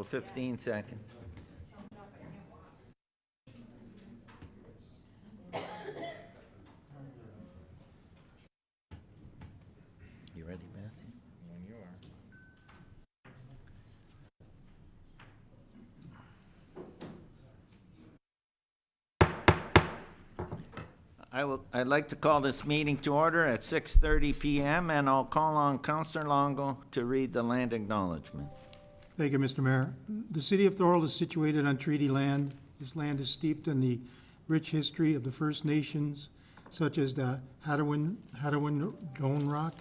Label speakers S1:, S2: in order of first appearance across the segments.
S1: So 15 seconds. You ready, Matthew?
S2: When you are.
S1: I'd like to call this meeting to order at 6:30 p.m. and I'll call on Councillor Longo to read the land acknowledgement.
S3: Thank you, Mr. Mayor. The city of Thorold is situated on treaty land. This land is steeped in the rich history of the First Nations, such as the Hadawin-Donrock,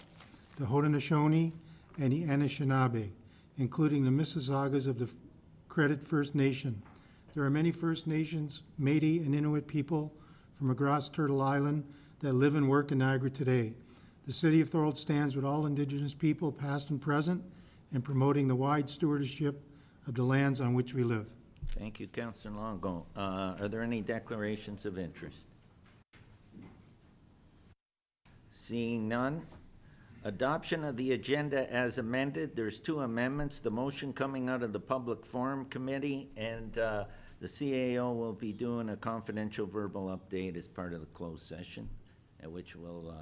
S3: the Haudenosaunee, and the Anishinaabe, including the Mississaugas of the Credit First Nation. There are many First Nations, Métis, and Inuit people from across Turtle Island that live and work in Niagara today. The city of Thorold stands with all Indigenous people, past and present, in promoting the wide stewardship of the lands on which we live.
S1: Thank you, Councillor Longo. Are there any declarations of interest? Seeing none. Adoption of the agenda as amended. There's two amendments. The motion coming out of the Public Forum Committee, and the CAO will be doing a confidential verbal update as part of the closed session, at which we'll,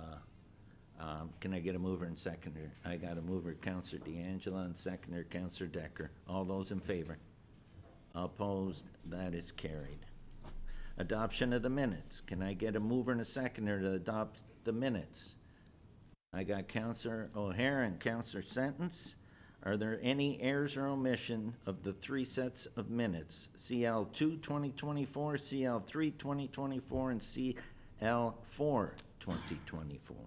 S1: can I get a mover and seconder? I got a mover, Councillor D'Angela, and seconder, Councillor Decker. All those in favor? Opposed? That is carried. Adoption of the minutes. Can I get a mover and a seconder to adopt the minutes? I got Councillor O'Hare and Councillor Sentence. Are there any errors or omission of the three sets of minutes? CL2 2024, CL3 2024, and CL4 2024.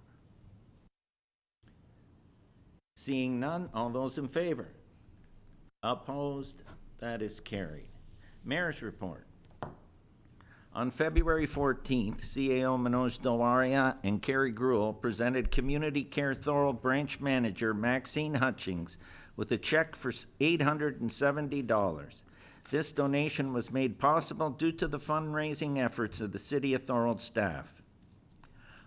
S1: Seeing none, all those in favor? Opposed? That is carried. Mayor's report. On February 14th, CAO Manoj Dawaria and Kerry Gruel presented Community Care Thorold Branch Manager Maxine Hutchings with a check for $870. This donation was made possible due to the fundraising efforts of the City of Thorold staff.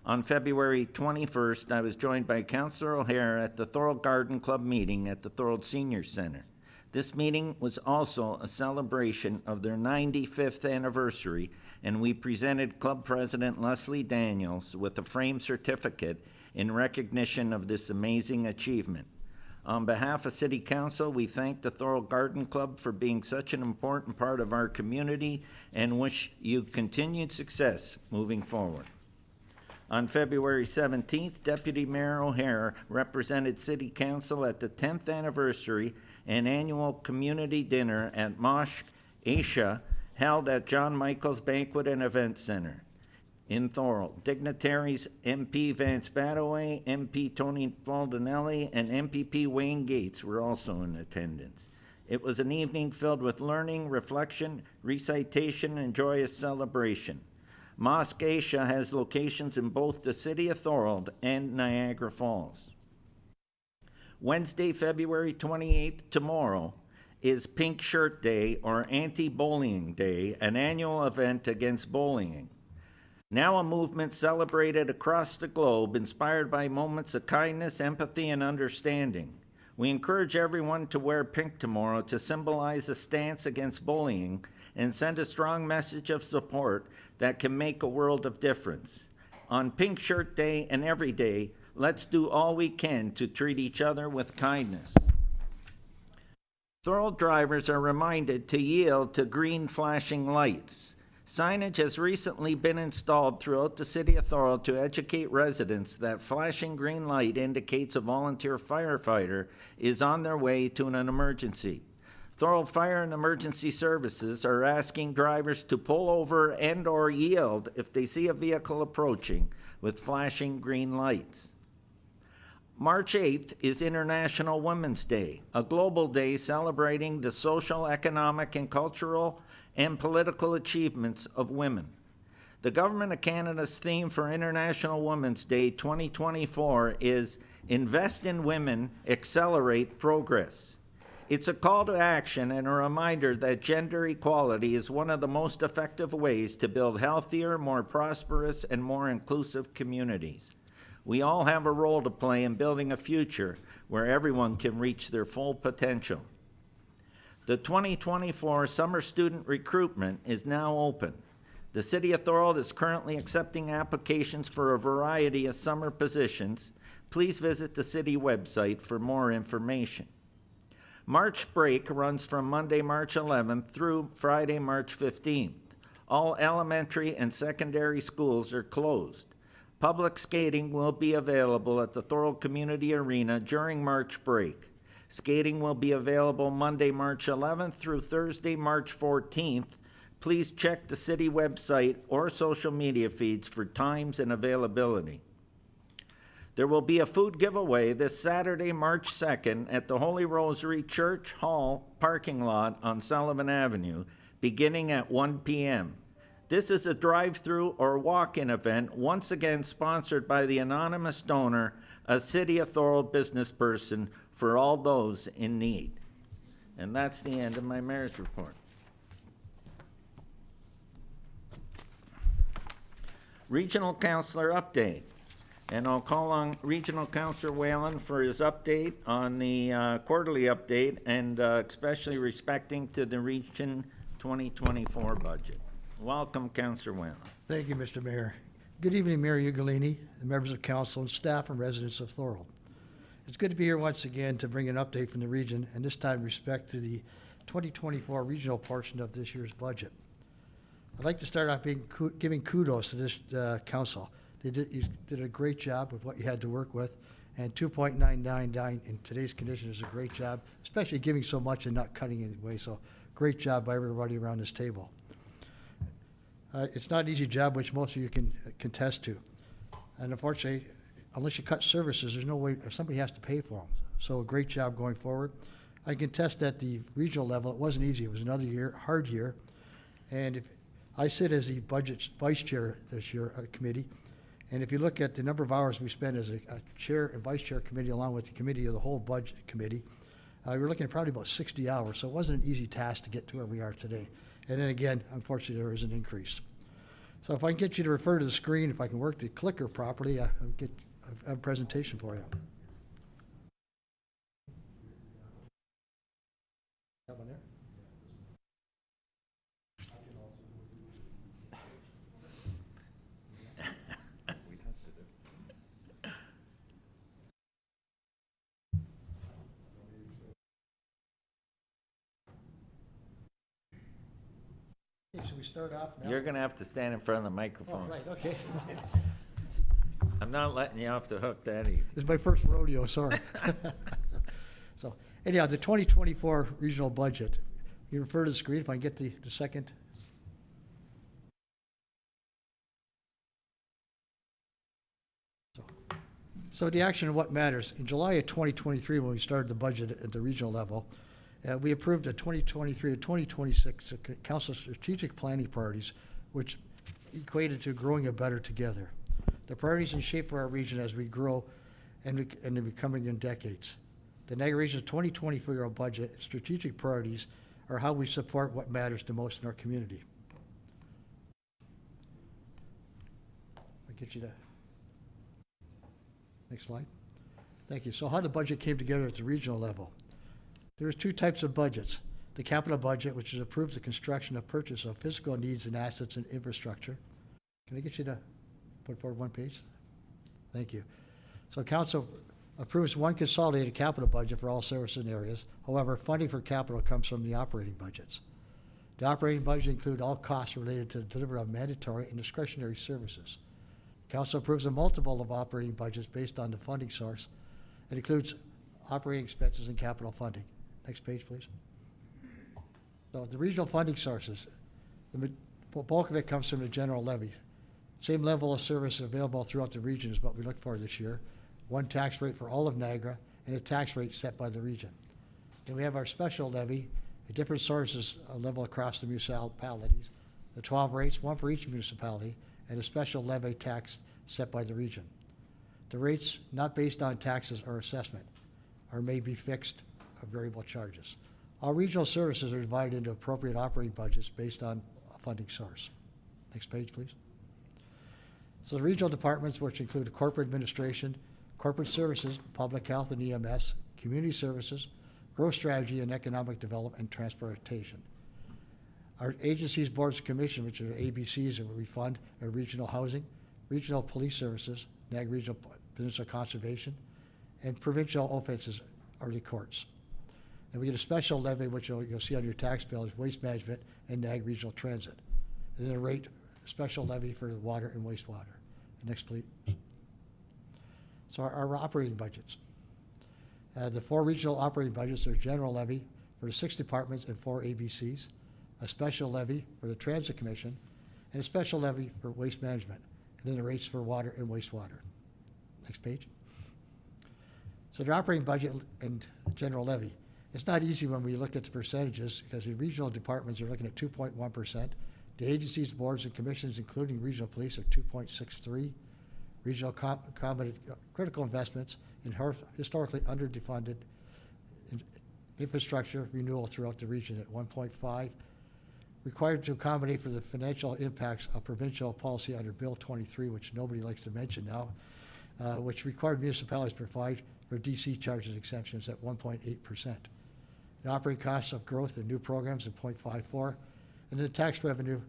S1: On February 21st, I was joined by Councillor O'Hare at the Thorold Garden Club meeting at the Thorold Senior Center. This meeting was also a celebration of their 95th anniversary, and we presented Club President Leslie Daniels with a framed certificate in recognition of this amazing achievement. On behalf of City Council, we thank the Thorold Garden Club for being such an important part of our community and wish you continued success moving forward. On February 17th, Deputy Mayor O'Hare represented City Council at the 10th anniversary and annual community dinner at Mosh Asia, held at John Michael's Banquet and Event Center in Thorold. Dignitaries MP Vance Badaway, MP Tony Baldinelli, and MPP Wayne Gates were also in attendance. It was an evening filled with learning, reflection, recitation, and joyous celebration. Mosque Asia has locations in both the City of Thorold and Niagara Falls. Wednesday, February 28th, tomorrow, is Pink Shirt Day, or Anti-Bullying Day, an annual event against bullying. Now a movement celebrated across the globe, inspired by moments of kindness, empathy, and understanding. We encourage everyone to wear pink tomorrow to symbolize a stance against bullying and send a strong message of support that can make a world of difference. On Pink Shirt Day and every day, let's do all we can to treat each other with kindness. Thorold drivers are reminded to yield to green flashing lights. Signage has recently been installed throughout the City of Thorold to educate residents that flashing green light indicates a volunteer firefighter is on their way to an emergency. Thorold Fire and Emergency Services are asking drivers to pull over and or yield if they see a vehicle approaching with flashing green lights. March 8th is International Women's Day, a global day celebrating the social, economic, and cultural and political achievements of women. The Government of Canada's theme for International Women's Day 2024 is Invest in Women, Accelerate Progress. It's a call to action and a reminder that gender equality is one of the most effective ways to build healthier, more prosperous, and more inclusive communities. We all have a role to play in building a future where everyone can reach their full potential. The 2024 summer student recruitment is now open. The City of Thorold is currently accepting applications for a variety of summer positions. Please visit the city website for more information. March break runs from Monday, March 11th through Friday, March 15th. All elementary and secondary schools are closed. Public skating will be available at the Thorold Community Arena during March break. Skating will be available Monday, March 11th through Thursday, March 14th. Please check the city website or social media feeds for times and availability. There will be a food giveaway this Saturday, March 2nd at the Holy Rosary Church Hall parking lot on Sullivan Avenue, beginning at 1 p.m. This is a drive-through or walk-in event, once again sponsored by the anonymous donor, a City of Thorold business person, for all those in need. And that's the end of my mayor's report. Regional Councilor update. And I'll call on Regional Councilor Whalen for his update on the quarterly update, and especially respecting to the Region 2024 budget. Welcome, Councilor Whalen.
S2: Thank you, Mr. Mayor. Good evening, Mayor Ugolini, the members of council, and staff and residents of Thorold. It's good to be here once again to bring an update from the region, and this time respect to the 2024 regional portion of this year's budget. I'd like to start off giving kudos to this council. You did a great job with what you had to work with, and 2.999 in today's condition is a great job, especially giving so much and not cutting it away. So great job by everybody around this table. It's not an easy job, which most of you can contest to. And unfortunately, unless you cut services, there's no way, somebody has to pay for them. So a great job going forward. I can attest at the regional level, it wasn't easy. It was another year, hard year. And if I sit as the budget vice chair this year committee, and if you look at the number of hours we spent as a chair and vice chair committee, along with the committee of the whole budget committee, we're looking at probably about 60 hours. So it wasn't an easy task to get to where we are today. And then again, unfortunately, there is an increase. So if I can get you to refer to the screen, if I can work the clicker properly, I'll have a presentation for you. That one there? Okay, should we start off now?
S1: You're gonna have to stand in front of the
S2: Oh,
S1: microphone.
S2: right, okay.
S1: I'm not letting you off the hook that easy.
S2: This is my first rodeo, sorry. So anyhow, the 2024 regional budget. You refer to the screen, if I can get the second. So the action of what matters. In July of 2023, when we started the budget at the regional level, we approved a 2023 to 2026 council strategic planning priorities, which equated to growing a better together. The priorities in shape for our region as we grow and in the coming in decades. The Niagara Region's 2024 budget and strategic priorities are how we support what matters the most in our community. I'll get you to next slide. Thank you. So how the budget came together at the regional level. There's two types of budgets. The capital budget, which approves the construction of purchase of physical needs and assets and infrastructure. Can I get you to put forward one page? Thank you. So council approves one consolidated capital budget for all services and areas. However, funding for capital comes from the operating budgets. The operating budget includes all costs related to the delivery of mandatory and discretionary services. Council approves a multiple of operating budgets based on the funding source. It includes operating expenses and capital funding. Next page, please. So the regional funding sources, the bulk of it comes from the general levy. Same level of service available throughout the region is what we look for this year. One tax rate for all of Niagara and a tax rate set by the region. Then we have our special levy, the different sources level across the municipalities. The 12 rates, one for each municipality, and a special levy tax set by the region. The rates not based on taxes or assessment or may be fixed or variable charges. All regional services are divided into appropriate operating budgets based on a funding source. Next page, please. So the regional departments, which include corporate administration, corporate services, public health and EMS, community services, growth strategy and economic development and transportation. Our agencies, boards, and commissions, which are ABCs that we fund, are regional housing, regional police services, NAG Regional Peninsula Conservation, and provincial offenses are the courts. And we get a special levy, which you'll see on your tax bill, is waste management and NAG Regional Transit. And then a special levy for the water and wastewater. Next, please. So our operating budgets. The 4 regional operating budgets are general levy for the 6 departments and 4 ABCs, a special levy for the Transit Commission, and a special levy for waste management, and then the rates for water and wastewater. Next page. So the operating budget and general levy. It's not easy when we look at the percentages because the regional departments are looking at 2.1%. The agencies, boards, and commissions, including regional police, are 2.63. Regional critical investments in historically underfunded infrastructure renewal throughout the region at 1.5. Required to accommodate for the financial impacts of provincial policy under Bill 23, which nobody likes to mention now, which required municipalities to provide for DC charges exemptions at 1.8%. The operating costs of growth and new programs at 0.54, and the tax revenue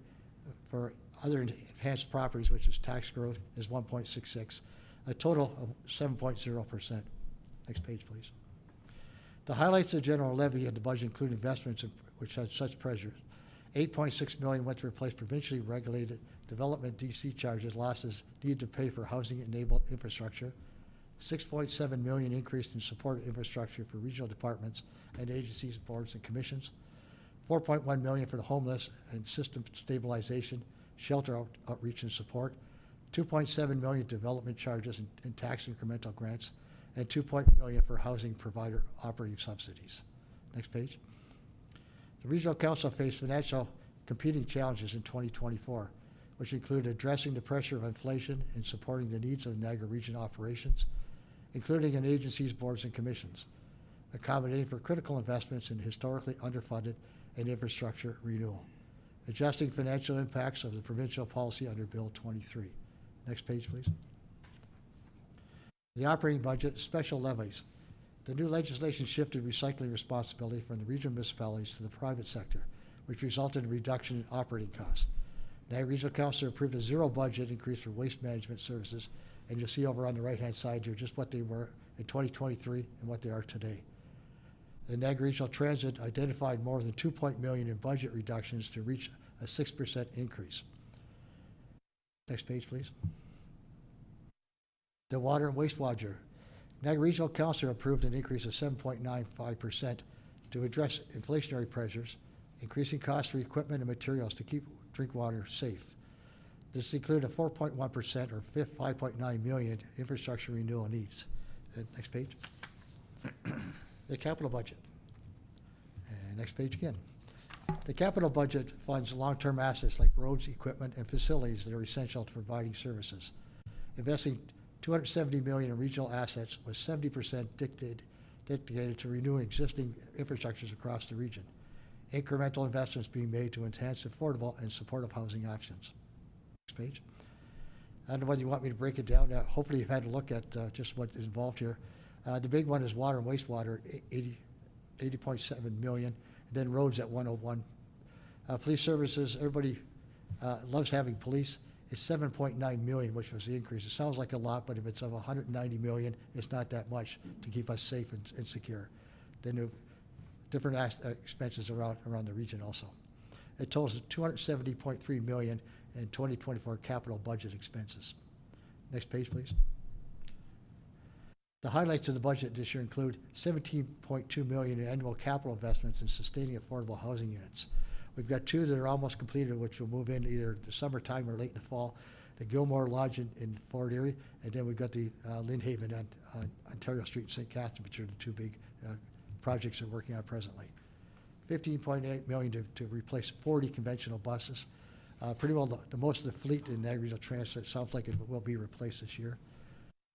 S2: for other enhanced properties, which is tax growth, is 1.66, a total of 7.0%. Next page, please. The highlights of general levy and the budget include investments which had such pressures. $8.6 million went to replace provincially regulated development DC charges, losses needed to pay for housing-enabled infrastructure. $6.7 million increased in support of infrastructure for regional departments and agencies, boards, and commissions. $4.1 million for the homeless and system stabilization, shelter outreach and support. $2.7 million development charges and tax incremental grants, and $2 million for housing provider operating subsidies. Next page. The Regional Council faced financial competing challenges in 2024, which include addressing the pressure of inflation and supporting the needs of Niagara Region operations, including in agencies, boards, and commissions, accommodating for critical investments in historically underfunded and infrastructure renewal, adjusting financial impacts of the provincial policy under Bill 23. Next page, please. The operating budget, special levies. The new legislation shifted recycling responsibility from the regional municipalities to the private sector, which resulted in a reduction in operating costs. Niagara Regional Council approved a 0 budget increase for waste management services, and you'll see over on the right-hand side here just what they were in 2023 and what they are today. The Niagara Regional Transit identified more than $2 million in budget reductions to reach a 6% increase. Next page, please. The water and wastewater. Niagara Regional Council approved an increase of 7.95% to address inflationary pressures, increasing costs for equipment and materials to keep drinking water safe. This included a 4.1% or $5.9 million infrastructure renewal needs. Next page. The capital budget. And next page again. The capital budget funds long-term assets like roads, equipment, and facilities that are essential to providing services. Investing $270 million in regional assets was 70% dedicated to renewing existing infrastructures across the region. Incremental investments being made to enhance affordable and supportive housing options. Next page. I don't know whether you want me to break it down. Hopefully you've had a look at just what is involved here. The big one is water and wastewater, 80.7 million, and then roads at 101. Police services, everybody loves having police. It's 7.9 million, which was the increase. It sounds like a lot, but if it's of 190 million, it's not that much to keep us safe and secure. Then different expenses around the region also. It totals $270.3 million in 2024 capital budget expenses. Next page, please. The highlights of the budget this year include $17.2 million in annual capital investments in sustaining affordable housing units. We've got 2 that are almost completed, which will move in either the summertime or late in the fall. The Gilmore Lodge in Fort Erie, and then we've got the Lynn Haven on Ontario Street in St. Catherine, which are the 2 big projects they're working on presently. $15.8 million to replace 40 conventional buses. Pretty well the most of the fleet in Niagara Regional Transit sounds like it will be replaced this year.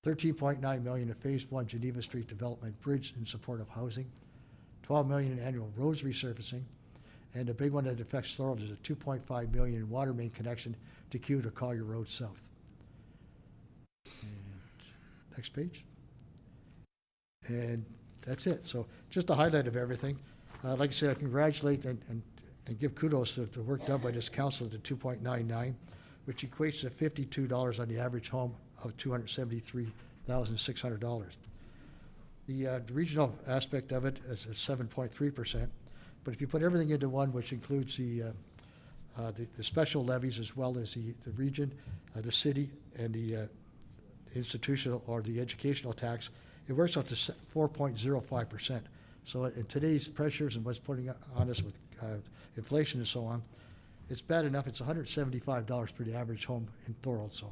S2: $13.9 million in Phase 1 Geneva Street Development Bridge in support of housing. $12 million in annual roads resurfacing. And the big one that affects Thorold is a $2.5 million in water main connection to Kew to Collier Road South. And next page. And that's it. So just a highlight of everything. Like I said, I congratulate and give kudos to the work done by this council at the 2.99, which equates to $52 on the average home of $273,600. The regional aspect of it is at 7.3%, but if you put everything into one, which includes the special levies as well as the region, the city, and the institutional or the educational tax, it works out to 4.05%. So in today's pressures and what's putting on us with inflation and so on, it's bad enough. It's $175 for the average home in Thorold. So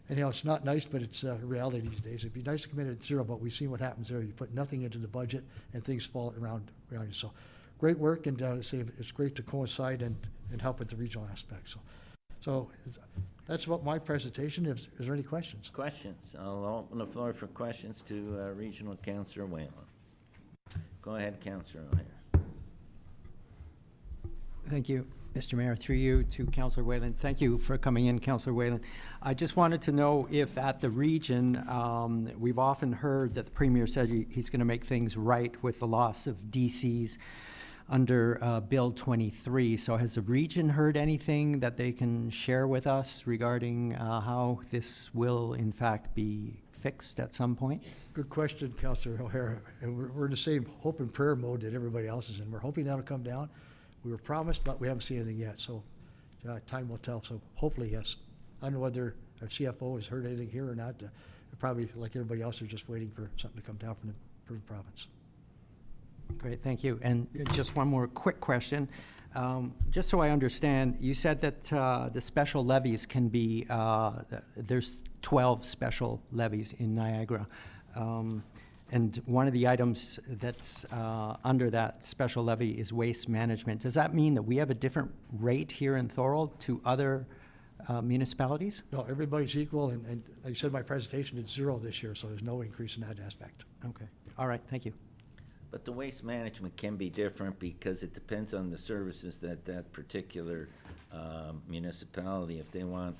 S2: anyhow, it's not nice, but it's a reality these days. It'd be nice to come in at zero, but we've seen what happens there. You put nothing into the budget and things fall around you. So great work, and it's great to coincide and help with the regional aspect. So that's about my presentation. Is there any questions?
S1: Questions? I'll open the floor for questions to Regional Councillor Whalen. Go ahead, Councillor O'Hare.
S4: Thank you, Mr. Mayor. Through you to Councillor Whalen. Thank you for coming in, Councillor Whalen. I just wanted to know if at the region, we've often heard that the Premier said he's going to make things right with the loss of DCs under Bill 23. So has the region heard anything that they can share with us regarding how this will in fact be fixed at some point?
S2: Good question, Councillor O'Hara. And we're in the same hope and prayer mode that everybody else is in. We're hoping that'll come down. We were promised, but we haven't seen anything yet. So time will tell. So hopefully, yes. I don't know whether our CFO has heard anything here or not. Probably, like everybody else, are just waiting for something to come down from the province.
S4: Great, thank you. And just one more quick question. Just so I understand, you said that the special levies can be, there's 12 special levies in Niagara. And one of the items that's under that special levy is waste management. Does that mean that we have a different rate here in Thorold to other municipalities?
S2: No, everybody's equal. And like I said in my presentation, it's zero this year, so there's no increase in that aspect.
S4: Okay, all right, thank you.
S1: But the waste management can be different because it depends on the services that particular municipality. If they want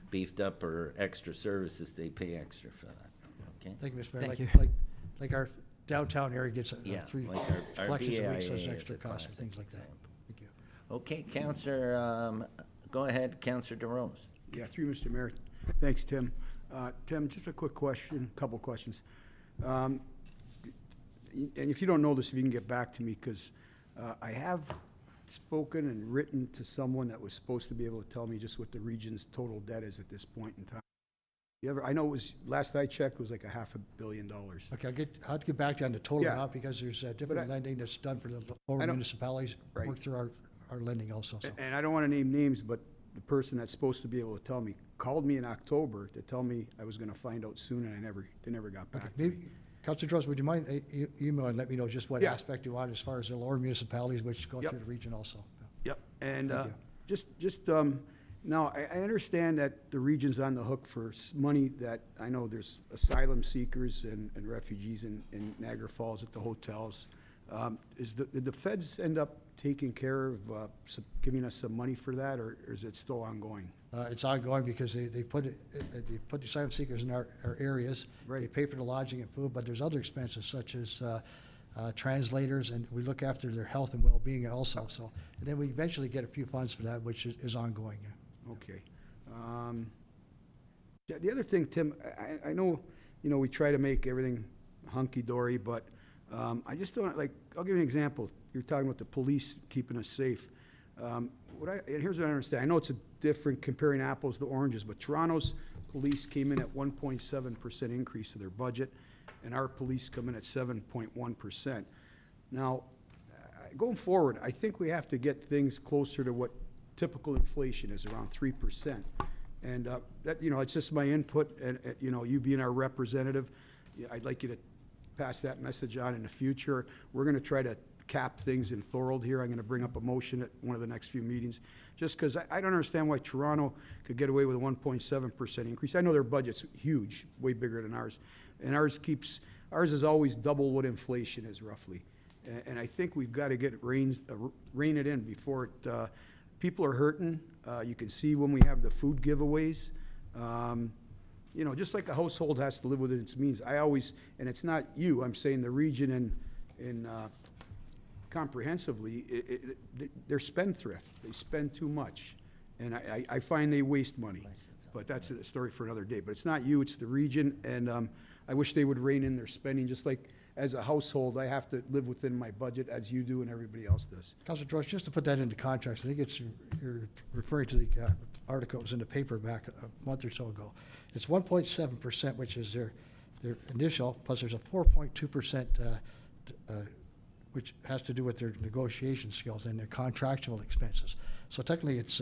S1: beefed up or extra services, they pay extra for that. Okay.
S2: Thank you, Mr. Mayor.
S4: Thank you.
S2: Like our downtown area gets
S1: Yeah,
S2: three
S1: like our
S2: collections a week,
S1: BIA
S2: so there's
S1: is
S2: extra
S1: a
S2: costs and
S1: classic
S2: things like that.
S1: example.
S2: Thank you.
S1: Okay, Councillor, go ahead, Councillor DeRose.
S5: Yeah, through Mr. Mayor. Thanks, Tim. Tim, just a quick question, couple questions. And if you don't know this, if you can get back to me, because I have spoken and written to someone that was supposed to be able to tell me just what the region's total debt is at this point in time. I know it was, last I checked, it was like $500 million.
S2: Okay, I'll have to get back to you on the total
S5: Yeah.
S2: amount because there's different lending that's done for the lower
S5: I don't-
S2: municipalities.
S5: Right.
S2: Work through our lending also. So.
S5: And I don't want to name names, but the person that's supposed to be able to tell me called me in October to tell me I was going to find out soon, and they never got back
S2: Okay,
S5: to me.
S2: maybe, Councilor Droz, would you mind email and let me know just what
S5: Yeah.
S2: aspect you want as far as the lower municipalities, which go
S5: Yep.
S2: through the region also?
S5: Yep, and
S2: Thank you.
S5: just now, I understand that the region's on the hook for money that, I know there's asylum seekers and refugees in Niagara Falls at the hotels. Did the feds end up taking care of giving us some money for that, or is it still ongoing?
S2: It's ongoing because they put the asylum seekers in our areas. They
S5: Right.
S2: pay for the lodging and food, but there's other expenses such as translators, and we look after their health and well-being also. So, and then we eventually get a few funds for that, which is ongoing.
S5: Okay. The other thing, Tim, I know, we try to make everything hunky-dory, but I just don't, like, I'll give you an example. You're talking about the police keeping us safe. And here's what I understand. I know it's a different comparing apples to oranges, but Toronto's police came in at 1.7% increase to their budget, and our police come in at 7.1%. Now, going forward, I think we have to get things closer to what typical inflation is, around 3%. And that, it's just my input, and, you being our representative, I'd like you to pass that message on in the future. We're going to try to cap things in Thorold here. I'm going to bring up a motion at one of the next few meetings, just because I don't understand why Toronto could get away with a 1.7% increase. I know their budget's huge, way bigger than ours, and ours is always double what inflation is roughly. And I think we've got to get rein it in before people are hurting. You can see when we have the food giveaways. you know, just like a household has to live within its means, I always, and it's not you, I'm saying the region and comprehensively, they're spendthrift. They spend too much. And I find they waste money. But that's a story for another day. But it's not you, it's the region, and I wish they would rein in their spending, just like as a household, I have to live within my budget as you do and everybody else does.
S2: Councilor George, just to put that into context, I think you're referring to the article that was in the paper back a month or so ago. It's 1.7%, which is their initial, plus there's a 4.2%, which has to do with their negotiation skills and their contractual expenses. So technically, it's,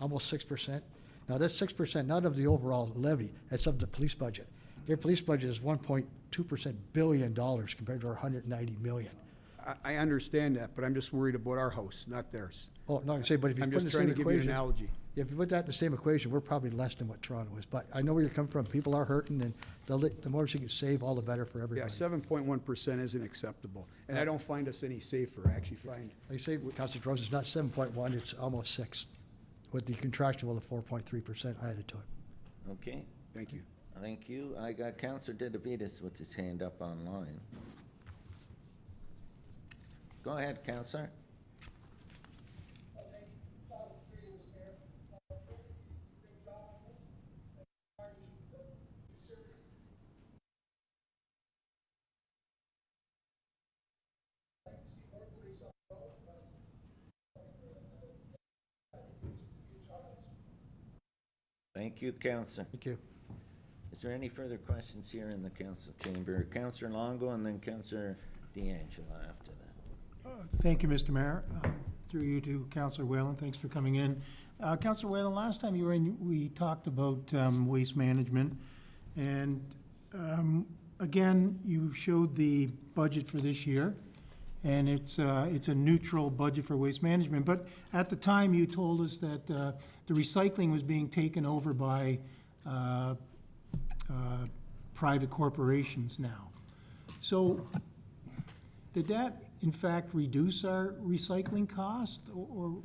S2: almost 6%. Now, that's 6% not of the overall levy, that's of the police budget. Their police budget is $1.2 billion compared to our $190 million.
S5: I understand that, but I'm just worried about our house, not theirs.
S2: Oh, no, I say, but if you
S5: I'm
S2: put in
S5: just
S2: the
S5: trying
S2: same
S5: to give you an
S2: equation,
S5: analogy.
S2: if you put that in the same equation, we're probably less than what Toronto is. But I know where you're coming from. People are hurting, and the more you can save, all the better for
S5: Yeah,
S2: everybody.
S5: 7.1% isn't acceptable. And I don't find us any safer, I actually find.
S2: Like I say, Councilor Rose, it's not 7.1, it's almost 6, with the contractual of 4.3% added to it.
S1: Okay,
S5: Thank you.
S1: thank you. I got Counselor Didavides with his hand up online. Go ahead, Counselor. Thank you, Counselor.
S2: Thank you.
S1: Is there any further questions here in the council chamber? Counselor Longo and then Counselor D'Angelo after that.
S3: Thank you, Mr. Mayor. Through you to Councillor Whalen, thanks for coming in. Councillor Whalen, last time you were in, we talked about waste management. And again, you showed the budget for this year. And it's a neutral budget for waste management. But at the time, you told us that the recycling was being taken over by private corporations now. So did that, in fact, reduce our recycling cost? Or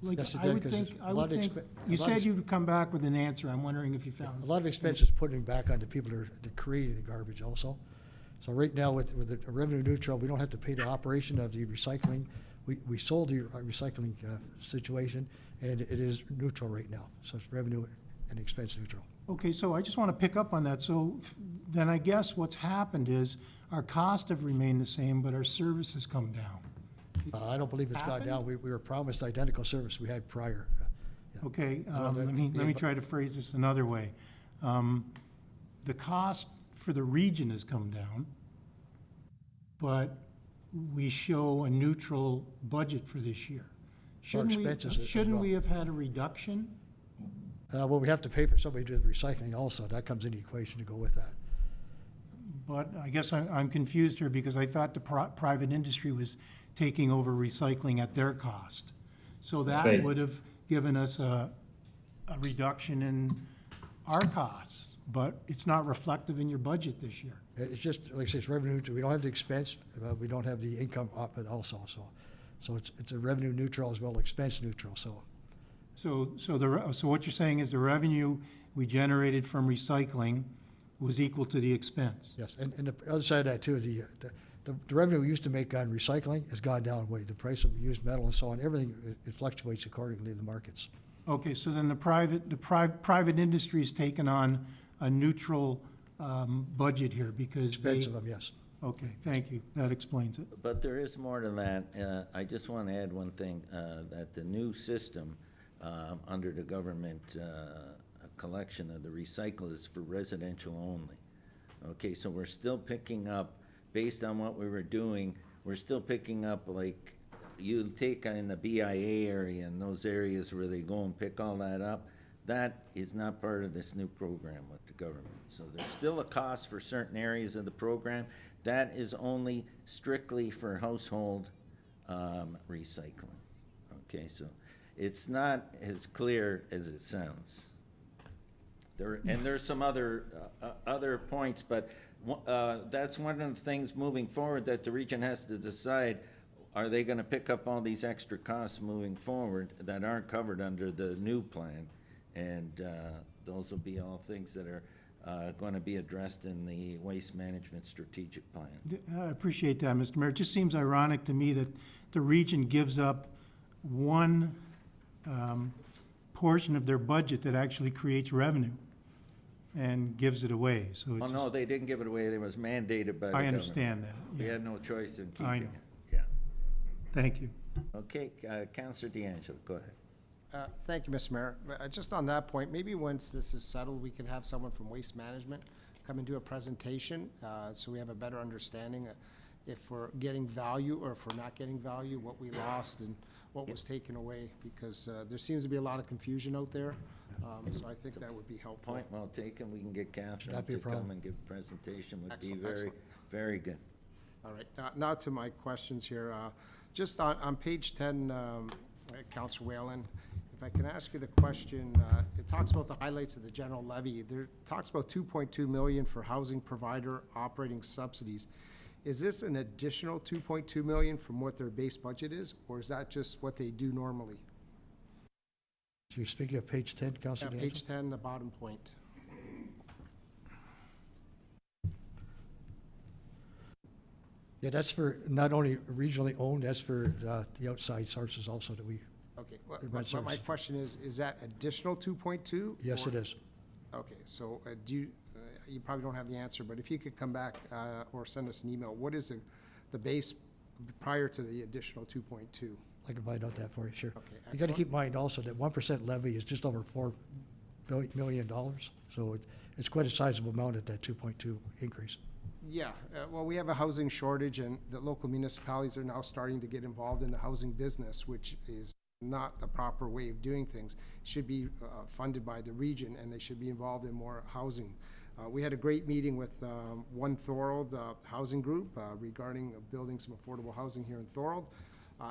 S3: like,
S2: Yes, it
S3: I
S2: did,
S3: would
S2: 'cause
S3: think,
S2: a lot of
S3: you said you'd come back with an answer. I'm wondering if you found.
S2: A lot of expenses putting back on the people that are creating the garbage also. So right now, with the revenue neutral, we don't have to pay the operation of the recycling. We sold the recycling situation, and it is neutral right now. So it's revenue and expense neutral.
S3: Okay, so I just want to pick up on that. So then I guess what's happened is our costs have remained the same, but our service has come down.
S2: I don't believe it's gone
S3: Happened?
S2: down. We were promised identical service we had prior. Yeah.
S3: Okay,
S2: Well,
S3: let me try to phrase this another way. The cost for the region has come down, but we show a neutral budget for this year.
S2: expenses as
S3: Shouldn't
S2: well.
S3: we have had a reduction?
S2: Well, we have to pay for somebody to do the recycling also. That comes in the equation to go with that.
S3: But I guess I'm confused here because I thought the private industry was taking over recycling at their cost. So that
S6: right.
S3: would have given us a reduction in our costs, but it's not reflective in your budget this year.
S2: It's just, like I say, it's revenue neutral. We don't have the expense, we don't have the income off it also, so it's a revenue neutral as well as expense neutral, so.
S3: So what you're saying is the revenue we generated from recycling was equal to the expense?
S2: Yes, and the other side of that too, the revenue we used to make on recycling has gone down way. The price of used metal and so on, everything, it fluctuates accordingly in the markets.
S3: Okay, so then the private industry's taken on a neutral budget here because they...
S2: Expense of them, yes.
S3: Okay, thank you. That explains it.
S1: But there is more to that. I just want to add one thing, that the new system under the government collection of the recycle is for residential only. Okay, so we're still picking up, based on what we were doing, we're still picking up, like, you take in the BIA area and those areas where they go and pick all that up, that is not part of this new program with the government. So there's still a cost for certain areas of the program. That is only strictly for household recycling. Okay, so it's not as clear as it sounds. There's some other points, but that's one of the things moving forward that the region has to decide. Are they gonna pick up all these extra costs moving forward that aren't covered under the new plan? And those will be all things that are going to be addressed in the Waste Management Strategic Plan.
S3: I appreciate that, Mr. Mayor. It just seems ironic to me that the region gives up one portion of their budget that actually creates revenue and gives it away, so
S1: Oh,
S3: it's
S1: no,
S3: just,
S1: they didn't give it away. It was mandated by the
S3: I
S1: government.
S3: understand that.
S1: We
S3: Yeah.
S1: had no choice in
S3: I
S1: keeping
S3: know.
S1: it. Yeah.
S3: Thank you.
S1: Okay, Councillor D'Angelo, go ahead.
S6: Thank you, Mr. Mayor. Just on that point, maybe once this is settled, we can have someone from Waste Management come and do a presentation, so we have a better understanding if we're getting value or if we're not getting value, what we lost and what was taken away, because there seems to be a lot of confusion out there. So I think that would be helpful.
S1: Point well taken. We can get Catherine
S2: That'd be a
S1: to come
S2: problem.
S1: and give a presentation. Would be
S6: Excellent,
S1: very,
S6: excellent.
S1: very good.
S6: All right, now to my questions here. Just on page 10, Councillor Whalen, if I can ask you the question, it talks about the highlights of the general levy. There talks about 2.2 million for housing provider operating subsidies. Is this an additional 2.2 million from what their base budget is, or is that just what they do normally?
S2: So you're speaking of page 10, Councilor D'Angelo?
S6: Page 10, the bottom point.
S2: Yeah, that's for not only regionally owned, that's for the outside sources also that we,
S6: Okay,
S2: The red
S6: but my
S2: service.
S6: question is that additional 2.2?
S2: yes,
S6: or-
S2: it is.
S6: Okay, so do you, you probably don't have the answer, but if you could come back or send us an email, what is the base prior to the additional 2.2?
S2: I can find out that for you, sure.
S6: Okay,
S2: You got to
S6: excellent.
S2: keep in mind also that 1% levy is just over $4 million, so it's quite a sizable amount at that 2.2 increase.
S6: Yeah, well, we have a housing shortage, and the local municipalities are now starting to get involved in the housing business, which is not the proper way of doing things. It should be funded by the region, and they should be involved in more housing. We had a great meeting with One Thorold Housing Group regarding building some affordable housing here in Thorold.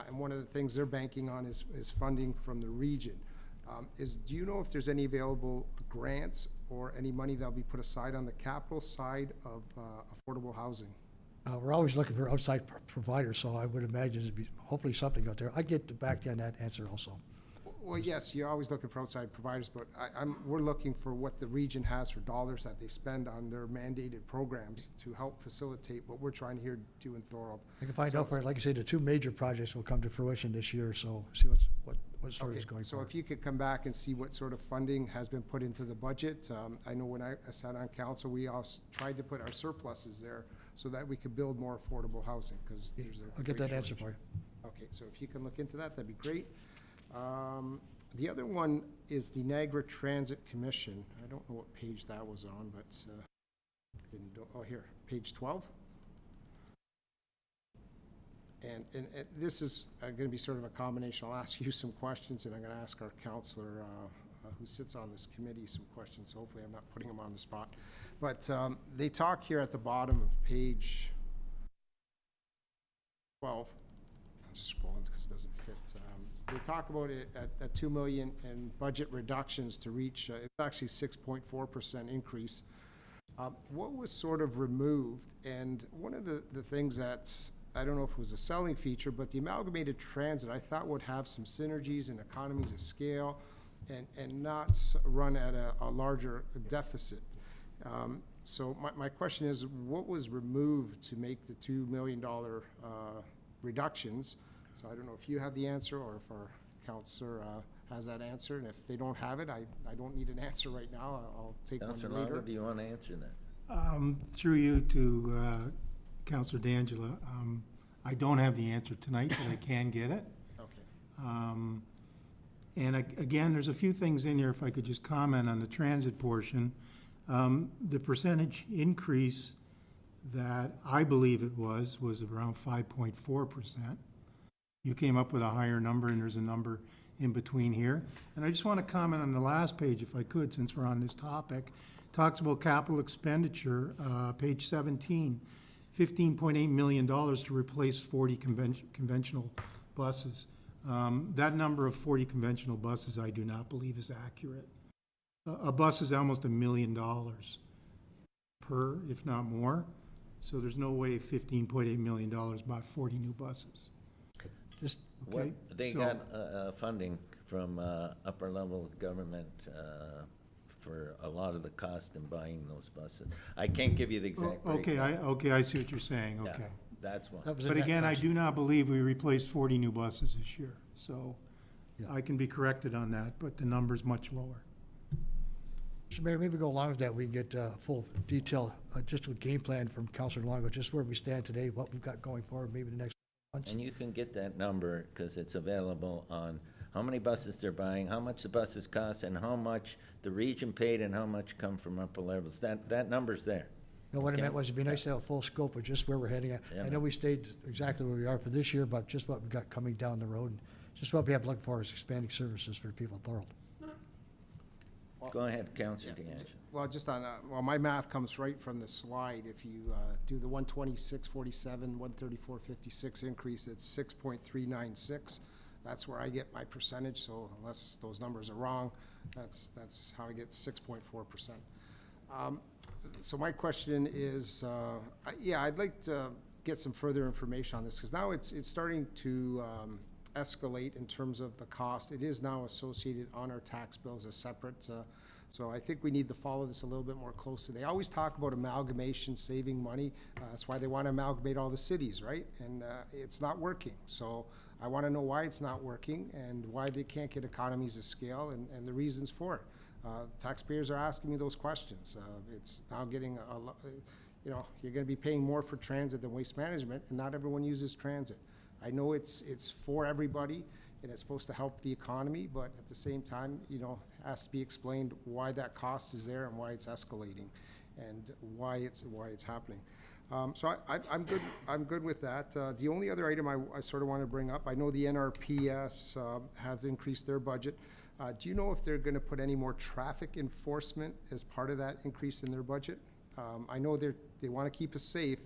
S6: And one of the things they're banking on is funding from the region. Do you know if there's any available grants or any money that'll be put aside on the capital side of affordable housing?
S2: We're always looking for outside providers, so I would imagine there'd be hopefully something out there. I'd get back to you on that answer also.
S6: Well, yes, you're always looking for outside providers, but we're looking for what the region has for dollars that they spend on their mandated programs to help facilitate what we're trying here to do in Thorold.
S2: I can find
S6: So-
S2: out for you. Like I say, the two major projects will come to fruition this year, so see what story is
S6: Okay,
S2: going
S6: so
S2: forward.
S6: if you could come back and see what sort of funding has been put into the budget. I know when I sat on council, we also tried to put our surpluses there so that we could build more affordable housing, because there's a
S2: I'll get
S6: great
S2: that answer
S6: shortage.
S2: for you.
S6: Okay, so if you can look into that, that'd be great. The other one is the Niagara Transit Commission. I don't know what page that was on, but, oh, here, page 12. And this is going to be sort of a combination. I'll ask you some questions, and I'm going to ask our counselor who sits on this committee some questions. So hopefully I'm not putting him on the spot. But they talk here at the bottom of page 12. I'm just scrolling because it doesn't fit. They talk about it at 2 million in budget reductions to reach, it's actually 6.4% increase. What was sort of removed? And one of the things that's, I don't know if it was a selling feature, but the amalgamated transit, I thought would have some synergies and economies of scale and not run at a larger deficit. So my question is, what was removed to make the $2 million reductions? So I don't know if you have the answer or if our counselor has that answer. And if they don't have it, I don't need an answer right now. I'll take one
S1: Councillor
S6: later.
S1: Longo, do you want to answer that?
S3: Through you to Councillor D'Angelo, I don't have the answer tonight, but I can get it.
S6: Okay.
S3: And again, there's a few things in here, if I could just comment on the transit portion. The percentage increase that I believe it was around 5.4%. You came up with a higher number, and there's a number in between here. And I just want to comment on the last page, if I could, since we're on this topic. Talks about capital expenditure, page 17, $15.8 million to replace 40 conventional buses. That number of 40 conventional buses, I do not believe is accurate. A bus is almost $1 million per, if not more. So there's no way $15.8 million bought 40 new buses.
S2: Just,
S1: What,
S3: Okay,
S1: they
S3: so-
S1: got funding from upper level government for a lot of the cost in buying those buses. I can't give you the exact
S3: Okay,
S1: breakdown.
S3: I see what you're saying,
S1: Yeah,
S3: okay.
S1: that's one.
S2: that was a
S3: But
S2: net
S3: again, I
S2: cost.
S3: do not believe we replaced 40 new buses this year, so
S2: Yeah.
S3: I can be corrected on that, but the number's much lower.
S2: Mr. Mayor, maybe go along with that, we can get full detail, just a game plan from Councilor Longo, just where we stand today, what we've got going forward, maybe the next months.
S1: And you can get that number, because it's available on how many buses they're buying, how much the buses cost, and how much the region paid, and how much come from upper levels. That number's there.
S2: No, what I
S1: Okay.
S2: meant was, it'd be nice to have a full scope of just where we're heading at.
S1: Yeah,
S2: I know
S1: man.
S2: we stayed exactly where we are for this year, but just what we've got coming down the road, and just what we have to look for is expanding services for the people of Thorold.
S1: Go ahead, Counselor DeAngelo.
S6: Well, just on, well, my math comes right from the slide. If you do the 126.47, 134.56 increase, it's 6.396. That's where I get my percentage, so unless those numbers are wrong, that's how I get 6.4%. So my question is, yeah, I'd like to get some further information on this, because now it's starting to escalate in terms of the cost. It is now associated on our tax bills as separate, so I think we need to follow this a little bit more closely. They always talk about amalgamation, saving money. That's why they want to amalgamate all the cities, right? And it's not working. So I want to know why it's not working and why they can't get economies of scale and the reasons for it. Taxpayers are asking me those questions. It's now getting you know, you're going to be paying more for transit than waste management, and not everyone uses transit. I know it's for everybody, and it's supposed to help the economy, but at the same time, you know, it has to be explained why that cost is there and why it's escalating, and why it's happening. So I'm good with that. The only other item I sort of want to bring up, I know the NRPS have increased their budget. Do you know if they're going to put any more traffic enforcement as part of that increase in their budget? I know they want to keep us safe,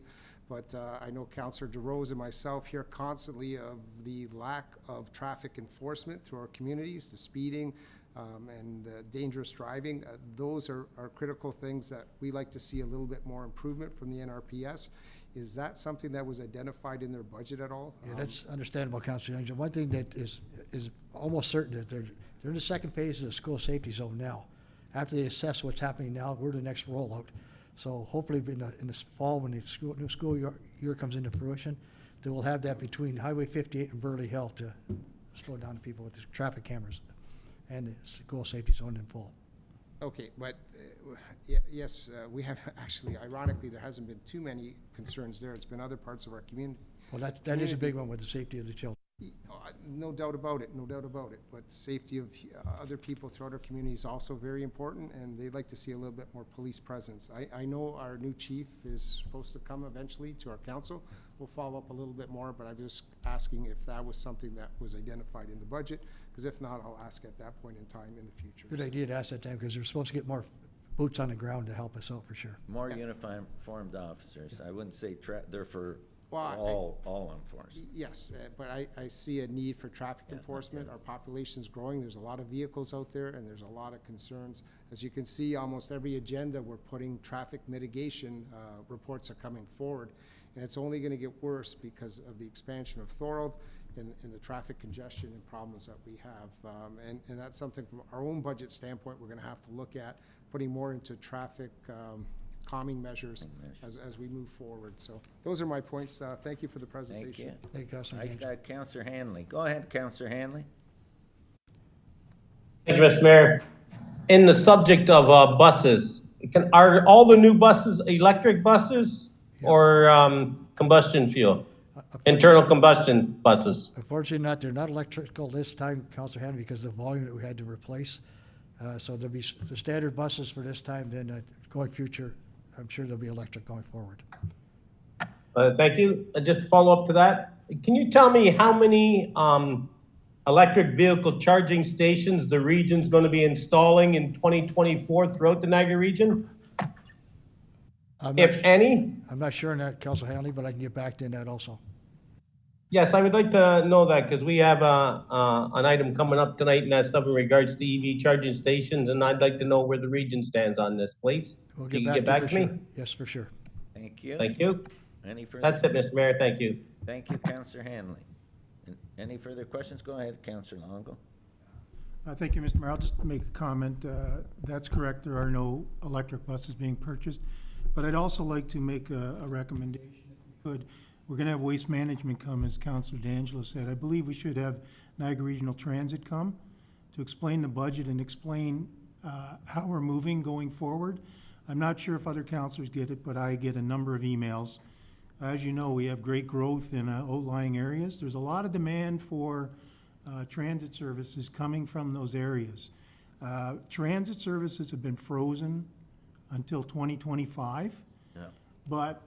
S6: but I know Councillor DeRose and myself hear constantly of the lack of traffic enforcement through our communities, the speeding and dangerous driving. Those are critical things that we like to see a little bit more improvement from the NRPS. Is that something that was identified in their budget at all?
S2: Yeah, that's understandable, Councilor Young. One thing that is almost certain that they're in the second phase of the school safety zone now. After they assess what's happening now, we're the next rollout. So hopefully in the fall, when the new school year comes into fruition, they will have that between Highway 58 and Burley Hill to slow down the people with the traffic cameras and the school safety zone in full.
S6: Okay, but yes, we have actually, ironically, there hasn't been too many concerns there. It's been other parts of our community.
S2: Well, that is a big one with the safety of the children.
S6: No doubt about it, no doubt about it. But the safety of other people throughout our community is also very important, and they'd like to see a little bit more police presence. I know our new chief is supposed to come eventually to our council. We'll follow up a little bit more, but I'm just asking if that was something that was identified in the budget, because if not, I'll ask at that point in time in the future.
S2: Good idea to ask that time, because they're supposed to get more boots on the ground to help us out for sure.
S1: More uniformed officers. I wouldn't say they're for
S6: Well,
S1: all enforcement.
S6: Yes, but I see a need for traffic enforcement. Our population's growing. There's a lot of vehicles out there, and there's a lot of concerns. As you can see, almost every agenda, we're putting traffic mitigation reports are coming forward. And it's only going to get worse because of the expansion of Thorold and the traffic congestion and problems that we have. And that's something from our own budget standpoint we're going to have to look at, putting more into traffic calming measures as we move forward. So those are my points. Thank you for the presentation.
S1: Thank you.
S2: Thank you, Councilor
S1: I
S2: Young.
S1: got Counselor Hanley. Go ahead, Counselor Hanley.
S7: Thank you, Mr. Mayor. In the subject of buses, are all the new buses electric buses or combustion fuel? Internal combustion buses?
S2: Unfortunately not, they're not electrical this time, Councilor Hanley, because of the volume that we had to replace. So there'll be the standard buses for this time, then going future, I'm sure there'll be electric going forward.
S7: Thank you. Just to follow up to that, can you tell me how many electric vehicle charging stations the region's going to be installing in 2024 throughout the Niagara region, if any?
S2: I'm not sure on that, Councilor Hanley, but I can get back to you on that also.
S7: Yes, I would like to know that because we have an item coming up tonight, and that's something in regards to EV charging stations, and I'd like to know where the region stands on this, please.
S2: We'll
S7: You
S2: get
S7: can
S2: back
S7: get
S2: to you
S7: back
S2: for
S7: to me?
S2: sure. Yes, for sure.
S1: Thank you.
S7: Thank you.
S1: Any further?
S7: That's it, Mr. Mayor. Thank you.
S1: Thank you, Counselor Hanley. Any further questions? Go ahead, Councillor Longo.
S3: Thank you, Mr. Mayor. I'll just make a comment. That's correct. There are no electric buses being purchased. But I'd also like to make a recommendation, if we could. We're going to have Waste Management come, as Councilor D'Angelo said. I believe we should have Niagara Regional Transit come to explain the budget and explain how we're moving going forward. I'm not sure if other councilors get it, but I get a number of emails. As you know, we have great growth in outlying areas. There's a lot of demand for transit services coming from those areas. Transit services have been frozen until 2025.
S1: Yeah.
S3: But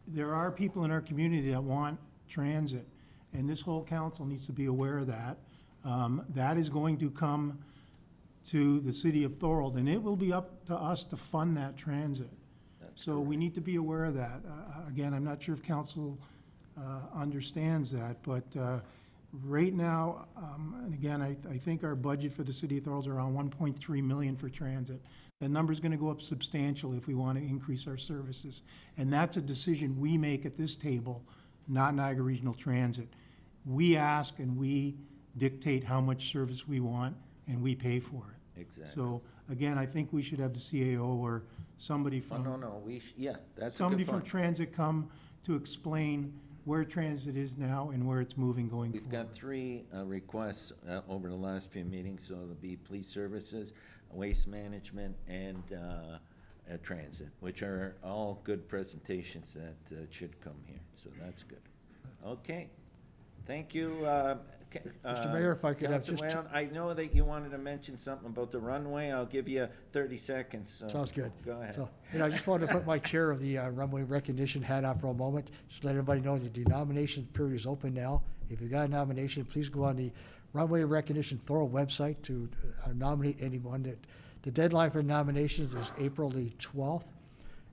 S3: there are people in our community that want transit, and this whole council needs to be aware of that. That is going to come to the city of Thorold, and it will be up to us to fund that transit. So we need to be aware of that. Again, I'm not sure if council understands that, but right now, and again, I think our budget for the city of Thorold is around 1.3 million for transit. The number's gonna go up substantially if we want to increase our services. And that's a decision we make at this table, not Niagara Regional Transit. We ask and we dictate how much service we want, and we pay for it.
S1: Exactly.
S3: So, again, I think we should have the CAO or somebody
S1: Oh,
S3: from.
S1: no, yeah, that's a
S3: Somebody
S1: good
S3: from
S1: point.
S3: transit come to explain where transit is now and where it's moving going
S1: We've
S3: forward.
S1: got three requests over the last few meetings, so it'll be police services, waste management, and transit, which are all good presentations that should come here, so that's good. Okay, thank you.
S2: Mr. Mayor, if I could have
S1: Councilor
S2: just-
S1: Whalen, I know that you wanted to mention something about the runway. I'll give you 30 seconds. So
S2: Sounds good.
S1: Go ahead.
S2: So, I just wanted to put my chair of the runway recognition hat on for a moment. Just let everybody know that the nomination period is open now. If you've got a nomination, please go on the Runway Recognition Thorold website to nominate anyone. The deadline for nominations is April the 12th.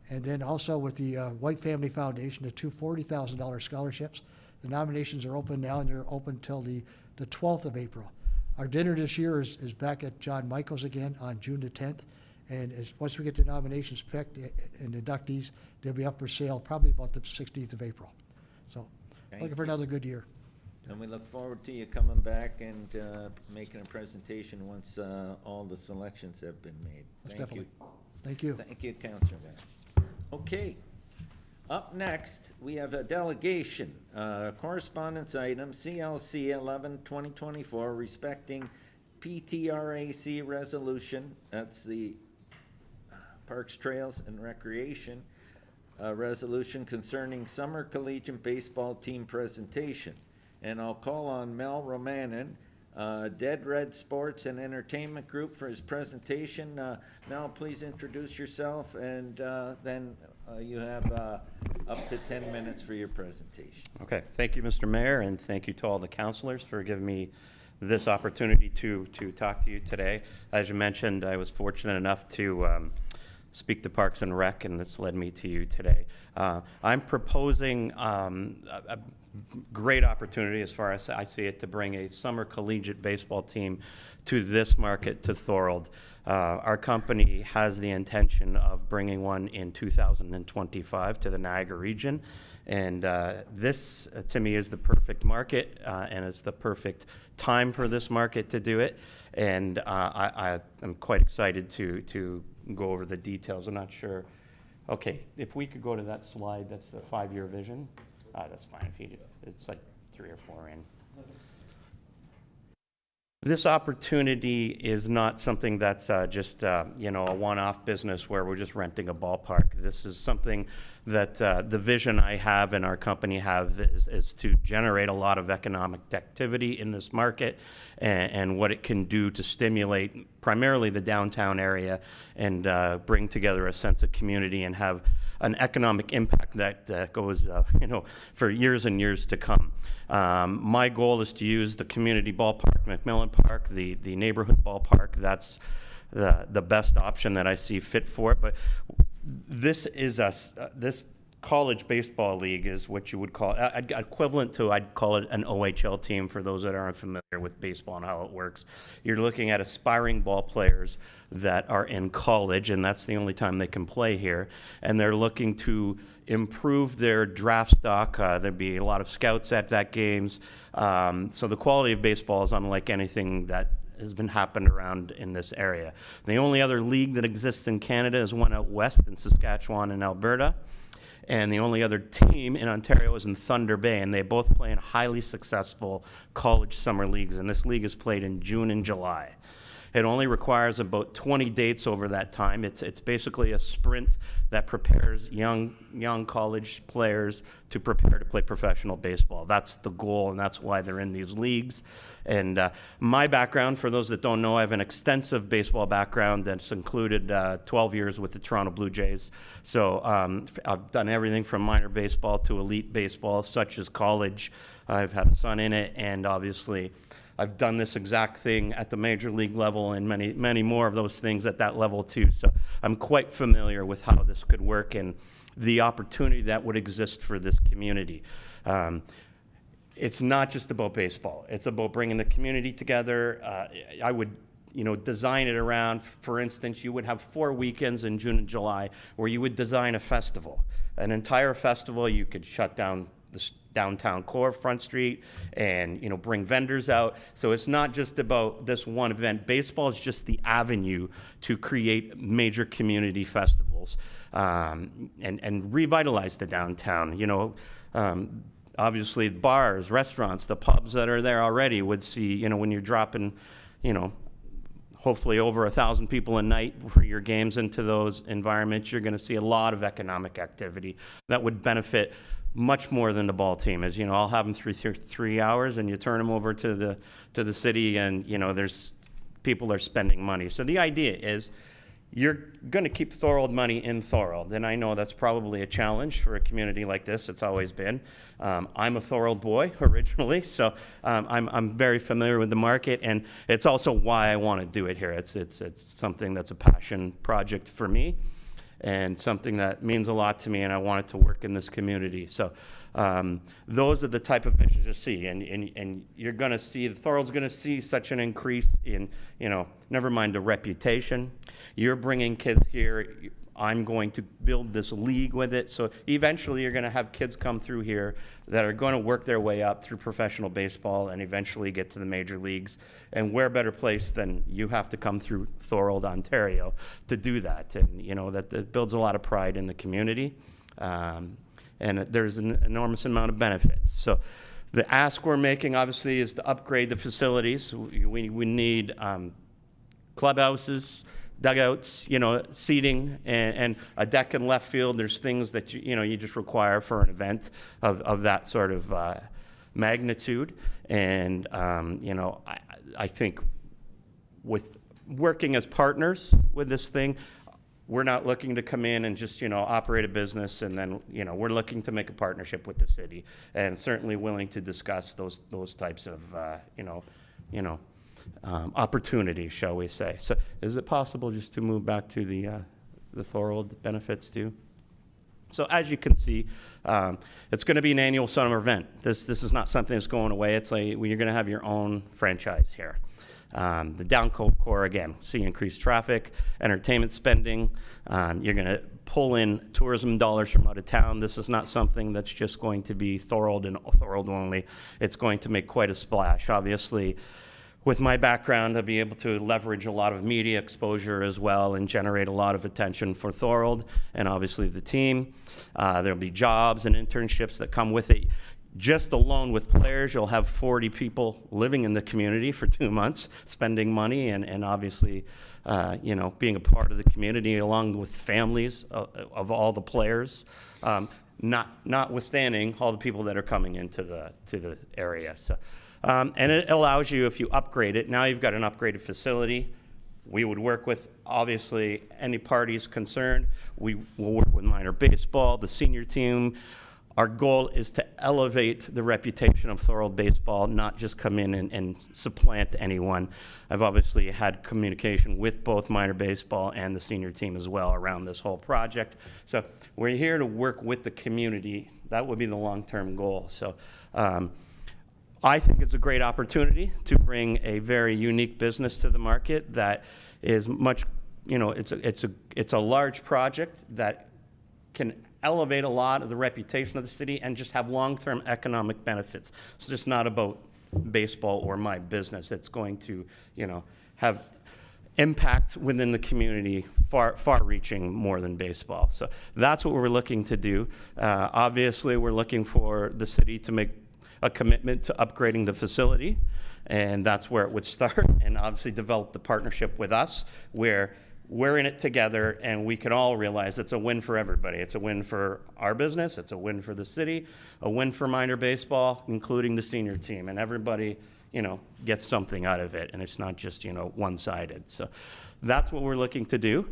S2: And then also with the White Family Foundation, the two $40,000 scholarships, the nominations are open now, and they're open till the 12th of April. Our dinner this year is back at John Michael's again on June the 10th. And once we get the nominations picked and inductees, they'll be up for sale probably about the 16th of April. So,
S1: Thank
S2: looking for
S1: you.
S2: another good year.
S1: And we look forward to you coming back and making a presentation once all the selections have been made.
S2: Most
S1: Thank you.
S2: definitely. Thank you.
S1: Thank you, Councilor Whalen. Okay. Up next, we have a delegation, correspondence item, CLC 11-2024, respecting PTRAC resolution. That's the Parks, Trails, and Recreation resolution concerning summer collegiate baseball team presentation. And I'll call on Mel Romanen, Dead Red Sports and Entertainment Group, for his presentation. Mel, please introduce yourself, and then you have up to 10 minutes for your presentation.
S8: Okay, thank you, Mr. Mayor, and thank you to all the councilors for giving me this opportunity to talk to you today. As you mentioned, I was fortunate enough to speak to Parks and Rec, and this led me to you today. I'm proposing a great opportunity, as far as I see it, to bring a summer collegiate baseball team to this market, to Thorold. Our company has the intention of bringing one in 2025 to the Niagara region, and this, to me, is the perfect market, and it's the perfect time for this market to do it, and I'm quite excited to go over the details. I'm not sure. Okay, if we could go to that slide, that's the 5-year vision. That's fine if you, it's like 3 or 4 in. This opportunity is not something that's just a one-off business where we're just renting a ballpark. This is something that the vision I have and our company have is to generate a lot of economic activity in this market, and what it can do to stimulate primarily the downtown area and bring together a sense of community and have an economic impact that goes, for years and years to come. My goal is to use the community ballpark, McMillan Park, the neighborhood ballpark. That's the best option that I see fit for it. But this is this college baseball league is what you would call, equivalent to, I'd call it an OHL team for those that aren't familiar with baseball and how it works. You're looking at aspiring ball players that are in college, and that's the only time they can play here. And they're looking to improve their draft stock. There'd be a lot of scouts at that games. So the quality of baseball is unlike anything that has been happened around in this area. The only other league that exists in Canada is one out west in Saskatchewan and Alberta. And the only other team in Ontario is in Thunder Bay, and they both play in highly successful college summer leagues. And this league is played in June and July. It only requires about 20 dates over that time. It's basically a sprint that prepares young college players to prepare to play professional baseball. That's the goal, and that's why they're in these leagues. And my background, for those that don't know, I have an extensive baseball background that's included 12 years with the Toronto Blue Jays. So I've done everything from minor baseball to elite baseball, such as college. I've had a son in it, and obviously I've done this exact thing at the major league level and many, many more of those things at that level too. So I'm quite familiar with how this could work and the opportunity that would exist for this community. It's not just about baseball. It's about bringing the community together. I would design it around, for instance, you would have 4 weekends in June and July where you would design a festival. An entire festival, you could shut down the downtown core, Front Street, and bring vendors out. So it's not just about this one event. Baseball is just the avenue to create major community festivals and revitalize the downtown. Obviously, bars, restaurants, the pubs that are there already would see, when you're dropping, hopefully over 1,000 people a night for your games into those environments, you're going to see a lot of economic activity that would benefit much more than the ball team is. I'll have them through 3 hours, and you turn them over to the city, and there's people are spending money. So the idea is you're going to keep Thorold money in Thorold, and I know that's probably a challenge for a community like this. It's always been. I'm a Thorold boy originally, so I'm very familiar with the market, and it's also why I want to do it here. It's something that's a passion project for me, and something that means a lot to me, and I want it to work in this community. So those are the type of visions you see, and you're going to see, Thorold's going to see such an increase in, never mind the reputation. You're bringing kids here. I'm going to build this league with it. So eventually you're going to have kids come through here that are going to work their way up through professional baseball and eventually get to the major leagues. And where better place than you have to come through Thorold, Ontario to do that. And, that builds a lot of pride in the community. And there's an enormous amount of benefits. So the ask we're making, obviously, is to upgrade the facilities. We need clubhouses, dugouts, seating, and a deck in left field. There's things that you just require for an event of that sort of magnitude. And I think with working as partners with this thing, we're not looking to come in and just operate a business, and then we're looking to make a partnership with the city, and certainly willing to discuss those types of opportunities, shall we say. So is it possible just to move back to the Thorold benefits too? So as you can see, it's going to be an annual summer event. This is not something that's going away. It's like you're going to have your own franchise here. The down core, again, see increased traffic, entertainment spending. You're going to pull in tourism dollars from out of town. This is not something that's just going to be Thorold and Thorold only. It's going to make quite a splash. Obviously, with my background, I'll be able to leverage a lot of media exposure as well and generate a lot of attention for Thorold and obviously the team. There'll be jobs and internships that come with it. Just alone with players, you'll have 40 people living in the community for 2 months, spending money and obviously, being a part of the community along with families of all the players, notwithstanding all the people that are coming into the area. So. And it allows you, if you upgrade it, now you've got an upgraded facility. We would work with, obviously, any parties concerned. We will work with minor baseball, the senior team, our goal is to elevate the reputation of Thorold baseball, not just come in and supplant anyone. I've obviously had communication with both minor baseball and the senior team as well around this whole project. So we're here to work with the community. That would be the long-term goal. So I think it's a great opportunity to bring a very unique business to the market that is much, you know, it's a large project that can elevate a lot of the reputation of the city and just have long-term economic benefits. It's just not about baseball or my business. It's going to, you know, have impact within the community far-reaching more than baseball. So that's what we're looking to do. Obviously, we're looking for the city to make a commitment to upgrading the facility, and that's where it would start, and obviously develop the partnership with us where we're in it together, and we can all realize it's a win for everybody. It's a win for our business, it's a win for the city, a win for minor baseball, including the senior team, and everybody, you know, gets something out of it, and it's not just, you know, one-sided. So that's what we're looking to do.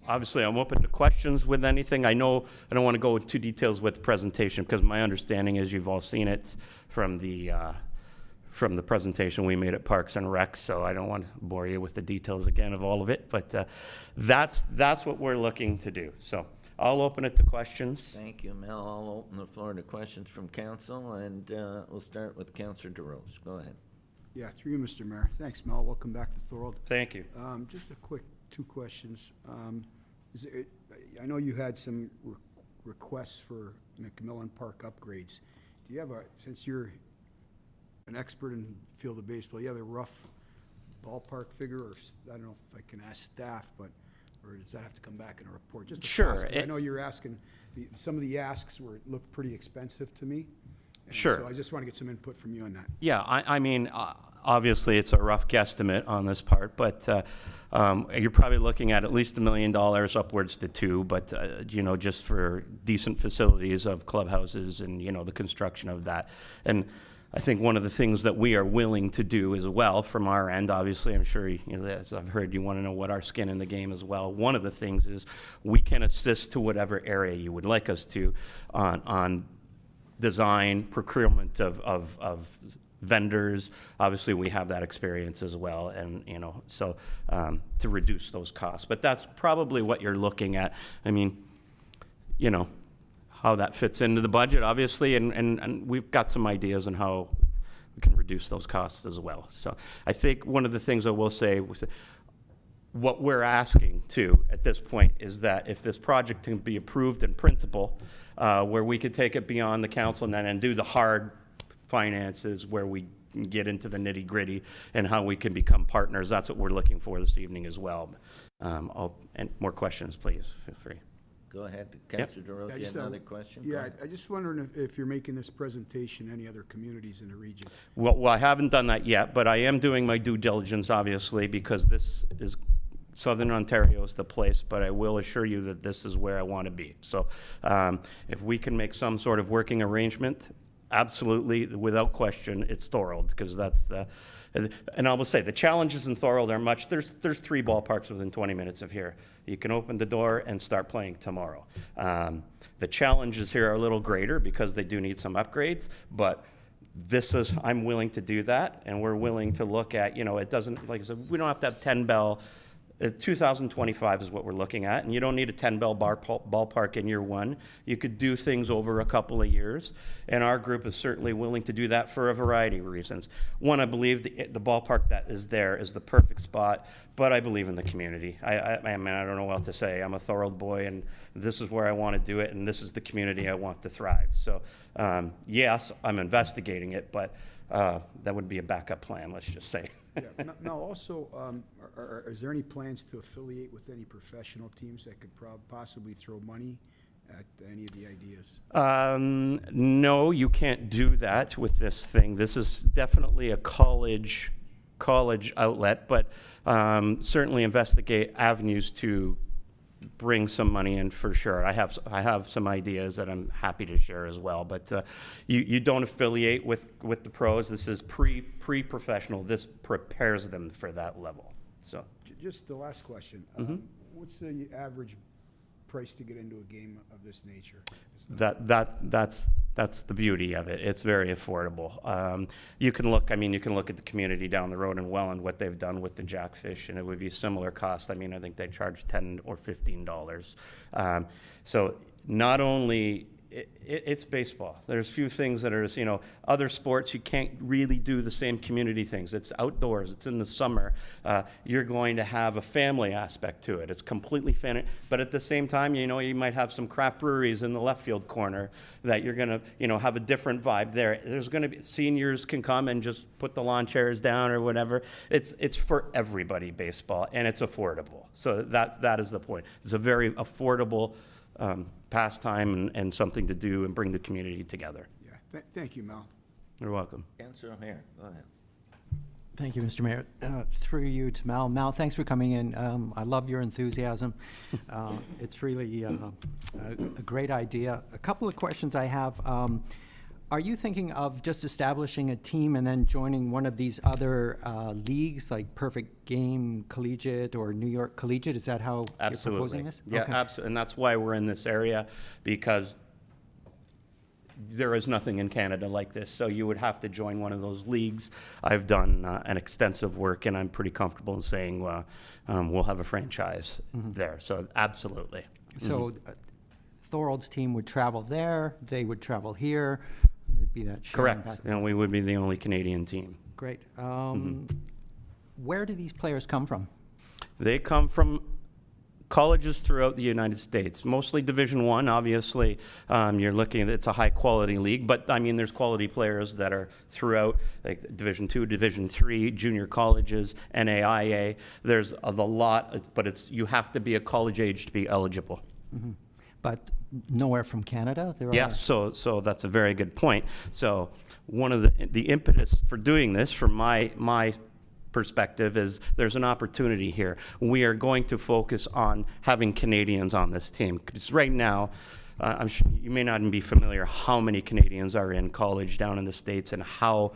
S8: Obviously, I'm open to questions with anything. I know I don't want to go into details with the presentation because my understanding is you've all seen it from the presentation we made at Parks and Rec, so I don't want to bore you with the details again of all of it, but that's what we're looking to do. So I'll open it to questions.
S1: Thank you, Mel. I'll open the floor to questions from council, and we'll start with Councillor DeRose. Go ahead.
S5: Yeah, through you, Mr. Mayor. Thanks, Mel. Welcome back to Thorold.
S8: Thank you.
S5: Just a quick two questions. I know you had some requests for McMillan Park upgrades. Do you have since you're an expert in the field of baseball, you have a rough ballpark figure, or I don't know if I can ask staff, or does that have to come back in a report? Just
S8: Sure.
S5: cost, 'cause I know you're asking, some of the asks looked pretty expensive to me. And
S8: Sure.
S5: So I just want to get some input from you on that.
S8: Yeah, I mean, obviously, it's a rough guesstimate on this part, but you're probably looking at least $1 million, upwards to $2 million, but, you know, just for decent facilities of clubhouses and, you know, the construction of that. And I think one of the things that we are willing to do as well from our end, obviously, I'm sure, you know, as I've heard, you want to know what our skin in the game as well. One of the things is we can assist to whatever area you would like us to on design, procurement of vendors. Obviously, we have that experience as well, and, you know, so to reduce those costs. But that's probably what you're looking at. I mean, you know, how that fits into the budget, obviously, and we've got some ideas on how we can reduce those costs as well. So I think one of the things I will say, what we're asking too at this point is that if this project can be approved in principle, where we could take it beyond the council and do the hard finances where we can get into the nitty gritty and how we can become partners. That's what we're looking for this evening as well. And more questions, please, feel free.
S1: Go ahead. Councillor DeRose, you have another question? Go
S5: Yeah,
S1: ahead.
S5: I just wondering if you're making this presentation any other communities in the region.
S8: Well, I haven't done that yet, but I am doing my due diligence, obviously, because this is Southern Ontario is the place, but I will assure you that this is where I want to be. So if we can make some sort of working arrangement, absolutely, without question, it's Thorold, because that's the, and I will say, the challenges in Thorold are much, there's 3 ballparks within 20 minutes of here. You can open the door and start playing tomorrow. The challenges here are a little greater because they do need some upgrades, but this is, I'm willing to do that, and we're willing to look at, you know, it doesn't, like I said, we don't have to have 10 bell. 2025 is what we're looking at, and you don't need a 10-bell ballpark in year 1. You could do things over a couple of years, and our group is certainly willing to do that for a variety of reasons. One, I believe the ballpark that is there is the perfect spot, but I believe in the community. I mean, I don't know what to say. I'm a Thorold boy, and this is where I want to do it, and this is the community I want to thrive. So, yes, I'm investigating it, but that would be a backup plan, let's just say.
S5: Yeah. Now, also, is there any plans to affiliate with any professional teams that could possibly throw money at any of the ideas?
S8: No, you can't do that with this thing. This is definitely a college outlet, but certainly investigate avenues to bring some money in for sure. I have some ideas that I'm happy to share as well, but you don't affiliate with the pros. This is pre-professional. This prepares them for that level. So
S5: Just the last question.
S8: Mm-hmm.
S5: What's the average price to get into a game of this nature. It's
S8: That's the beauty of it. It's very affordable. You can look at the community down the road in Welland, what they've done with the jackfish, and it would be similar cost. I mean, I think they charge $10 or $15. So not only it's baseball. There's few things that are, other sports, you can't really do the same community things. It's outdoors, it's in the summer. You're going to have a family aspect to it. It's completely fan, but at the same time, you might have some craft breweries in the left field corner that you're gonna, have a different vibe there. There's gonna be, seniors can come and just put the lawn chairs down or whatever. It's for everybody, baseball, and it's affordable. So that is the point. It's a very affordable pastime and something to do and bring the community together.
S5: Yeah, thank you, Mel.
S8: You're welcome.
S1: Councilor O'Hare, go ahead.
S4: Thank you, Mr. Mayor. Through you to Mel. Mel, thanks for coming in. I love your enthusiasm. It's really a great idea. A couple of questions I have. Are you thinking of just establishing a team and then joining one of these other leagues, like Perfect Game Collegiate or New York Collegiate? Is that how you're proposing this?
S8: Yeah,
S4: Okay.
S8: absolutely. And that's why we're in this area, because there is nothing in Canada like this. So you would have to join one of those leagues. I've done an extensive work, and I'm pretty comfortable in saying we'll have a franchise there. So absolutely.
S4: So Thorold's team would travel there, they would travel here, there'd be that sharing back
S8: Correct.
S4: and
S8: And we would be the only Canadian team.
S4: Great. Where do these players come from?
S8: They come from colleges throughout the United States, mostly Division I. Obviously, you're looking at it's a high quality league, but I mean, there's quality players that are throughout, like Division II, Division III, junior colleges, NAIA. There's a lot, but you have to be a college age to be eligible.
S4: But nowhere from Canada? There
S8: Yes, so that's a very good point. So one of the impetus for doing this, from my perspective, is there's an opportunity here. We are going to focus on having Canadians on this team, because right now, I'm sure you may not even be familiar how many Canadians are in college down in the States, and how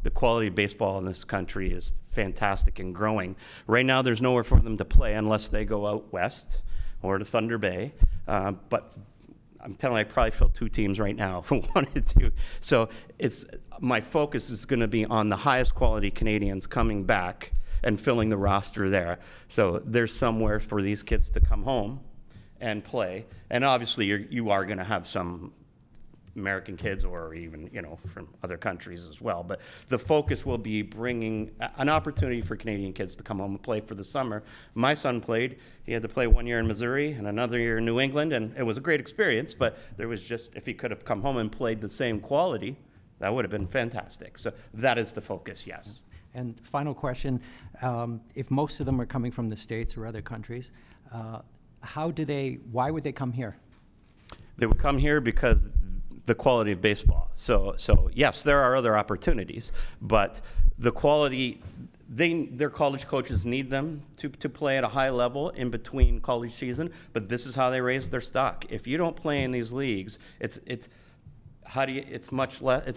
S8: the quality of baseball in this country is fantastic and growing. Right now, there's nowhere for them to play unless they go out west or to Thunder Bay, but I'm telling you, I probably fill 2 teams right now if I wanted to. So my focus is going to be on the highest quality Canadians coming back and filling the roster there. So there's somewhere for these kids to come home and play. And obviously you are going to have some American kids, or even, from other countries as well. But the focus will be bringing an opportunity for Canadian kids to come home and play for the summer. My son played. He had to play 1 year in Missouri and another year in New England, and it was a great experience, but there was just, if he could have come home and played the same quality, that would have been fantastic. So that is the focus, yes.
S4: And final question, if most of them are coming from the States or other countries, why would they come here?
S8: They would come here because the quality of baseball. So yes, there are other opportunities, but the quality, their college coaches need them to play at a high level in between college season, but this is how they raise their stock. If you don't play in these leagues, it's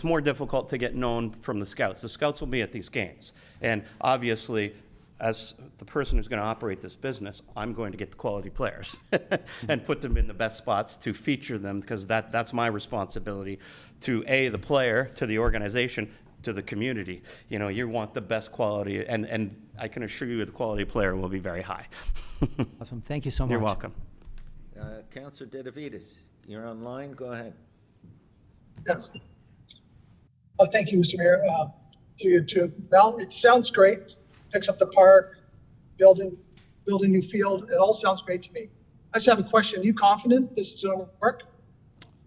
S8: more difficult to get known from the scouts. The scouts will be at these games, and obviously, as the person who's going to operate this business, I'm going to get the quality players and put them in the best spots to feature them, because that's my responsibility to the player, to the organization, to the community. You want the best quality, and I can assure you the quality player will be very high.
S4: Awesome. Thank you so much.
S8: You're welcome.
S1: Councilor Ditavides, you're online, go ahead.
S9: Yes. Thank you, Mr. Mayor. To Mel, it sounds great. Fix up the park, build a new field. It all sounds great to me. I just have a question. Are you confident this is going to work?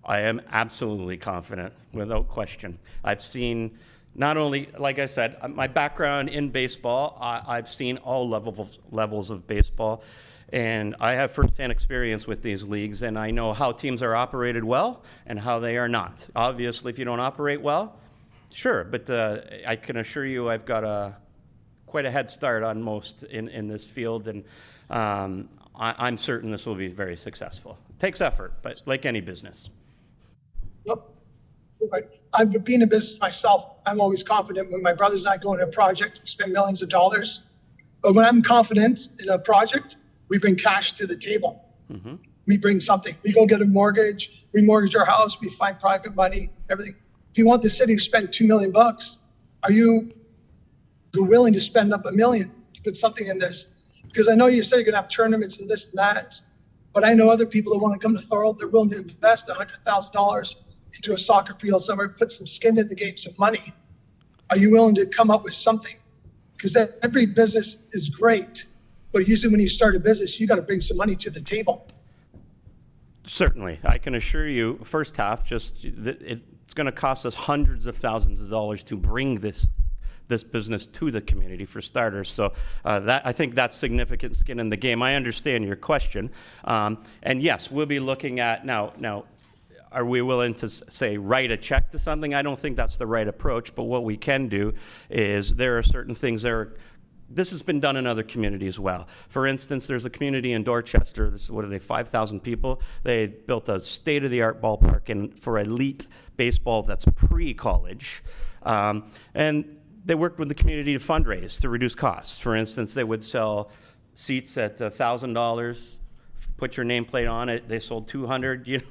S8: I am absolutely confident, without question. I've seen, not only, like I said, my background in baseball, I've seen all levels of baseball, and I have firsthand experience with these leagues, and I know how teams are operated well and how they are not. Obviously, if you don't operate well, sure, but I can assure you I've got quite a head start on most in this field, and I'm certain this will be very successful. It takes effort, but like any business.
S9: Yep. Right. I've been in business myself. I'm always confident when my brothers and I go into a project, we spend millions of dollars. But when I'm confident in a project, we bring cash to the table. we bring something. We go get a mortgage, we mortgage our house, we find private money, everything. If you want the city to spend $2 million, are you willing to spend up $1 million to put something in this? Because I know you say you're gonna have tournaments and this and that, but I know other people that want to come to Thorold, they're willing to invest $100,000 into a soccer field somewhere, put some skin in the game, some money. Are you willing to come up with something? Because every business is great, but usually when you start a business, you got to bring some money to the table.
S8: Certainly. I can assure you, first half, it's going to cost us hundreds of thousands of dollars to bring this business to the community, for starters. So I think that's significant skin in the game. I understand your question. And yes, we'll be looking at, now, are we willing to say write a check to something? I don't think that's the right approach, but what we can do is there are certain things this has been done in other communities well. For instance, there's a community in Dorchester, 5,000 people. They built a state-of-the-art ballpark for elite baseball that's pre-college. And they worked with the community to fundraise, to reduce costs. For instance, they would sell seats at $1,000, put your nameplate on it. They sold 200, you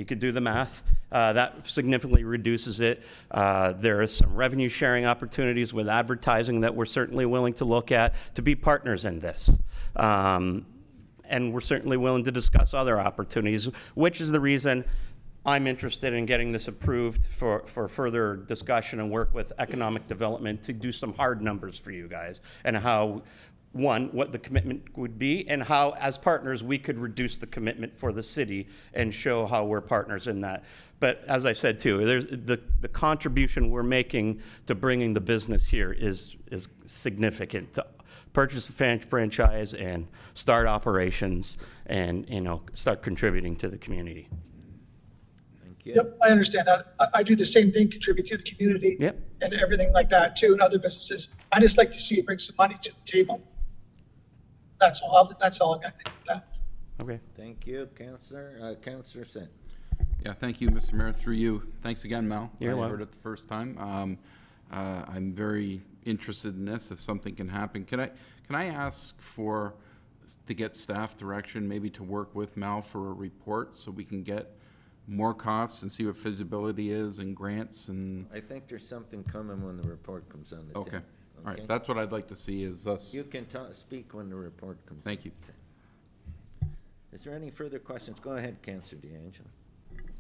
S8: could do the math. That significantly reduces it. There are some revenue sharing opportunities with advertising that we're certainly willing to look at to be partners in this. And we're certainly willing to discuss other opportunities, which is the reason I'm interested in getting this approved for further discussion and work with economic development to do some hard numbers for you guys and how, one, what the commitment would be and how, as partners, we could reduce the commitment for the city and show how we're partners in that. But as I said too, there's the contribution we're making to bringing the business here is significant. To purchase a franchise and start operations and start contributing to the community.
S9: Yep, I understand that. I do the same thing, contribute to the community.
S8: Yep.
S9: And everything like that too, and other businesses. I just like to see you bring some money to the table. That's all I got to think with that.
S8: Okay.
S1: Thank you, Councillor. Councillor Singh.
S10: Yeah, thank you, Mr. Mayor, through you. Thanks again, Mel.
S8: You're welcome.
S10: I heard it the first time. I'm very interested in this, if something can happen. Can I ask to get staff direction, maybe to work with Mel for a report so we can get more costs and see what feasibility is and grants and...
S1: I think there's something coming when the report comes on the
S10: Okay.
S1: table.
S10: All right, that's what I'd like to see is us.
S1: You can speak when the report comes.
S10: Thank you.
S1: Is there any further questions? Go ahead, Councillor DeAngelo.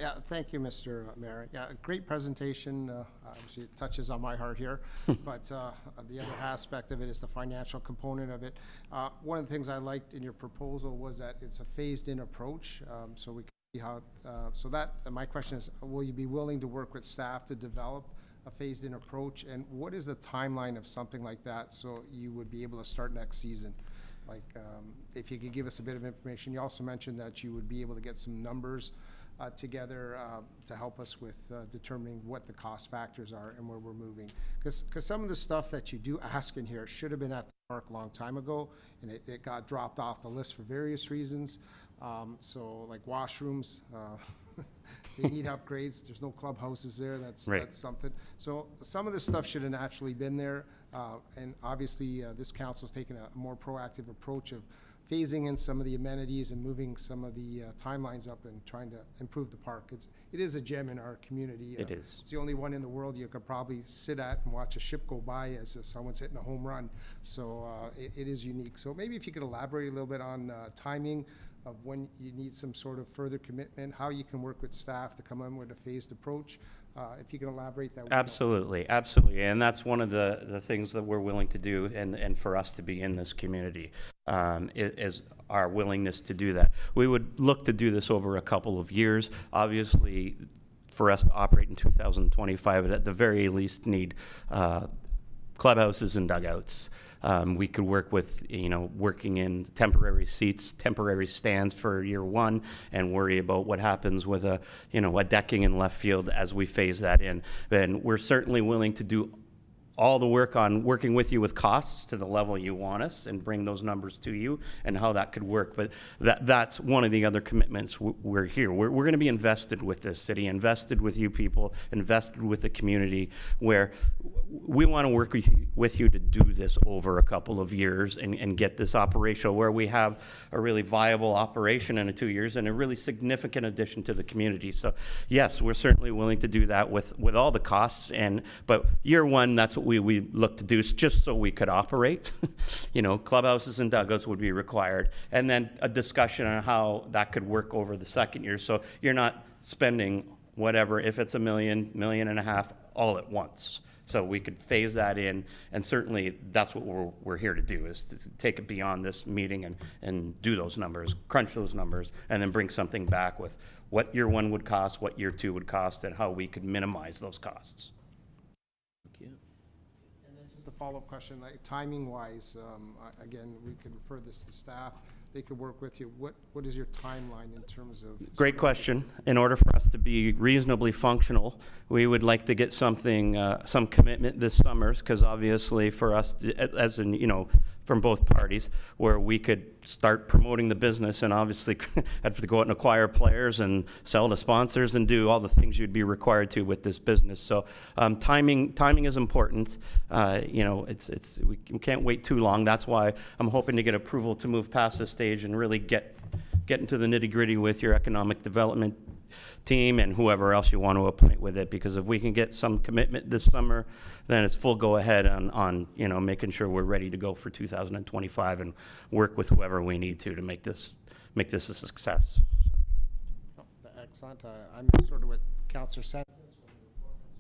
S6: Yeah, thank you, Mr. Mayor. Yeah, a great presentation. Obviously, it touches on my heart here. But the other aspect of it is the financial component of it. One of the things I liked in your proposal was that it's a phased-in approach. So we can see how, my question is, will you be willing to work with staff to develop a phased-in approach? And what is the timeline of something like that so you would be able to start next season? Like, if you could give us a bit of information. You also mentioned that you would be able to get some numbers together to help us with determining what the cost factors are and where we're moving. Because some of the stuff that you do ask in here should have been at the park a long time ago, and it got dropped off the list for various reasons. So like washrooms, they need upgrades. There's no clubhouses there. That's something. So some of this stuff should have naturally been there. And obviously, this council's taken a more proactive approach of phasing in some of the amenities and moving some of the timelines up and trying to improve the park. It is a gem in our community.
S8: It is.
S6: It's the only one in the world you could probably sit at and watch a ship go by as if someone's hitting a home run. So it is unique. So maybe if you could elaborate a little bit on timing of when you need some sort of further commitment, how you can work with staff to come in with a phased approach. If you can elaborate that.
S8: Absolutely. And that's one of the things that we're willing to do and for us to be in this community is our willingness to do that. We would look to do this over a couple of years. Obviously, for us to operate in 2025, at the very least need clubhouses and dugouts. We could work with, working in temporary seats, temporary stands for year one, and worry about what happens with a decking in left field as we phase that in. And we're certainly willing to do all the work on working with you with costs to the level you want us and bring those numbers to you and how that could work. But that's one of the other commitments we're here. We're going to be invested with this city, invested with you people, invested with the community, where we want to work with you to do this over a couple of years and get this operational, where we have a really viable operation in 2 years and a really significant addition to the community. So yes, we're certainly willing to do that with all the costs. But year one, that's what we look to do, just so we could operate. Clubhouses and dugouts would be required, and then a discussion on how that could work over the second year. So you're not spending whatever, if it's $1 million, $1.5 million all at once. So we could phase that in, and certainly that's what we're here to do, is to take it beyond this meeting and do those numbers, crunch those numbers, and then bring something back with what year one would cost, what year two would cost, and how we could minimize those costs.
S6: The follow-up question, like timing-wise, again, we could refer this to staff. They could work with you. What is your timeline in terms of?
S8: Great question. In order for us to be reasonably functional, we would like to get something, some commitment this summer, because obviously for us, as in, from both parties, where we could start promoting the business and obviously have to go out and acquire players and sell to sponsors and do all the things you'd be required to with this business. So timing is important. We can't wait too long. That's why I'm hoping to get approval to move past this stage and really get into the nitty-gritty with your economic development team and whoever else you want to appoint with it, because if we can get some commitment this summer, then it's full go ahead on making sure we're ready to go for 2025 and work with whoever we need to make this a success.
S6: Excellent. I'm sort of with Councillor Sentence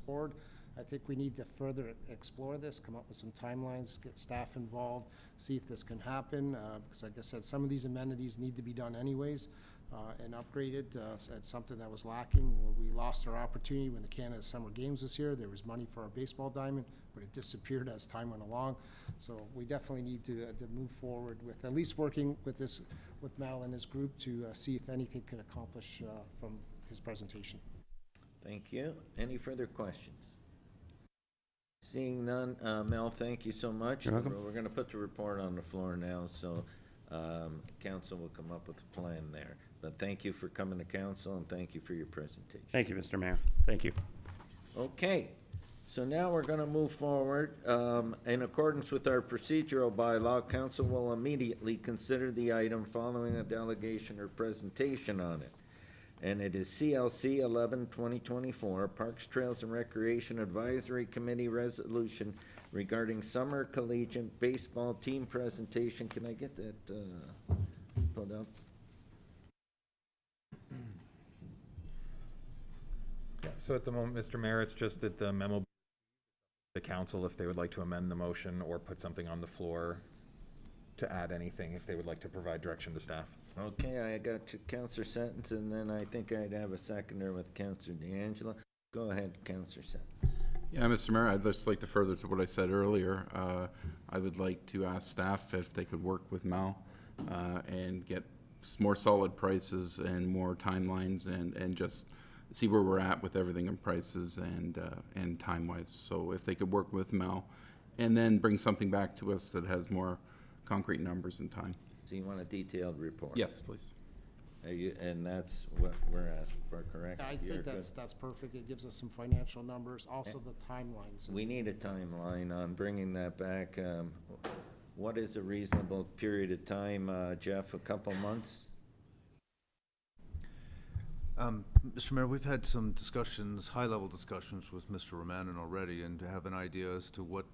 S6: board. I think we need to further explore this, come up with some timelines, get staff involved, see if this can happen. Because like I said, some of these amenities need to be done anyways and upgraded. It's something that was lacking. We lost our opportunity when the Canada Summer Games was here. There was money for our baseball diamond, but it disappeared as time went along. So we definitely need to move forward with at least working with Mal and his group to see if anything can accomplish from his presentation.
S1: Thank you. Any further questions? Seeing none, Mel, thank you so much.
S8: You're welcome.
S1: We're going to put the report on the floor now, so council will come up with a plan there. But thank you for coming to council, and thank you for your presentation.
S8: Thank you, Mr. Mayor. Thank you.
S1: Okay, so now we're going to move forward. In accordance with our procedural bylaw, council will immediately consider the item following a delegation or presentation on it. And it is CLC 11-2024, Parks, Trails, and Recreation Advisory Committee Resolution regarding Summer Collegiate Baseball Team Presentation. Can I get that put up?
S11: Yeah, so at the moment, Mr. Mayor, it's just that the memo, the council, if they would like to amend the motion or put something on the floor to add anything, if they would like to provide direction to staff.
S1: Okay, I got Councillor Sentence, and then I think I'd have a seconder with Councillor D'Angelo. Go ahead, Councillor Sentence.
S10: Yeah, Mr. Mayor, I'd just like to further to what I said earlier. I would like to ask staff if they could work with Mal and get more solid prices and more timelines and just see where we're at with everything in prices and time-wise. So if they could work with Mal and then bring something back to us that has more concrete numbers and time.
S1: So you want a detailed report?
S10: Yes, please.
S1: And that's what we're asking for, correct?
S6: I
S1: You're
S6: think
S1: good?
S6: that's perfect. It gives us some financial numbers, also the timelines.
S1: We need a timeline on bringing that back. What is a reasonable period of time, Jeff? A couple months?
S12: Mr. Mayor, we've had some discussions, high-level discussions with Mr. Romanen already, and to have an idea as to what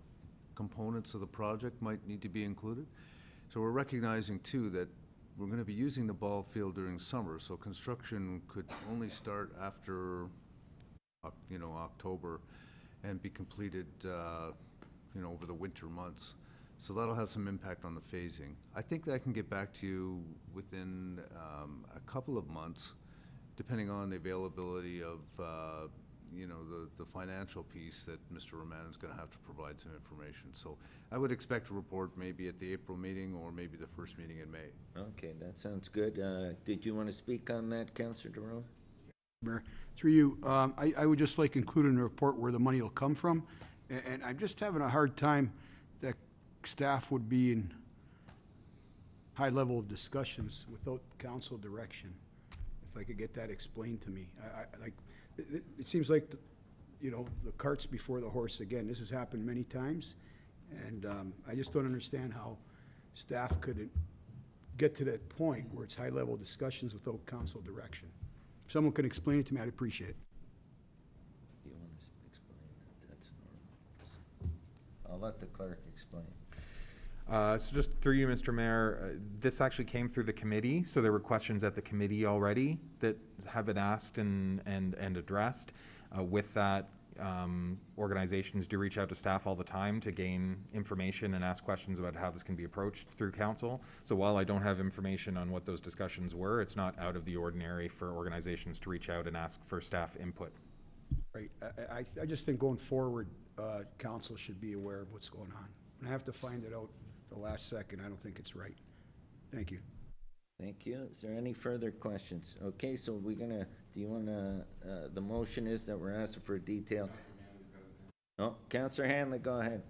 S12: components of the project might need to be included. So we're recognizing, too, that we're going to be using the ball field during summer, so construction could only start after, October and be completed, over the winter months. So that'll have some impact on the phasing. I think that I can get back to you within a couple of months, depending on the availability of, the financial piece that Mr. Romanen is going to have to provide some information. So I would expect a report maybe at the April meeting or maybe the first meeting in May.
S1: Okay, that sounds good. Did you want to speak on that, Councillor Thorold?
S5: Mayor, through you, I would just like included in the report where the money will come from. And I'm just having a hard time that staff would be in high level of discussions without council direction. If I could get that explained to me. It seems like, the cart's before the horse again. This has happened many times, and I just don't understand how staff could get to that point where it's high level discussions without council direction. If someone could explain it to me, I'd appreciate it.
S1: Do you want to explain that? That's normal. I'll let the clerk explain.
S11: So just through you, Mr. Mayor, this actually came through the committee, so there were questions at the committee already that have been asked and addressed. With that, organizations do reach out to staff all the time to gain information and ask questions about how this can be approached through council. So while I don't have information on what those discussions were, it's not out of the ordinary for organizations to reach out and ask for staff input.
S5: Right. I just think going forward, council should be aware of what's going on. And I have to find it out the last second. I don't think it's right. Thank you.
S1: Thank you. Is there any further questions? Okay, so we're gonna, do you wanna, the motion is that we're asking for a detailed. Oh, Councillor Hanley, go ahead.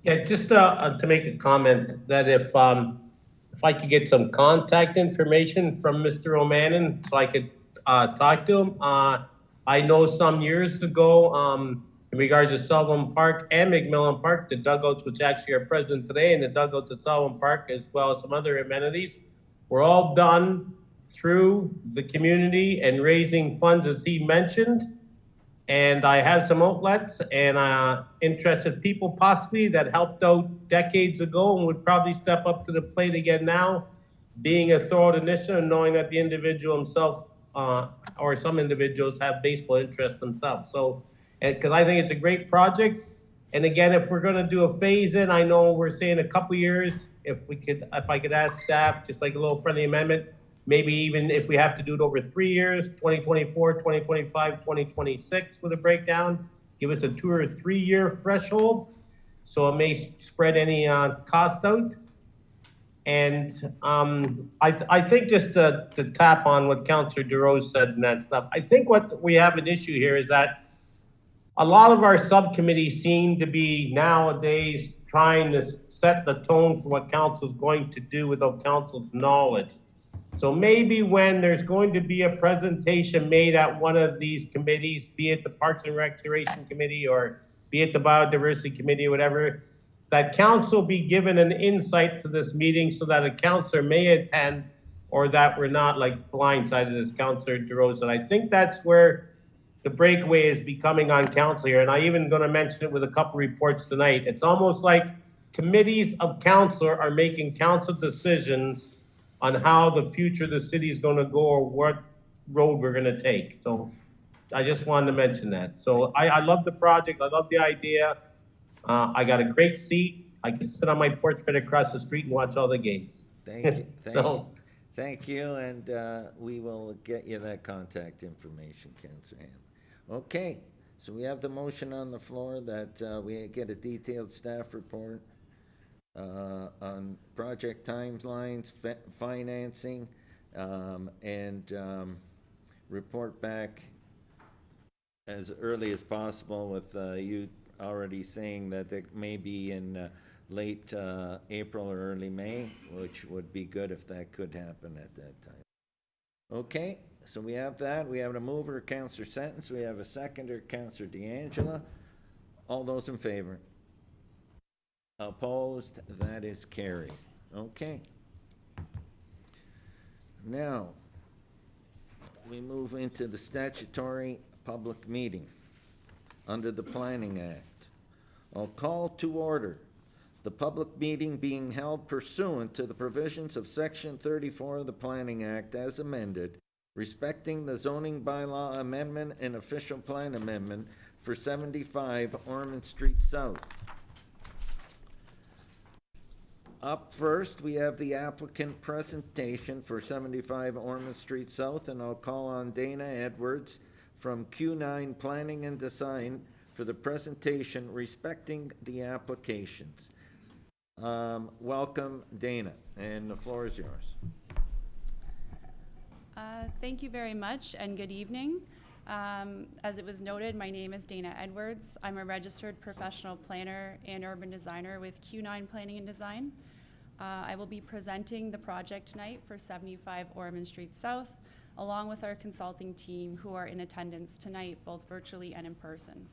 S7: Yeah, just to make a comment that if I could get some contact information from Mr. O'Manon so I could talk to him. I know some years ago, in regards to Sullivan Park and McMillan Park, the dugouts, which actually are present today, and the dugouts at Sullivan Park, as well as some other amenities, were all done through the community and raising funds, as he mentioned. And I have some outlets and interested people possibly that helped out decades ago and would probably step up to the plate again now, being a Thorold initiative and knowing that the individual himself or some individuals have baseball interest themselves. So, because I think it's a great project. And again, if we're gonna do a phase in, I know we're saying a couple years, if I could ask staff, just like a little friendly amendment, maybe even if we have to do it over 3 years, 2024, 2025, 2026 with a breakdown, give us a 2 or 3 year threshold. So it may spread any cost out. And I think just to tap on what Councillor DeRose said and that stuff, I think what we have an issue here is that a lot of our subcommittees seem to be nowadays trying to set the tone for what council's going to do without council's knowledge. So maybe when there's going to be a presentation made at one of these committees, be it the Parks and Recreation Committee or be it the Biodiversity Committee or whatever, that council be given an insight to this meeting so that a councillor may attend or that we're not like blindsided, as Councillor DeRose said. I think that's where the breakaway is becoming on council here, and I even gonna mention it with a couple reports tonight. It's almost like committees of council are making council decisions on how the future of the city is gonna go or what road we're gonna take. So I just wanted to mention that. So I love the project, I love the idea. I got a great seat. I can sit on my porch right across the street and watch all the games.
S1: Thank you.
S7: So-
S1: Thank you, and we will get you that contact information, Councillor Hanley. Okay, so we have the motion on the floor that we get a detailed staff report on project timelines, financing, and report back as early as possible with you already saying that it may be in late April or early May, which would be good if that could happen at that time. Okay, so we have that. We have a mover, Councillor Sentence. We have a seconder, Councillor DeAngela. All those in favor? Opposed? That is carried. Okay. Now, we move into the statutory public meeting under the Planning Act. I'll call to order the public meeting being held pursuant to the provisions of Section 34 of the Planning Act as amended, respecting the zoning bylaw amendment and official plan amendment for 75 Ormond Street South. Up first, we have the applicant presentation for 75 Ormond Street South, and I'll call on Dana Edwards from Q9 Planning and Design for the presentation respecting the applications. Welcome, Dana, and the floor is yours.
S13: Thank you very much, and good evening. As it was noted, my name is Dana Edwards. I'm a registered professional planner and urban designer with Q9 Planning and Design. I will be presenting the project tonight for 75 Ormond Street South, along with our consulting team who are in attendance tonight, both virtually and in person.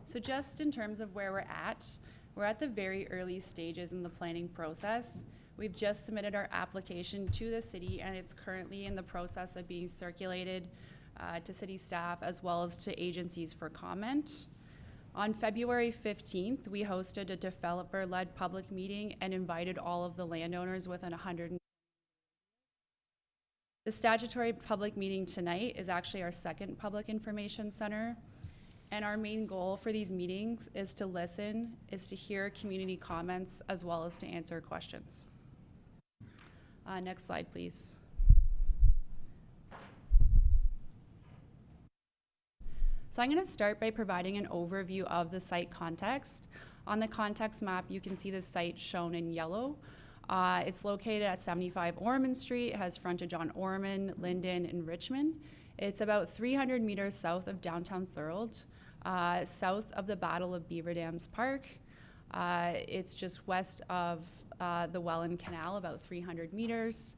S13: So just in terms of where we're at the very early stages in the planning process. We've just submitted our application to the city, and it's currently in the process of being circulated to city staff as well as to agencies for comment. On February 15th, we hosted a developer-led public meeting and invited all of the landowners within 100. The statutory public meeting tonight is actually our second public information center. And our main goal for these meetings is to listen, is to hear community comments, as well as to answer questions. Next slide, please. So I'm going to start by providing an overview of the site context. On the context map, you can see the site shown in yellow. It's located at 75 Ormond Street. It has frontage on Ormond, Linden, and Richmond. It's about 300 meters south of downtown Thorold, south of the Battle of Beaver Dams Park. It's just west of the Welland Canal, about 300 meters.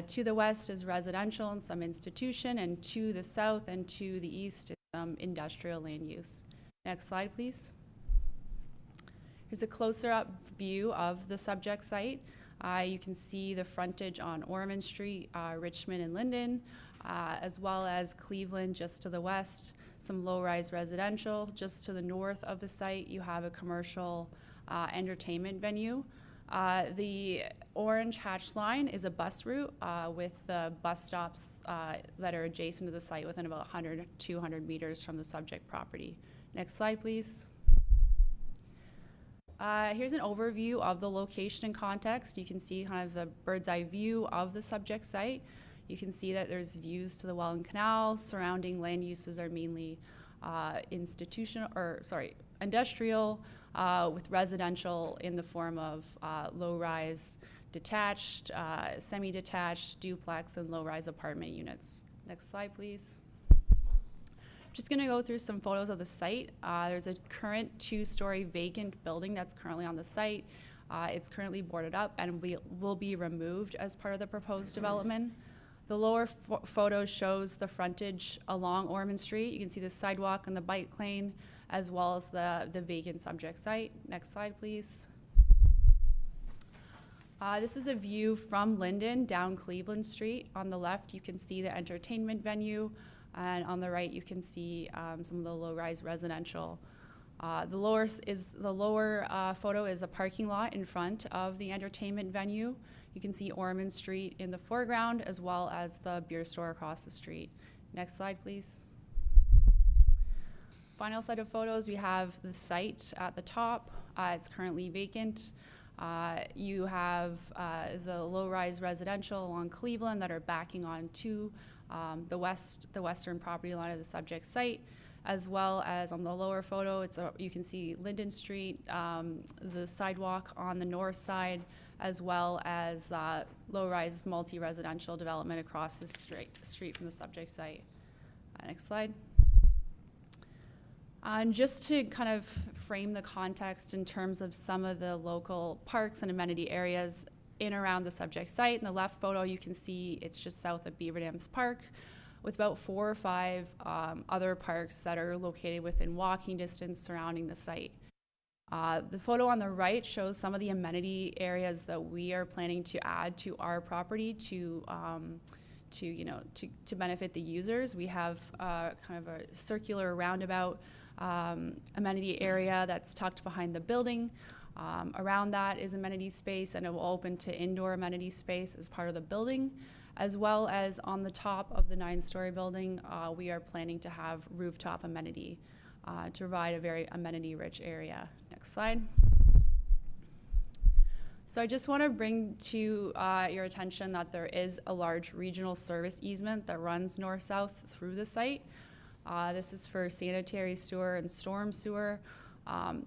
S13: To the west is residential and some institution, and to the south and to the east is some industrial land use. Next slide, please. Here's a closer up view of the subject site. You can see the frontage on Ormond Street, Richmond and Linden, as well as Cleveland just to the west, some low-rise residential. Just to the north of the site, you have a commercial entertainment venue. The orange hatch line is a bus route with the bus stops that are adjacent to the site within about 100 to 200 meters from the subject property. Next slide, please. Here's an overview of the location and context. You can see kind of the bird's eye view of the subject site. You can see that there's views to the Welland Canal. Surrounding land uses are mainly industrial, with residential in the form of low-rise detached, semi-detached, duplex, and low-rise apartment units. Next slide, please. Just going to go through some photos of the site. There's a current 2-story vacant building that's currently on the site. It's currently boarded up and will be removed as part of the proposed development. The lower photo shows the frontage along Ormond Street. You can see the sidewalk and the bike lane, as well as the vacant subject site. Next slide, please. This is a view from Linden down Cleveland Street. On the left, you can see the entertainment venue, and on the right, you can see some of the low-rise residential. The lower photo is a parking lot in front of the entertainment venue. You can see Ormond Street in the foreground, as well as the beer store across the street. Next slide, please. Final set of photos, we have the site at the top. It's currently vacant. You have the low-rise residential along Cleveland that are backing on to the western property line of the subject site, as well as on the lower photo, you can see Linden Street, the sidewalk on the north side, as well as low-rise multi-residential development across the street from the subject site. Next slide. And just to kind of frame the context in terms of some of the local parks and amenity areas in around the subject site, in the left photo you can see it's just south of Beaver Dams Park, with about 4 or 5 other parks that are located within walking distance surrounding the site. The photo on the right shows some of the amenity areas that we are planning to add to our property to benefit the users. We have kind of a circular roundabout amenity area that's tucked behind the building. Around that is amenity space, and it will open to indoor amenity space as part of the building, as well as on the top of the 9-story building, we are planning to have rooftop amenity to provide a very amenity-rich area. Next slide. So I just want to bring to your attention that there is a large regional service easement that runs north-south through the site. This is for sanitary sewer and storm sewer.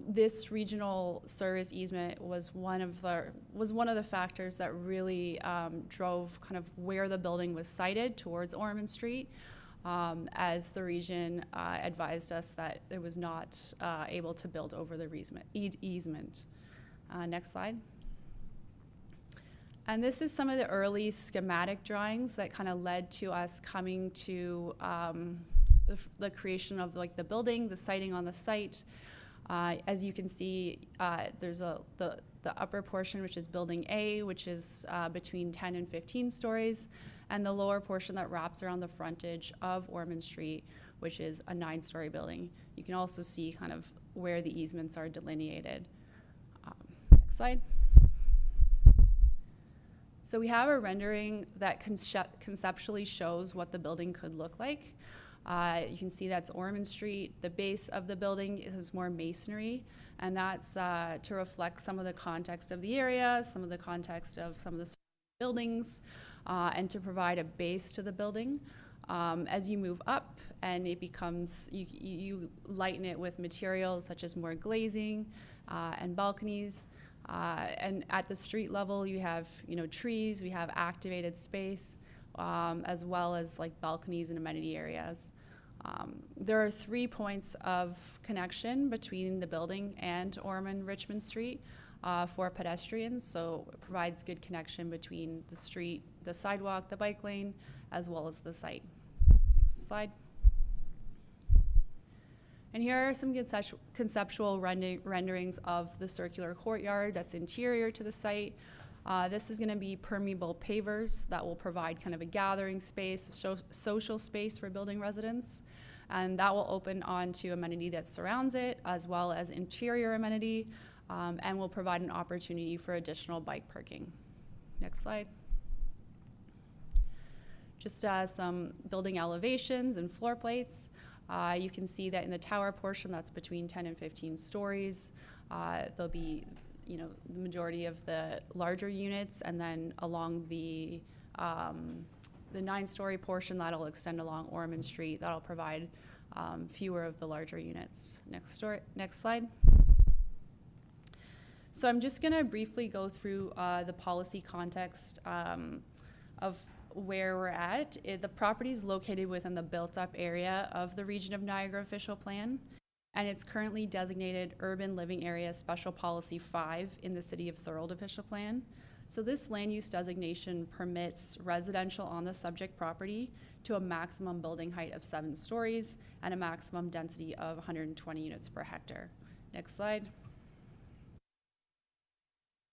S13: This regional service easement was one of the factors that really drove kind of where the building was sited towards Ormond Street. as the region advised us that it was not able to build over the easement. Next slide. And this is some of the early schematic drawings that kind of led to us coming to the creation of like the building, the siting on the site. As you can see, there's the upper portion, which is building A, which is between 10 and 15 stories, and the lower portion that wraps around the frontage of Ormond Street, which is a 9-story building. You can also see kind of where the easements are delineated. Next slide. So we have a rendering that conceptually shows what the building could look like. You can see that's Ormond Street. The base of the building is more masonry, and that's to reflect some of the context of the area, some of the context of some of the buildings, and to provide a base to the building. As you move up and it becomes, you lighten it with materials such as more glazing and balconies. And at the street level, you have, trees, we have activated space, as well as like balconies and amenity areas. There are 3 points of connection between the building and Ormond Richmond Street for pedestrians, so it provides good connection between the street, the sidewalk, the bike lane, as well as the site. Next slide. And here are some conceptual renderings of the circular courtyard that's interior to the site. This is going to be permeable pavers that will provide kind of a gathering space, social space for building residents. And that will open onto amenity that surrounds it, as well as interior amenity, and will provide an opportunity for additional bike parking. Next slide. Just some building elevations and floor plates. You can see that in the tower portion, that's between 10 and 15 stories. There'll be, the majority of the larger units, and then along the 9-story portion, that'll extend along Ormond Street. That'll provide fewer of the larger units. Next slide. So I'm just going to briefly go through the policy context of where we're at. The property is located within the built-up area of the Region of Niagara Official Plan, and it's currently designated Urban Living Area Special Policy 5 in the City of Thorold Official Plan. So this land use designation permits residential on the subject property to a maximum building height of 7 stories and a maximum density of 120 units per hectare. Next slide.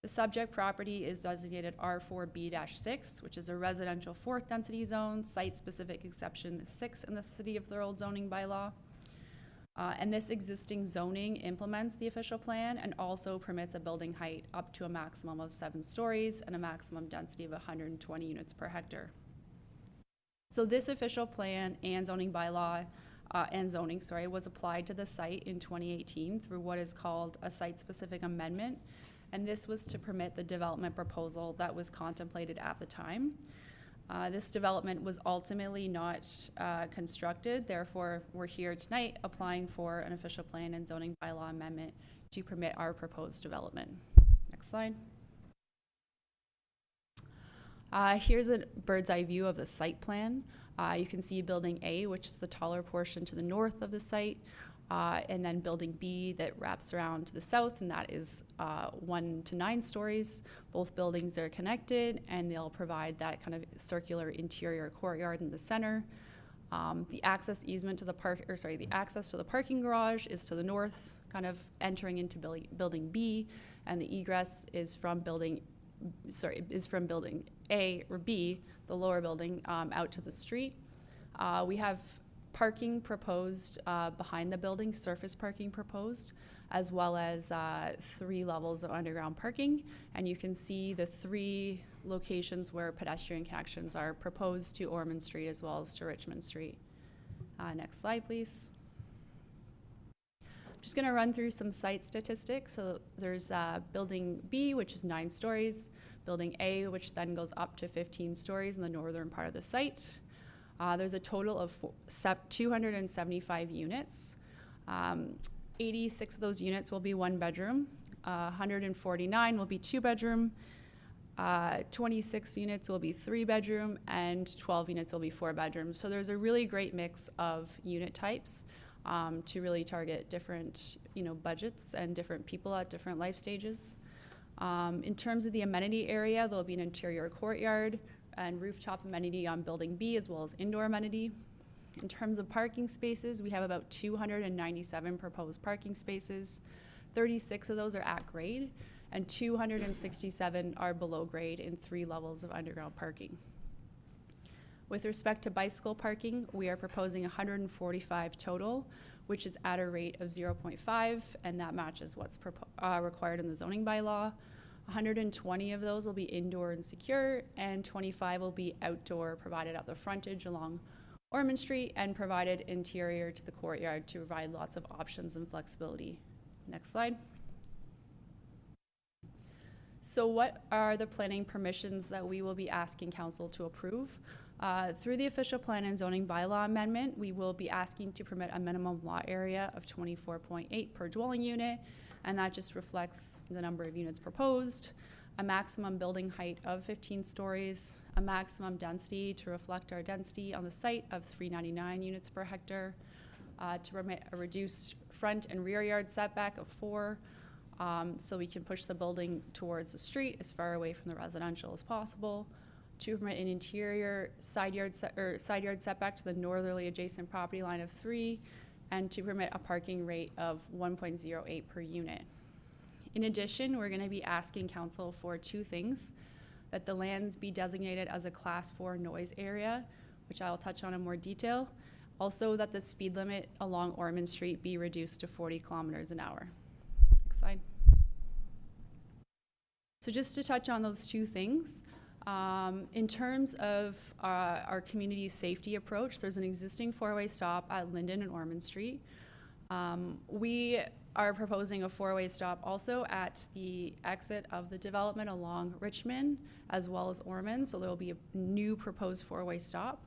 S13: The subject property is designated R4B-6, which is a residential 4th density zone, site-specific exception 6 in the City of Thorold zoning bylaw. And this existing zoning implements the official plan and also permits a building height up to a maximum of 7 stories and a maximum density of 120 units per hectare. So this official plan and zoning bylaw was applied to the site in 2018 through what is called a site-specific amendment. And this was to permit the development proposal that was contemplated at the time. This development was ultimately not constructed, therefore we're here tonight applying for an official plan and zoning bylaw amendment to permit our proposed development. Next slide. Here's a bird's eye view of the site plan. You can see building A, which is the taller portion to the north of the site, and then building B that wraps around to the south, and that is 1 to 9 stories. Both buildings are connected, and they'll provide that kind of circular interior courtyard in the center. The access easement to the access to the parking garage is to the north, kind of entering into building B, and the egress is from building A or B, the lower building, out to the street. We have parking proposed behind the building, surface parking proposed, as well as 3 levels of underground parking. And you can see the 3 locations where pedestrian connections are proposed to Ormond Street as well as to Richmond Street. Next slide, please. Just going to run through some site statistics. So there's building B, which is 9 stories, building A, which then goes up to 15 stories in the northern part of the site. There's a total of 275 units. 86 of those units will be 1 bedroom. 149 will be 2 bedroom. 26 units will be 3-bedroom, and 12 units will be 4-bedrooms. So there's a really great mix of unit types to really target different, budgets and different people at different life stages. In terms of the amenity area, there'll be an interior courtyard and rooftop amenity on Building B, as well as indoor amenity. In terms of parking spaces, we have about 297 proposed parking spaces. 36 of those are at grade, and 267 are below grade in 3 levels of underground parking. With respect to bicycle parking, we are proposing 145 total, which is at a rate of 0.5, and that matches what's required in the zoning bylaw. 120 of those will be indoor and secure, and 25 will be outdoor, provided at the frontage along Ormond Street and provided interior to the courtyard to provide lots of options and flexibility. Next slide. So what are the planning permissions that we will be asking council to approve? Through the official plan and zoning bylaw amendment, we will be asking to permit a minimum lot area of 24.8 per dwelling unit, and that just reflects the number of units proposed, a maximum building height of 15 stories, a maximum density to reflect our density on the site of 399 units per hectare, to permit a reduced front and rear yard setback of 4, so we can push the building towards the street as far away from the residential as possible, to permit an interior side yard setback to the northerly adjacent property line of 3, and to permit a parking rate of 1.08 per unit. In addition, we're going to be asking council for 2 things: that the lands be designated as a Class 4 noise area, which I'll touch on in more detail. Also, that the speed limit along Ormond Street be reduced to 40 kilometers an hour. Next slide. So just to touch on those 2 things, in terms of our community safety approach, there's an existing 4-way stop at Linden and Ormond Street. We are proposing a 4-way stop also at the exit of the development along Richmond as well as Ormond, so there will be a new proposed 4-way stop.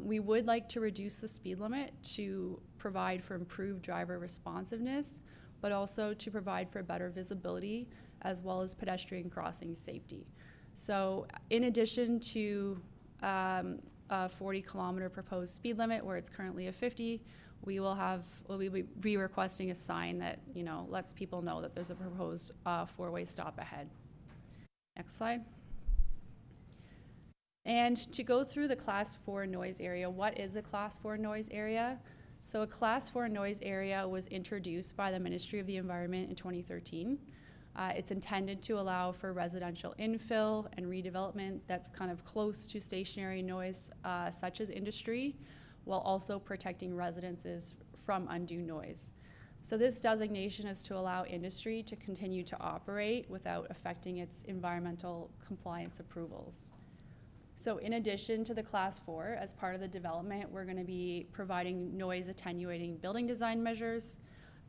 S13: We would like to reduce the speed limit to provide for improved driver responsiveness, but also to provide for better visibility as well as pedestrian crossing safety. So in addition to a 40-kilometer proposed speed limit where it's currently a 50, we'll be requesting a sign that, lets people know that there's a proposed 4-way stop ahead. Next slide. And to go through the Class 4 noise area, what is a Class 4 noise area? So a Class 4 noise area was introduced by the Ministry of the Environment in 2013. It's intended to allow for residential infill and redevelopment that's kind of close to stationary noise, such as industry, while also protecting residences from undue noise. So this designation is to allow industry to continue to operate without affecting its environmental compliance approvals. So in addition to the Class 4, as part of the development, we're going to be providing noise attenuating building design measures,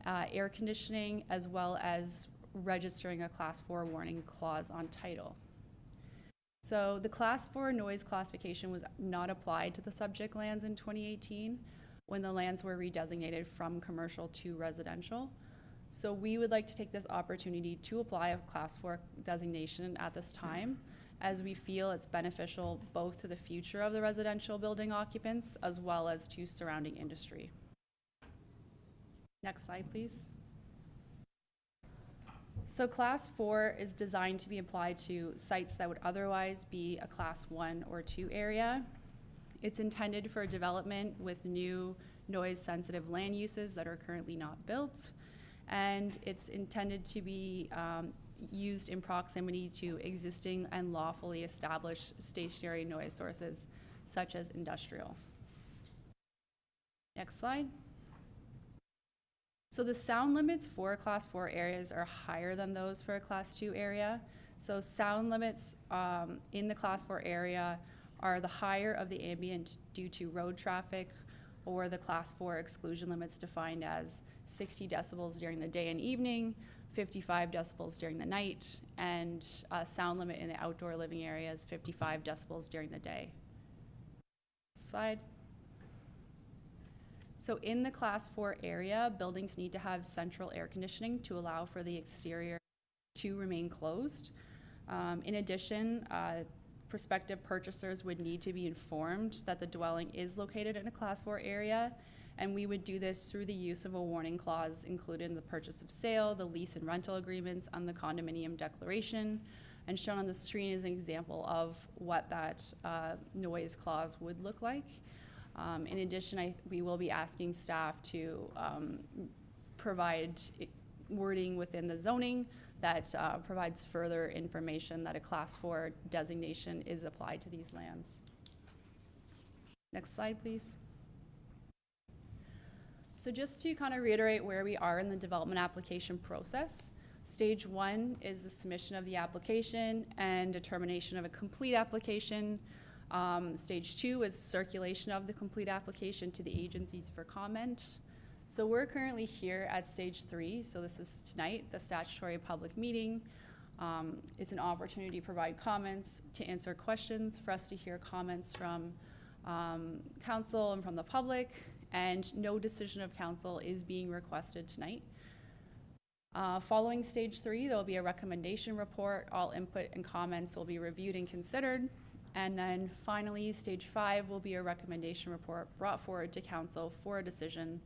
S13: air conditioning, as well as registering a Class 4 warning clause on title. So the Class 4 noise classification was not applied to the subject lands in 2018 when the lands were redesignated from commercial to residential. So we would like to take this opportunity to apply a Class 4 designation at this time, as we feel it's beneficial both to the future of the residential building occupants as well as to surrounding industry. Next slide, please. So Class 4 is designed to be applied to sites that would otherwise be a Class 1 or 2 area. It's intended for development with new noise-sensitive land uses that are currently not built, and it's intended to be used in proximity to existing and lawfully established stationary noise sources, such as industrial. Next slide. So the sound limits for Class 4 areas are higher than those for a Class 2 area. So sound limits in the Class 4 area are the higher of the ambient due to road traffic, or the Class 4 exclusion limits defined as 60 decibels during the day and evening, 55 decibels during the night, and a sound limit in the outdoor living areas, 55 decibels during the day. Slide. So in the Class 4 area, buildings need to have central air conditioning to allow for the exterior to remain closed. In addition, prospective purchasers would need to be informed that the dwelling is located in a Class 4 area, and we would do this through the use of a warning clause included in the purchase of sale, the lease and rental agreements, and the condominium declaration. And shown on the screen is an example of what that noise clause would look like. In addition, we will be asking staff to provide wording within the zoning that provides further information that a Class 4 designation is applied to these lands. Next slide, please. So just to kind of reiterate where we are in the development application process, Stage 1 is the submission of the application and determination of a complete application. Stage 2 is circulation of the complete application to the agencies for comment. So we're currently here at Stage 3, so this is tonight, the statutory public meeting. It's an opportunity to provide comments, to answer questions, for us to hear comments from council and from the public, and no decision of council is being requested tonight. Following Stage 3, there will be a recommendation report. All input and comments will be reviewed and considered. And then finally, Stage 5 will be a recommendation report brought forward to council for a decision.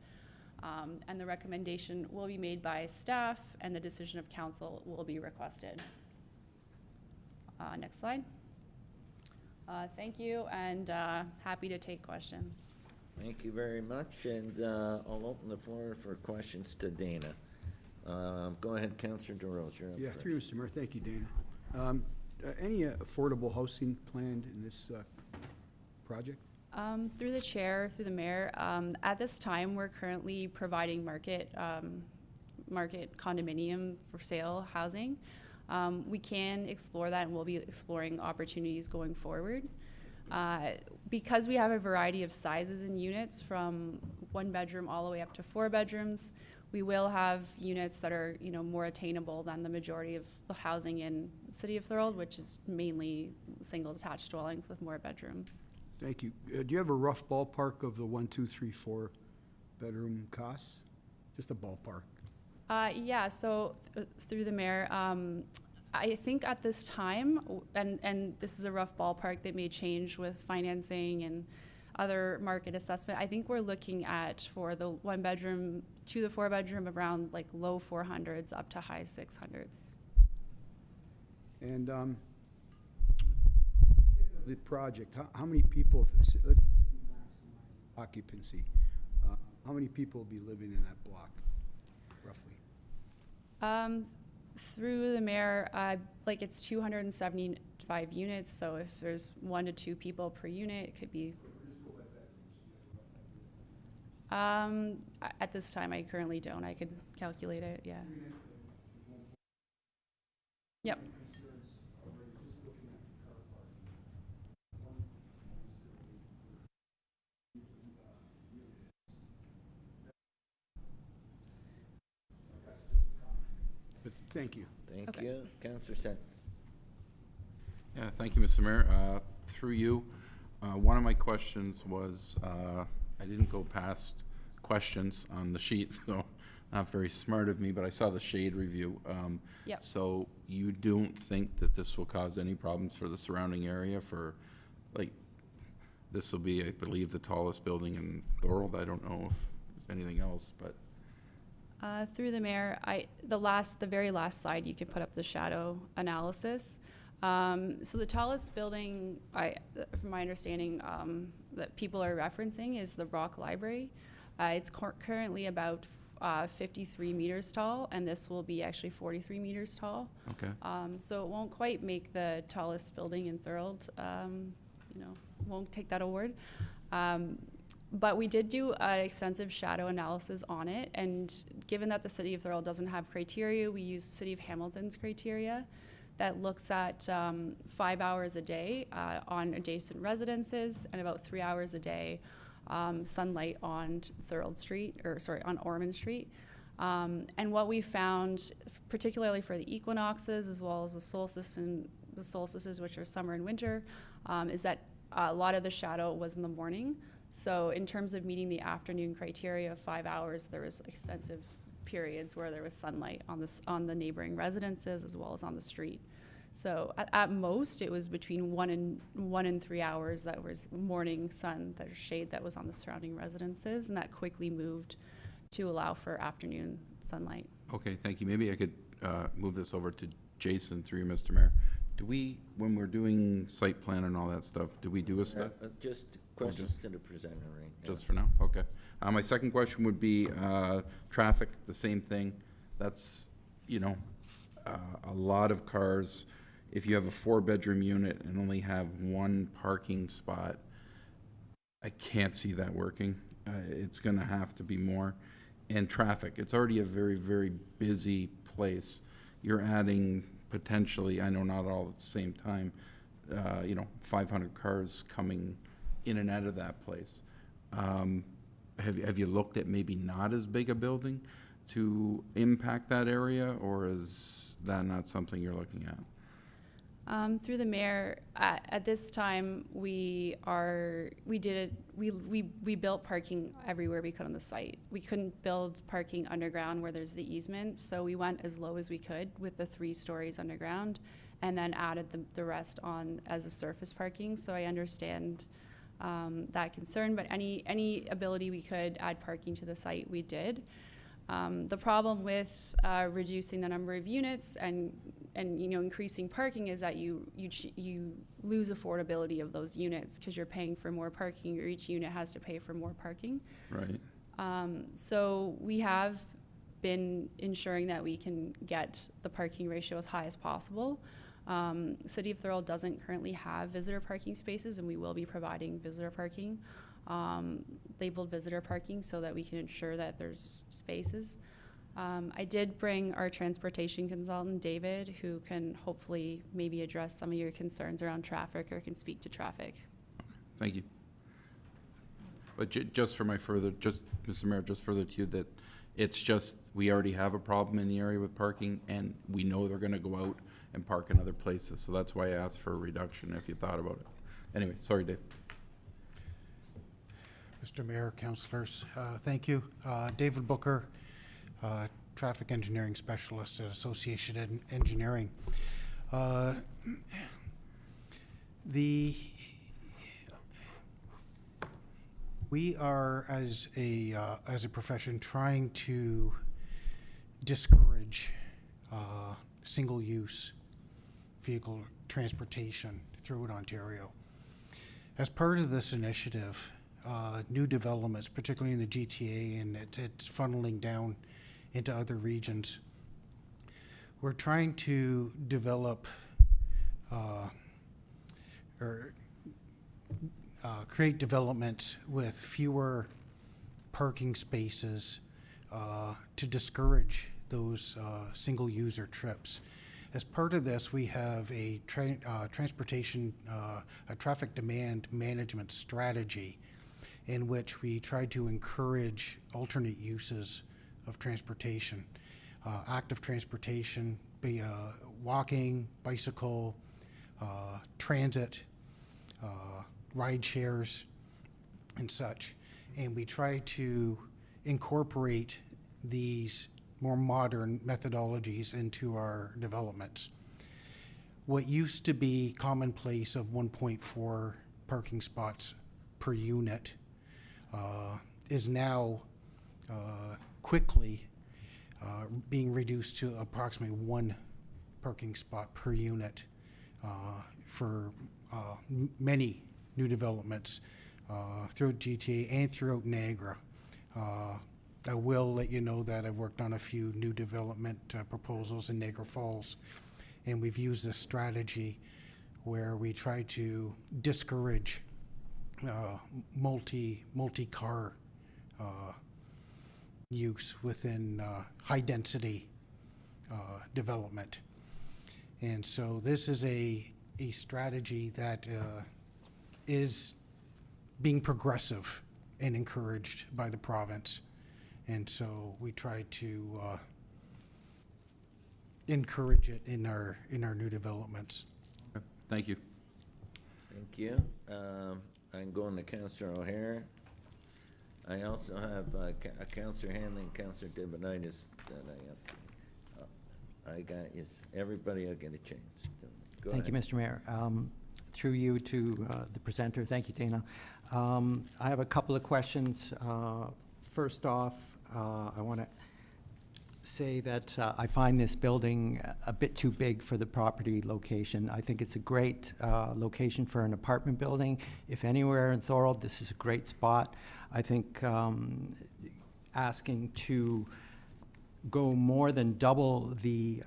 S13: And the recommendation will be made by staff, and the decision of council will be requested. Next slide. Thank you, and happy to take questions.
S1: Thank you very much, and I'll open the floor for questions to Dana. Go ahead, Councillor DeRose, you're up
S5: Yeah,
S1: first.
S5: through Mr. Mayor, thank you, Dana. Any affordable housing planned in this project?
S13: Through the chair, through the mayor, at this time, we're currently providing market condominium for sale housing. We can explore that, and we'll be exploring opportunities going forward. Because we have a variety of sizes and units from 1 bedroom all the way up to 4 bedrooms, we will have units that are, more attainable than the majority of the housing in the city of Thorold, which is mainly single detached dwellings with more bedrooms.
S5: Thank you. Do you have a rough ballpark of the 1, 2, 3, 4 bedroom costs? Just a ballpark.
S13: Yeah, so through the mayor, I think at this time, and this is a rough ballpark that may change with financing and other market assessment, I think we're looking at, for the 1 bedroom to the 4 bedroom, around like low 400s up to high 600s.
S5: And the project, how many people, let's say occupancy, how many people will be living in that block, roughly?
S13: Through the mayor, like it's 275 units, so if there's 1 to 2 people per unit, it could be. At this time, I currently don't. I could calculate it, yeah. Yep.
S5: But thank you.
S1: Thank
S13: Okay.
S1: you. Councillor Sentence.
S10: Yeah, thank you, Mr. Mayor. Through you, one of my questions was, I didn't go past questions on the sheet, so not very smart of me, but I saw the shade review.
S13: Yep.
S10: So you don't think that this will cause any problems for the surrounding area for, like, this will be, I believe, the tallest building in Thorold. I don't know if there's anything else, but.
S13: Through the mayor, the very last slide, you can put up the shadow analysis. So the tallest building, from my understanding, that people are referencing is the Rock Library. It's currently about 53 meters tall, and this will be actually 43 meters tall.
S10: Okay.
S13: So it won't quite make the tallest building in Thorold, won't take that award. But we did do an extensive shadow analysis on it, and given that the city of Thorold doesn't have criteria, we use the city of Hamilton's criteria that looks at 5 hours a day on adjacent residences and about 3 hours a day sunlight on on Ormond Street. And what we found, particularly for the equinoxes as well as the solstices, which are summer and winter, is that a lot of the shadow was in the morning. So in terms of meeting the afternoon criteria of 5 hours, there was extensive periods where there was sunlight on the neighboring residences as well as on the street. So at most, it was between 1 and 3 hours that was morning sun, that shade that was on the surrounding residences, and that quickly moved to allow for afternoon sunlight.
S10: Okay, thank you. Maybe I could move this over to Jason through you, Mr. Mayor. Do we, when we're doing site plan and all that stuff, do we do a step?
S1: Just questions to the presenter right now.
S10: Just for now? Okay. My second question would be traffic, the same thing. That's, you know, a lot of cars. If you have a 4-bedroom unit and only have 1 parking spot, I can't see that working. It's gonna have to be more. And traffic, it's already a very, very busy place. You're adding potentially, I know not all at the same time, you know, 500 cars coming in and out of that place. Have you looked at maybe not as big a building to impact that area, or is that not something you're looking at?
S13: Through the mayor, at this time, we built parking everywhere we could on the site. We couldn't build parking underground where there's the easement, so we went as low as we could with the 3 stories underground, and then added the rest on as a surface parking. So I understand that concern, but any ability we could add parking to the site, we did. The problem with reducing the number of units and increasing parking is that you lose affordability of those units because you're paying for more parking, or each unit has to pay for more parking.
S10: Right.
S13: So we have been ensuring that we can get the parking ratio as high as possible. City of Thorold doesn't currently have visitor parking spaces, and we will be providing visitor parking, labeled visitor parking, so that we can ensure that there's spaces. I did bring our transportation consultant, David, who can hopefully maybe address some of your concerns around traffic, or can speak to traffic.
S10: Thank you. But just for my further, just, Mr. Mayor, just further to you, that it's just, we already have a problem in the area with parking, and we know they're gonna go out and park in other places, so that's why I asked for a reduction, if you thought about it. Anyway, sorry, Dave.
S3: Mr. Mayor, councilors, thank you. David Booker, Traffic Engineering Specialist at Associated Engineering. We are, as a profession, trying to discourage single-use vehicle transportation throughout Ontario. As part of this initiative, new developments, particularly in the GTA, and it's funneling down into other regions. We're trying to develop create developments with fewer parking spaces to discourage those single-user trips. As part of this, we have a traffic demand management strategy in which we try to encourage alternate uses of transportation, active transportation, be walking, bicycle, transit, ride shares, and such. And we try to incorporate these more modern methodologies into our developments. What used to be commonplace of 1.4 parking spots per unit is now quickly being reduced to approximately 1 parking spot per unit for many new developments throughout GTA and throughout Niagara. I will let you know that I've worked on a few new development proposals in Niagara Falls, and we've used this strategy where we try to discourage multi-car use within high-density development. And so this is a strategy that is being progressive and encouraged by the province. And so we try to encourage it in our new developments.
S10: Thank you.
S1: Thank you. I'm going to Councillor O'Hare. I also have Councillor Hanley and Councillor Debonaitis that I got. Yes, everybody will get a chance.
S4: Thank you, Mr. Mayor. Through you to the presenter. Thank you, Dana. I have a couple of questions. First off, I want to say that I find this building a bit too big for the property location. I think it's a great location for an apartment building. If anywhere in Thorold, this is a great spot. I think asking to go more than double the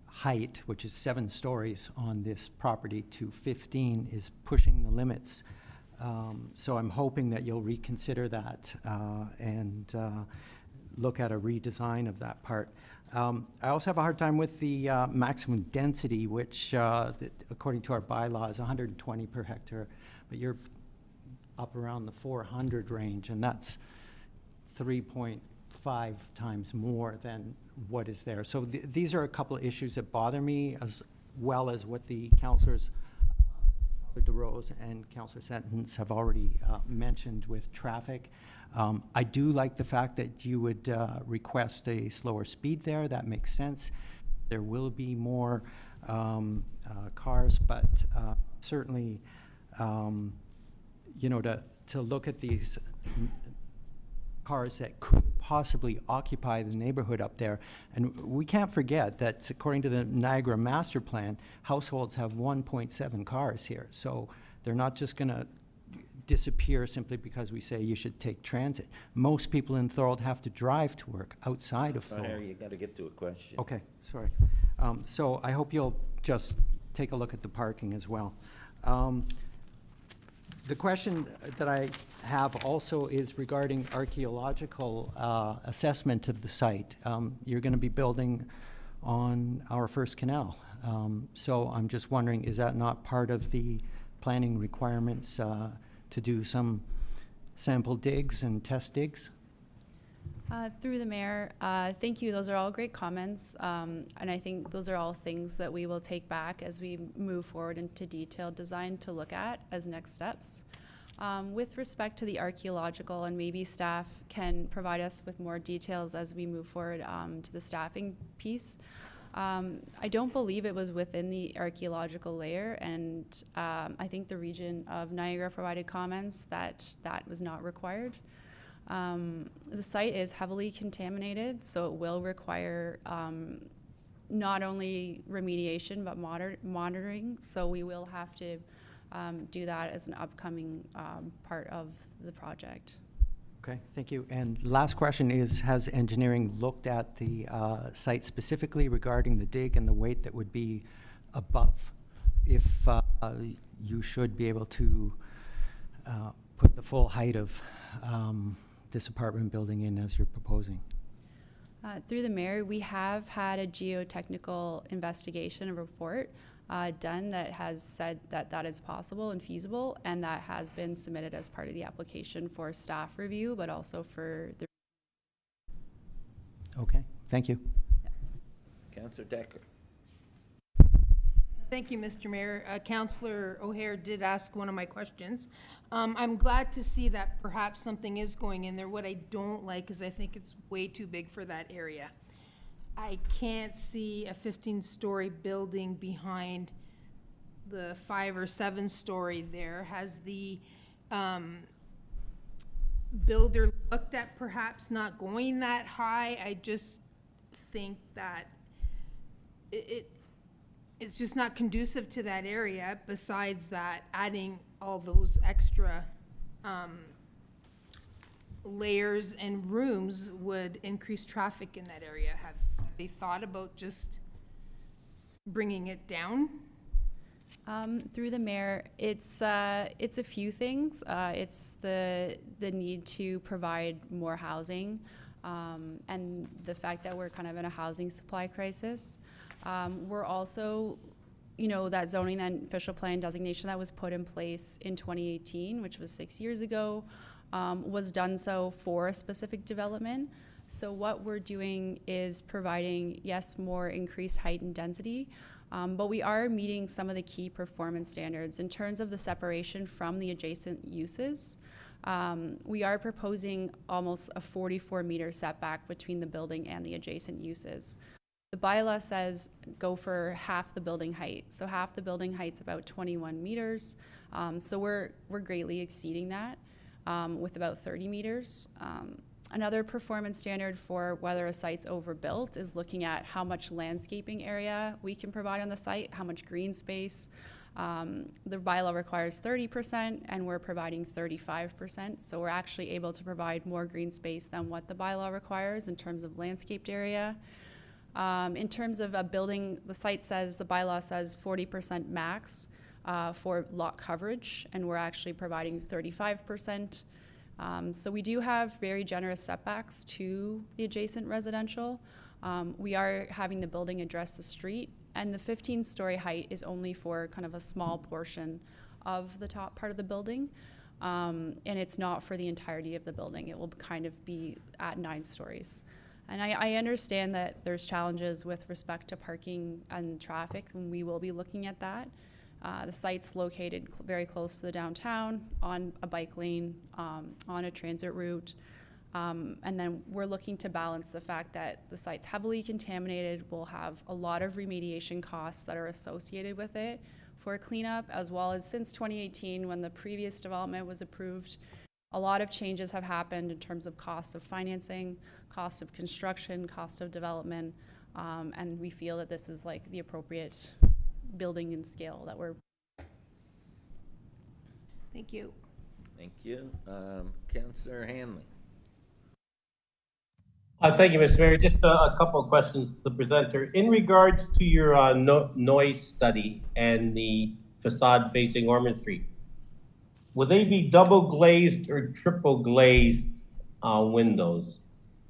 S4: height, which is 7 stories on this property, to 15 is pushing the limits. So I'm hoping that you'll reconsider that and look at a redesign of that part. I also have a hard time with the maximum density, which according to our bylaw is 120 per hectare, but you're up around the 400 range, and that's 3.5 times more than what is there. So these are a couple of issues that bother me, as well as what the councillors, DeRose and Councillor Sentence, have already mentioned with traffic. I do like the fact that you would request a slower speed there. That makes sense. There will be more cars, but certainly, you know, to look at these cars that could possibly occupy the neighborhood up there. And we can't forget that according to the Niagara Master Plan, households have 1.7 cars here. So they're not just going to disappear simply because we say you should take transit. Most people in Thorold have to drive to work outside of Thorold.
S1: You got to get to a question.
S4: Okay, sorry. So I hope you'll just take a look at the parking as well. The question that I have also is regarding archaeological assessment of the site. You're going to be building on our first canal. So I'm just wondering, is that not part of the planning requirements to do some sample digs and test digs?
S13: Through the mayor, thank you. Those are all great comments. And I think those are all things that we will take back as we move forward into detailed design to look at as next steps. With respect to the archaeological, and maybe staff can provide us with more details as we move forward to the staffing piece. I don't believe it was within the archaeological layer, and I think the region of Niagara provided comments that that was not required. The site is heavily contaminated, so it will require not only remediation but monitoring. So we will have to do that as an upcoming part of the project.
S4: Okay, thank you. And last question is, has engineering looked at the site specifically regarding the dig and the weight that would be above if you should be able to put the full height of this apartment building in as you're proposing?
S13: Through the mayor, we have had a geotechnical investigation, a report done that has said that that is possible and feasible, and that has been submitted as part of the application for staff review, but also for the...
S4: Okay, thank you.
S1: Councillor Decker.
S14: Thank you, Mr. Mayor. Councillor O'Hare did ask one of my questions. I'm glad to see that perhaps something is going in there. What I don't like is I think it's way too big for that area. I can't see a 15-story building behind the 5 or 7-story there. Has the builder looked at perhaps not going that high? I just think that it's just not conducive to that area. Besides that, adding all those extra layers and rooms would increase traffic in that area. Have they thought about just bringing it down?
S13: Through the mayor, it's a few things. It's the need to provide more housing, and the fact that we're kind of in a housing supply crisis. We're also, you know, that zoning and official plan designation that was put in place in 2018, which was 6 years ago, was done so for a specific development. So what we're doing is providing, yes, more increased height and density, but we are meeting some of the key performance standards in terms of the separation from the adjacent uses. We are proposing almost a 44-meter setback between the building and the adjacent uses. The bylaw says go for half the building height. So half the building height's about 21 meters. So we're greatly exceeding that with about 30 meters. Another performance standard for whether a site's overbuilt is looking at how much landscaping area we can provide on the site, how much green space. The bylaw requires 30% and we're providing 35%. So we're actually able to provide more green space than what the bylaw requires in terms of landscaped area. In terms of a building, the bylaw says 40% max for lot coverage, and we're actually providing 35%. So we do have very generous setbacks to the adjacent residential. We are having the building address the street, and the 15-story height is only for kind of a small portion of the top part of the building. And it's not for the entirety of the building. It will kind of be at 9 stories. And I understand that there's challenges with respect to parking and traffic, and we will be looking at that. The site's located very close to the downtown, on a bike lane, on a transit route. And then we're looking to balance the fact that the site's heavily contaminated, will have a lot of remediation costs that are associated with it for cleanup, as well as since 2018, when the previous development was approved, a lot of changes have happened in terms of cost of financing, cost of construction, cost of development, and we feel that this is like the appropriate building and scale that we're.
S14: Thank you.
S1: Thank you. Councillor Hanley.
S7: Thank you, Mr. Mayor. Just a couple of questions to the presenter. In regards to your noise study and the facade facing Ormond Street, will they be double glazed or triple glazed windows?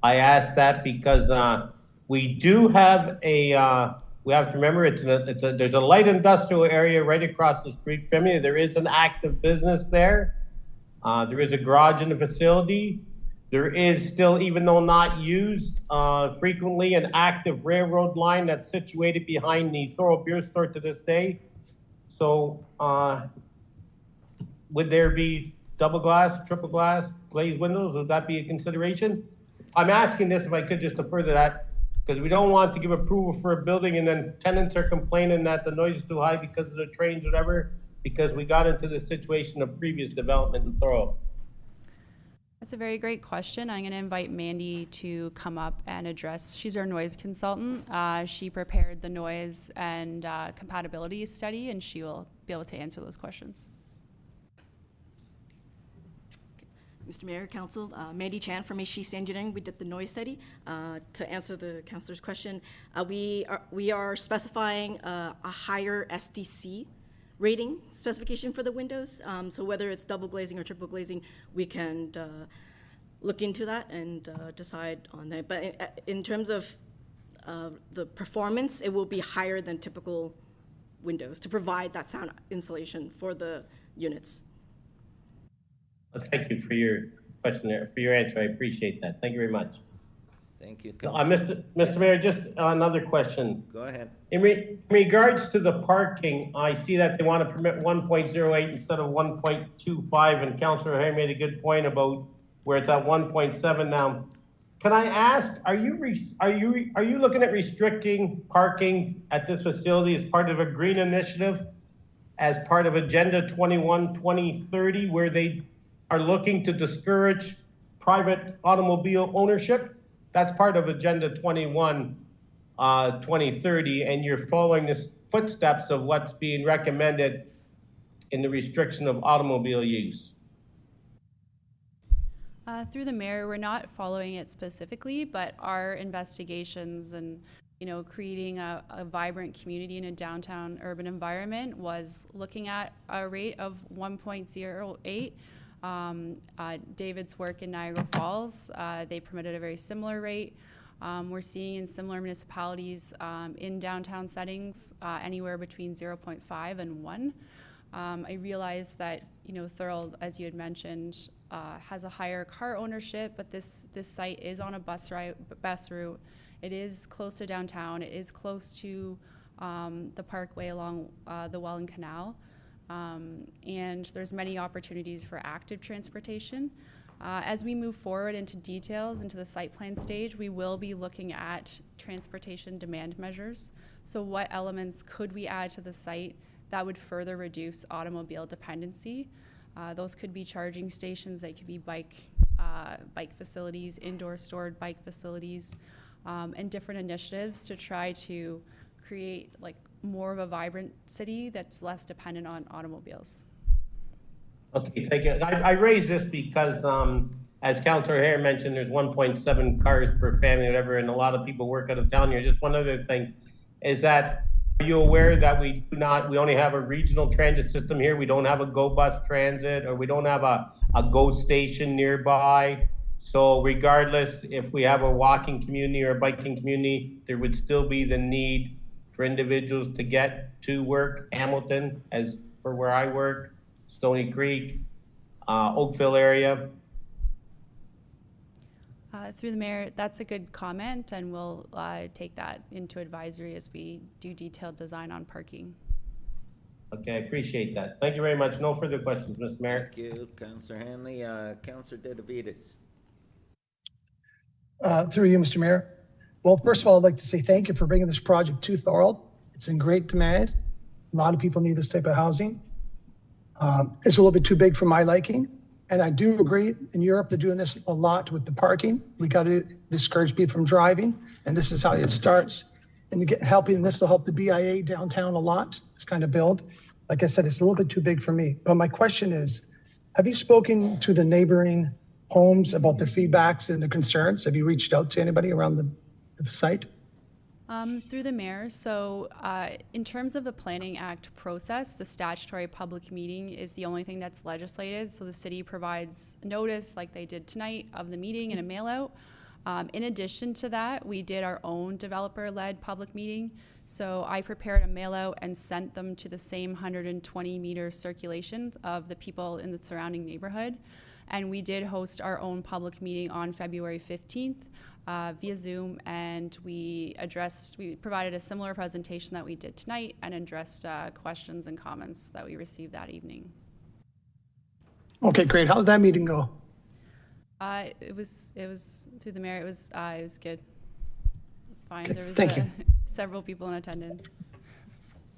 S7: I ask that because we do have we have to remember there's a light industrial area right across the street from you. There is an active business there. There is a garage in the facility. There is still, even though not used frequently, an active railroad line that's situated behind the Thorold beer store to this day. So would there be double glass, triple glass, glazed windows? Would that be a consideration? I'm asking this, if I could, just to further that, because we don't want to give approval for a building and then tenants are complaining that the noise is too high because of the trains, whatever, because we got into this situation of previous development in Thorold.
S13: That's a very great question. I'm going to invite Mandy to come up and address. She's our noise consultant. She prepared the noise and compatibility study, and she will be able to answer those questions.
S15: Mr. Mayor, Council, Mandy Chan from HGC Engineering. We did the noise study. To answer the councilor's question, we are specifying a higher SDC rating specification for the windows. So whether it's double glazing or triple glazing, we can look into that and decide on that. But in terms of the performance, it will be higher than typical windows to provide that sound insulation for the units.
S7: Thank you for your question there, for your answer. I appreciate that. Thank you very much.
S1: Thank you.
S7: Mr. Mayor, just another question.
S1: Go ahead.
S7: In regards to the parking, I see that they want to permit 1.08 instead of 1.25, and Councillor O'Hare made a good point about where it's at 1.7 now. Can I ask, are you looking at restricting parking at this facility as part of a green initiative, as part of Agenda 21-2030, where they are looking to discourage private automobile ownership? That's part of Agenda 2030, and you're following the footsteps of what's being recommended in the restriction of automobile use.
S13: Through the mayor, we're not following it specifically, but our investigations and creating a vibrant community in a downtown urban environment was looking at a rate of 1.08. David's work in Niagara Falls, they permitted a very similar rate. We're seeing in similar municipalities in downtown settings anywhere between 0.5 and 1. I realize that Thorold, as you had mentioned, has a higher car ownership, but this site is on a bus route. It is close to downtown. It is close to the parkway along the Welland Canal. And there's many opportunities for active transportation. As we move forward into details, into the site plan stage, we will be looking at transportation demand measures. So what elements could we add to the site that would further reduce automobile dependency? Those could be charging stations, they could be bike facilities, indoor stored bike facilities, and different initiatives to try to create like more of a vibrant city that's less dependent on automobiles.
S7: Okay, thank you. I raise this because, as Councillor Hare mentioned, there's 1.7 cars per family, whatever, and a lot of people work out of town here. Just one other thing is that, are you aware that we only have a regional transit system here? We don't have a Go Bus Transit, or we don't have a Go station nearby. So regardless, if we have a walking community or a biking community, there would still be the need for individuals to get to work. Hamilton, as for where I work, Stony Creek, Oakville area.
S13: Through the mayor, that's a good comment, and we'll take that into advisory as we do detailed design on parking.
S7: Okay, I appreciate that. Thank you very much. No further questions, Mr. Mayor.
S1: Thank you, Councillor Hanley. Councillor Ditavides.
S9: Through you, Mr. Mayor. Well, first of all, I'd like to say thank you for bringing this project to Thorold. It's in great demand. A lot of people need this type of housing. It's a little bit too big for my liking. And I do agree, in Europe, they're doing this a lot with the parking. We got to discourage people from driving, and this is how it starts. And helping this will help the BIA downtown a lot, this kind of build. Like I said, it's a little bit too big for me. But my question is, have you spoken to the neighboring homes about their feedbacks and the concerns? Have you reached out to anybody around the site?
S13: Through the mayor, so in terms of the Planning Act process, the statutory public meeting is the only thing that's legislated. So the city provides notice, like they did tonight, of the meeting and a mail out. In addition to that, we did our own developer-led public meeting. So I prepared a mail out and sent them to the same 120-meter circulations of the people in the surrounding neighborhood. And we did host our own public meeting on February 15th. Via Zoom, and we provided a similar presentation that we did tonight and addressed questions and comments that we received that evening.
S9: Okay, great. How did that meeting go?
S13: It was through the mayor. It was good. It was fine.
S9: Okay,
S13: there was
S9: thank you.
S13: Several people in attendance.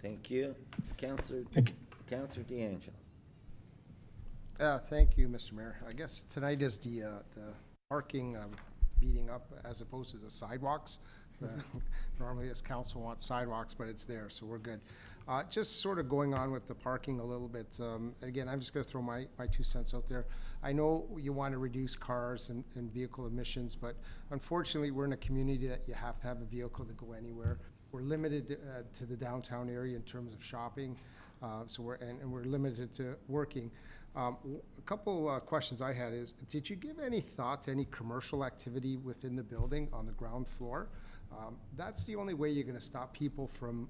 S1: Thank you. Councillor D'Angelo.
S6: Thank you, Mr. Mayor. I guess tonight is the parking beating up as opposed to the sidewalks. Normally this council wants sidewalks, but it's there, so we're good. Just sort of going on with the parking a little bit. Again, I'm just going to throw my 2 cents out there. I know you want to reduce cars and vehicle emissions, but unfortunately we're in a community that you have to have a vehicle to go anywhere. We're limited to the downtown area in terms of shopping, so we're limited to working. A couple questions I had is, did you give any thought to any commercial activity within the building on the ground floor? That's the only way you're going to stop people from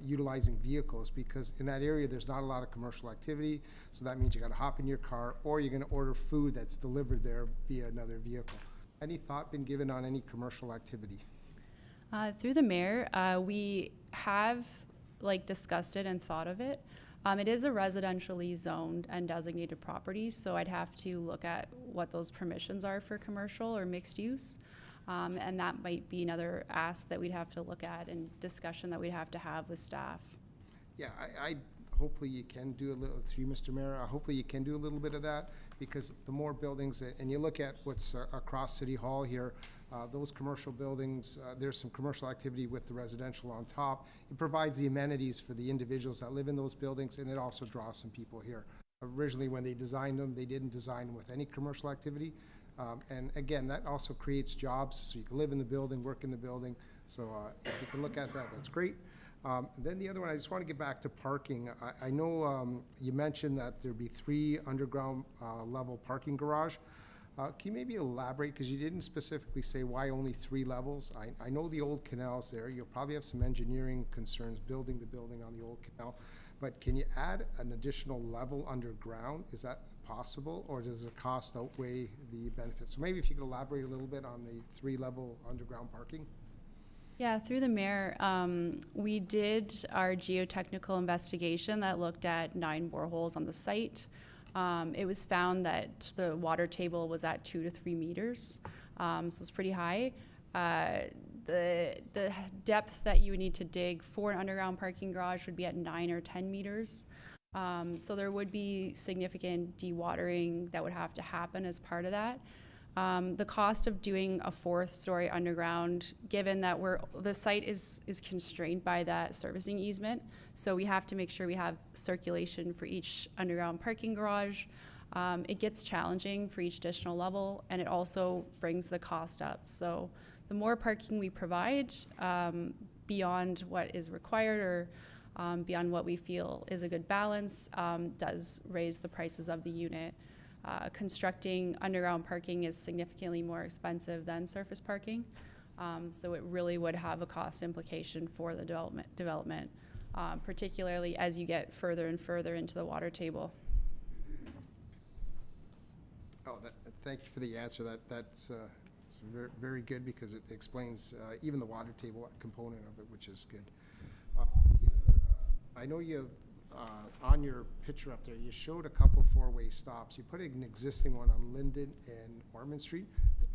S6: utilizing vehicles, because in that area there's not a lot of commercial activity, so that means you got to hop in your car, or you're going to order food that's delivered there via another vehicle. Any thought been given on any commercial activity?
S13: Through the mayor, we have discussed it and thought of it. It is a residentially zoned and designated property, so I'd have to look at what those permissions are for commercial or mixed use. And that might be another ask that we'd have to look at and discussion that we'd have to have with staff.
S6: Yeah, I hopefully you can do a little, through you, Mr. Mayor, hopefully you can do a little bit of that, because the more buildings, and you look at what's across City Hall here, those commercial buildings, there's some commercial activity with the residential on top. It provides the amenities for the individuals that live in those buildings, and it also draws some people here. Originally, when they designed them, they didn't design them with any commercial activity. And again, that also creates jobs, so you can live in the building, work in the building. So if you can look at that, that's great. Then the other one, I just want to get back to parking. I know you mentioned that there'd be 3 underground level parking garage. Can you maybe elaborate, because you didn't specifically say why only 3 levels? I know the old canal's there. You'll probably have some engineering concerns building the building on the old canal. But can you add an additional level underground? Is that possible, or does the cost outweigh the benefits? So maybe if you could elaborate a little bit on the 3-level underground parking.
S13: Yeah, through the mayor, we did our geotechnical investigation that looked at 9 boreholes on the site. It was found that the water table was at 2 to 3 meters, so it's pretty high. The depth that you would need to dig for an underground parking garage would be at 9 or 10 meters. So there would be significant dewatering that would have to happen as part of that. The cost of doing a 4th-story underground, given that the site is constrained by that servicing easement, so we have to make sure we have circulation for each underground parking garage. It gets challenging for each additional level, and it also brings the cost up. So the more parking we provide beyond what is required or beyond what we feel is a good balance does raise the prices of the unit. Constructing underground parking is significantly more expensive than surface parking, so it really would have a cost implication for the development, particularly as you get further and further into the water table.
S6: Oh, thank you for the answer. That's it's very, very good because it explains even the water table component of it, which is good. I know you, on your picture up there, you showed a couple 4-way stops. You put an existing one on Linden and Ormond Street.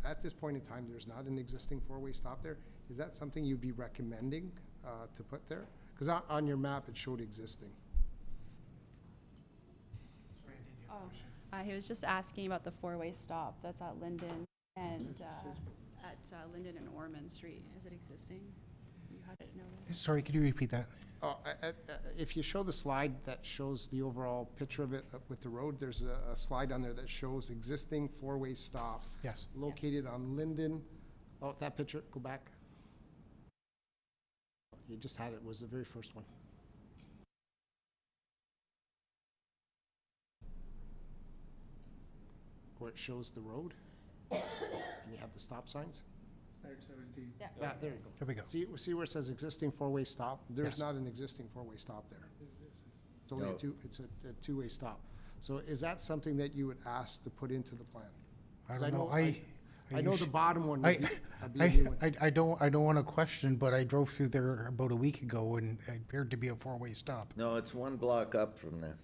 S6: At this point in time, there's not an existing 4-way stop there. Is that something you'd be recommending to put there? Because on your map, it showed existing.
S13: He was just asking about the 4-way stop that's at Linden and Linden and Ormond Street. Is it existing? You had it noted.
S16: Sorry, could you repeat that?
S6: Oh, if you show the slide that shows the overall picture of it with the road, there's a slide on there that shows existing 4-way stop.
S16: Yes.
S6: Located on Linden. Oh, that picture, go back. You just had it, was the very first one. Where it shows the road, and you have the stop signs.
S13: Yeah.
S6: There you go.
S16: There we go.
S6: See where it says existing 4-way stop? There's
S16: Yes.
S6: not an existing 4-way stop there. It's only
S1: No.
S6: it's a 2-way stop. So is that something that you would ask to put into the plan?
S16: I
S6: 'Cause
S16: don't know.
S6: I know the bottom one would be a
S16: I
S6: new one.
S16: I don't want to question, but I drove through there about a week ago and it appeared to be a 4-way stop.
S1: No, it's 1 block up from there.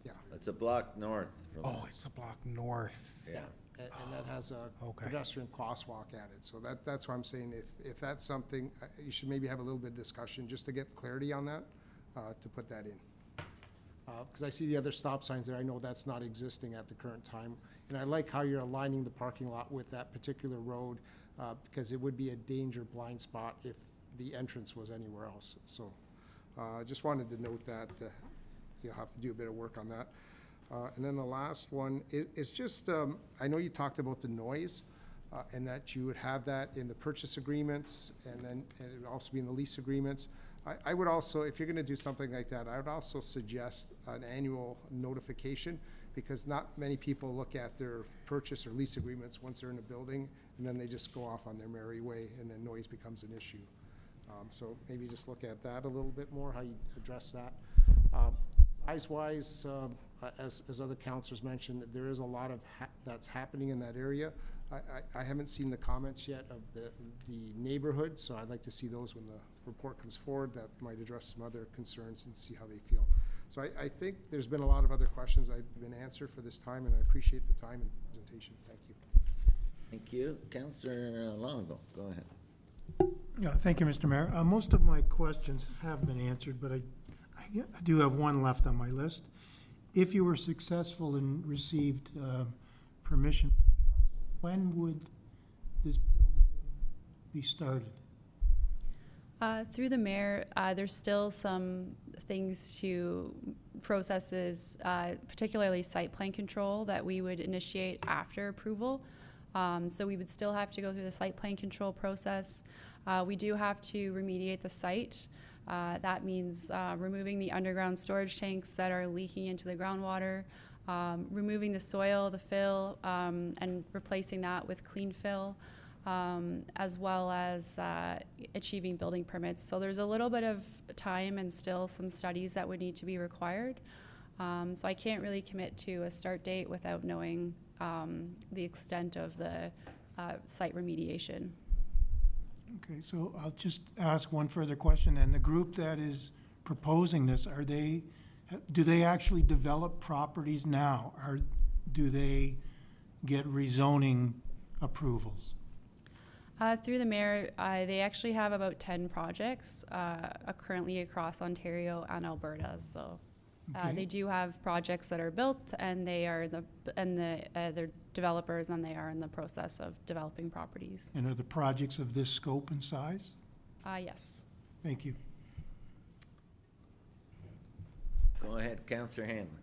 S6: Yeah.
S1: It's a block north from
S16: Oh, it's a block north.
S1: Yeah.
S6: And that has a
S16: Okay.
S6: pedestrian crosswalk at it. So that's why I'm saying if that's something, you should maybe have a little bit of discussion just to get clarity on that, to put that in. Because I see the other stop signs there, I know that's not existing at the current time. And I like how you're aligning the parking lot with that particular road, because it would be a danger blind spot if the entrance was anywhere else. So just wanted to note that you'll have to do a bit of work on that. And then the last one is just, I know you talked about the noise, and that you would have that in the purchase agreements, and then it would also be in the lease agreements. I would also, if you're gonna do something like that, I would also suggest an annual notification, because not many people look at their purchase or lease agreements once they're in a building, and then they just go off on their merry way, and then noise becomes an issue. So maybe just look at that a little bit more, how you address that. Size-wise, as other counselors mentioned, there is a lot of that's happening in that area. I haven't seen the comments yet of the neighborhood, so I'd like to see those when the report comes forward. That might address some other concerns and see how they feel. So I think there's been a lot of other questions that have been answered for this time, and I appreciate the time and presentation. Thank you.
S1: Thank you. Councillor Longo, go ahead.
S3: Yeah, thank you, Mr. Mayor. Most of my questions have been answered, but I do have one left on my list. If you were successful and received permission, when would this building be started?
S13: Through the mayor, there's still some processes, particularly site plan control, that we would initiate after approval. So we would still have to go through the site plan control process. We do have to remediate the site. That means removing the underground storage tanks that are leaking into the groundwater, removing the soil, the fill, and replacing that with clean fill, as well as achieving building permits. So there's a little bit of time and still some studies that would need to be required. So I can't really commit to a start date without knowing the extent of the site remediation.
S3: Okay, so I'll just ask one further question. And the group that is proposing this, are they Do they actually develop properties now, or do they get rezoning approvals?
S13: Through the mayor, they actually have about 10 projects currently across Ontario and Alberta. So
S3: Okay.
S13: they do have projects that are built, and they are they're developers, and they are in the process of developing properties.
S3: And are the projects of this scope and size?
S13: Yes.
S3: Thank you.
S1: Go ahead, Councillor Hanlon.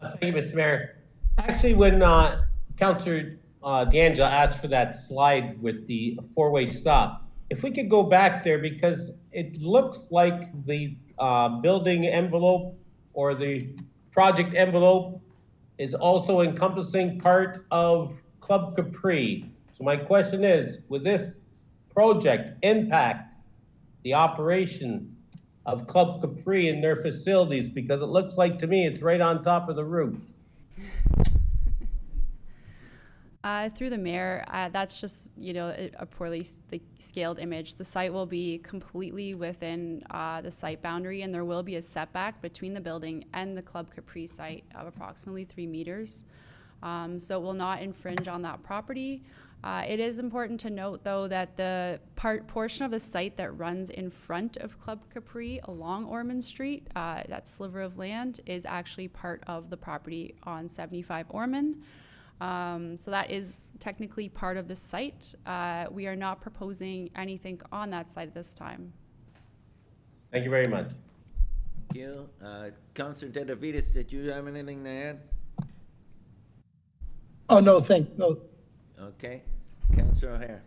S7: Thank you, Mr. Mayor. Actually, when Councillor D'Angelo asked for that slide with the four-way stop, if we could go back there, because it looks like the building envelope or the project envelope is also encompassing part of Club Capri. So my question is, will this project impact the operation of Club Capri and their facilities? Because it looks like to me it's right on top of the roof.
S13: Through the mayor, that's just, a poorly scaled image. The site will be completely within the site boundary, and there will be a setback between the building and the Club Capri site of approximately 3 meters. So it will not infringe on that property. It is important to note, though, that the portion of the site that runs in front of Club Capri along Ormond Street, that sliver of land, is actually part of the property on 75 Ormond. So that is technically part of the site. We are not proposing anything on that site at this time.
S7: Thank you very much.
S1: Thank you. Councillor Dedavides, did you have anything to add?
S9: Oh, no.
S1: Okay. Councillor O'Hare.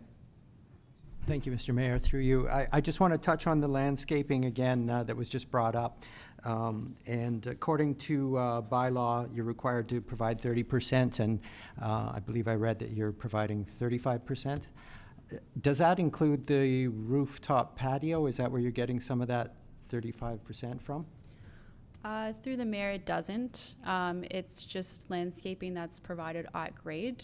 S4: Thank you, Mr. Mayor. Through you, I just want to touch on the landscaping again that was just brought up. And according to bylaw, you're required to provide 30%, and I believe I read that you're providing 35%. Does that include the rooftop patio? Is that where you're getting some of that 35% from?
S13: Through the mayor, it doesn't. It's just landscaping that's provided at grade.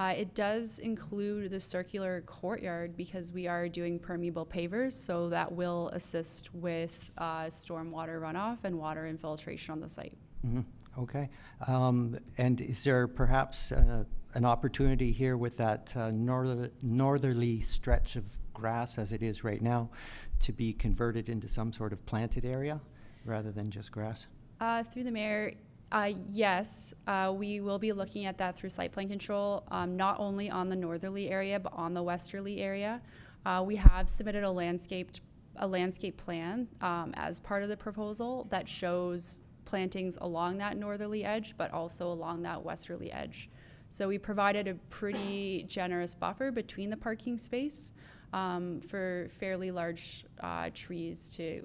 S13: It does include the circular courtyard because we are doing permeable pavers, so that will assist with stormwater runoff and water infiltration on the site.
S4: Mm-hmm. Okay. And is there perhaps an opportunity here with that northerly stretch of grass as it is right now to be converted into some sort of planted area rather than just grass?
S13: Through the mayor, yes, we will be looking at that through site plan control, not only on the northerly area, but on the westerly area. We have submitted a landscape plan as part of the proposal that shows plantings along that northerly edge, but also along that westerly edge. So we provided a pretty generous buffer between the parking space for fairly large trees to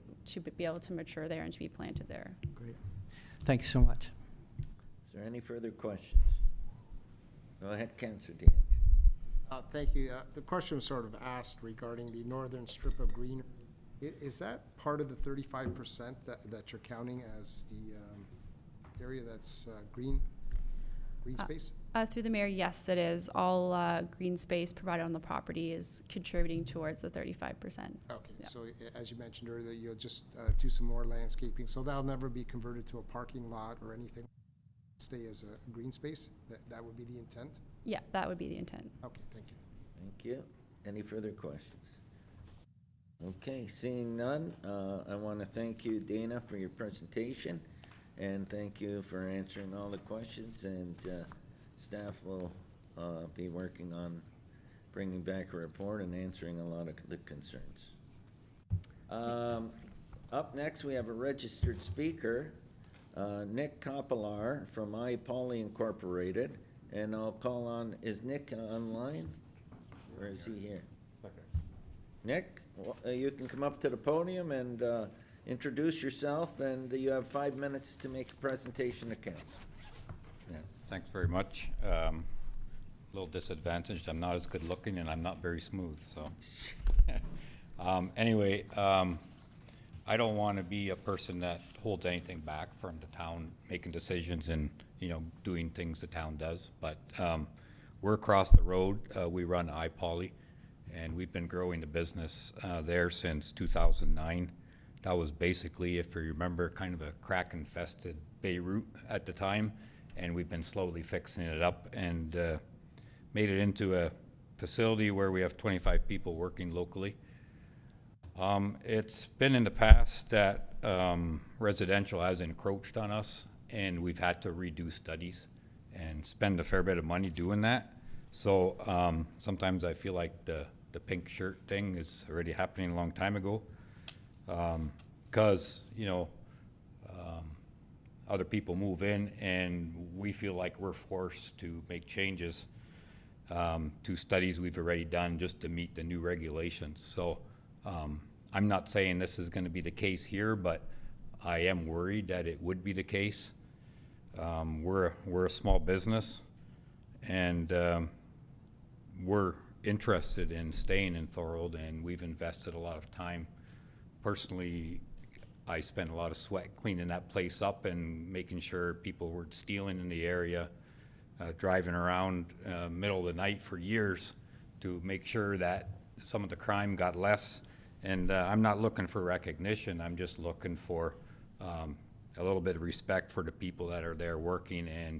S13: be able to mature there and to be planted there.
S4: Great. Thank you so much.
S1: Is there any further questions? Go ahead, Councillor D'Angelo.
S6: Thank you. The question was sort of asked regarding the northern strip of green. Is that part of the 35% that you're counting as the area that's green space?
S13: Through the mayor, yes, it is. All green space provided on the property is contributing towards the 35%.
S6: Okay,
S13: Yeah.
S6: so as you mentioned earlier, you'll just do some more landscaping, so that'll never be converted to a parking lot or anything? Stay as a green space? That would be the intent?
S13: Yeah, that would be the intent.
S6: Okay, thank you.
S1: Thank you. Any further questions? Okay, seeing none, I want to thank you, Dana, for your presentation, and thank you for answering all the questions, and staff will be working on bringing back a report and answering a lot of the concerns. Up next, we have a registered speaker, Nick Kopelar from iPoly Incorporated, and I'll call on, is Nick online? Or is he here? Nick, you can come up to the podium and introduce yourself, and you have 5 minutes to make a presentation to council.
S17: Yeah, thanks very much. A little disadvantaged. I'm not as good looking and I'm not very smooth, so. Anyway, I don't want to be a person that holds anything back from the town making decisions and, doing things the town does. But we're across the road. We run iPoly, and we've been growing the business there since 2009. That was basically, if you remember, kind of a crack-infested Beirut at the time, and we've been slowly fixing it up and made it into a facility where we have 25 people working locally. It's been in the past that residential has encroached on us, and we've had to redo studies and spend a fair bit of money doing that. So sometimes I feel like the pink shirt thing is already happening a long time ago. Because, you know, other people move in and we feel like we're forced to make changes to studies we've already done just to meet the new regulations. So I'm not saying this is going to be the case here, but I am worried that it would be the case. We're a small business, and we're interested in staying in Thorold, and we've invested a lot of time. Personally, I spent a lot of sweat cleaning that place up and making sure people weren't stealing in the area, driving around middle of the night for years to make sure that some of the crime got less. And I'm not looking for recognition. I'm just looking for a little bit of respect for the people that are there working and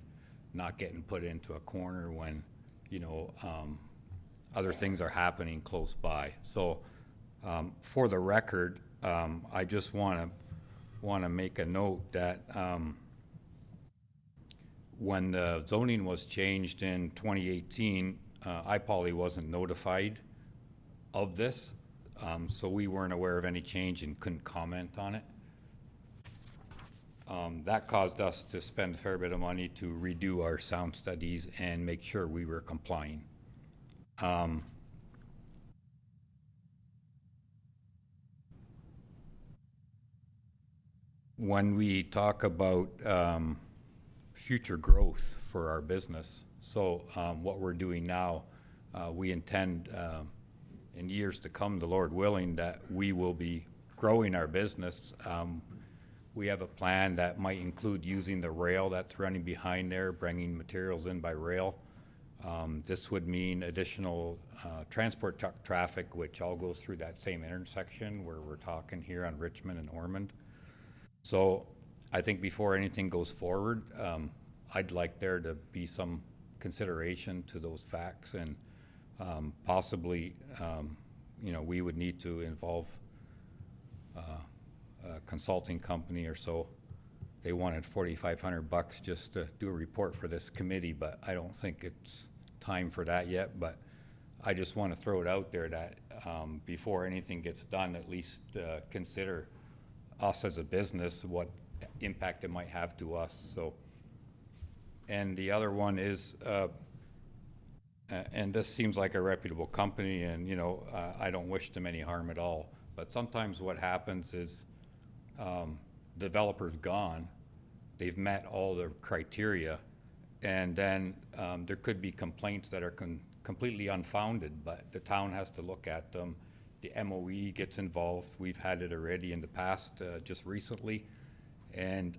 S17: not getting put into a corner when, you know, other things are happening close by. So for the record, I just want to make a note that when the zoning was changed in 2018, I probably wasn't notified of this, so we weren't aware of any change and couldn't comment on it. That caused us to spend a fair bit of money to redo our sound studies and make sure we were complying. When we talk about future growth for our business, so what we're doing now, we intend in years to come, the Lord willing, that we will be growing our business. We have a plan that might include using the rail that's running behind there, bringing materials in by rail. This would mean additional transport truck traffic, which all goes through that same intersection where we're talking here on Richmond and Ormond. So I think before anything goes forward, I'd like there to be some consideration to those facts, and possibly, you know, we would need to involve a consulting company or so. They wanted $4,500 just to do a report for this committee, but I don't think it's time for that yet. But I just want to throw it out there that before anything gets done, at least consider us as a business, what impact it might have to us. So, and the other one is, and this seems like a reputable company, and you know, I don't wish them any harm at all, but sometimes what happens is developer's gone, they've met all the criteria, and then there could be complaints that are completely unfounded, but the town has to look at them. The MOE gets involved. We've had it already in the past, just recently. And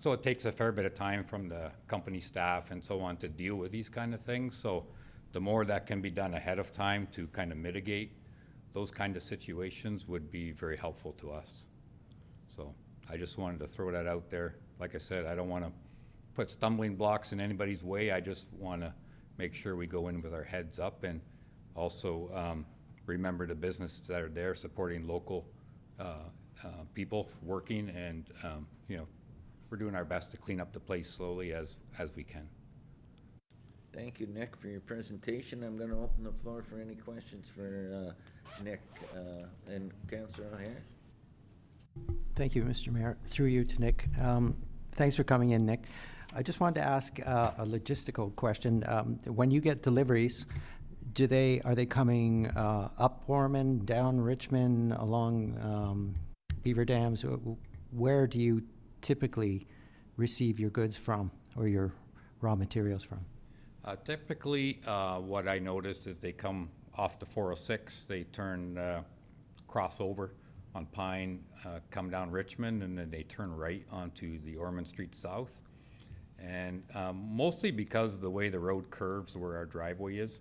S17: so it takes a fair bit of time from the company staff and so on to deal with these kind of things. So the more that can be done ahead of time to kind of mitigate those kind of situations would be very helpful to us. So I just wanted to throw that out there. Like I said, I don't want to put stumbling blocks in anybody's way. I just want to make sure we go in with our heads up, and also remember the businesses that are there supporting local people working, and you know, we're doing our best to clean up the place slowly as we can.
S1: Thank you, Nick, for your presentation. I'm going to open the floor for any questions for Nick and Councillor O'Hare.
S4: Thank you, Mr. Mayor. Through you to Nick. Thanks for coming in, Nick. I just wanted to ask a logistical question. When you get deliveries, are they coming up Ormond, down Richmond, along Beaver Dams? Where do you typically receive your goods from, or your raw materials from?
S17: Typically, what I noticed is they come off the 406, they turn cross over on Pine, come down Richmond, and then they turn right onto the Ormond Street South. And mostly because of the way the road curves where our driveway is.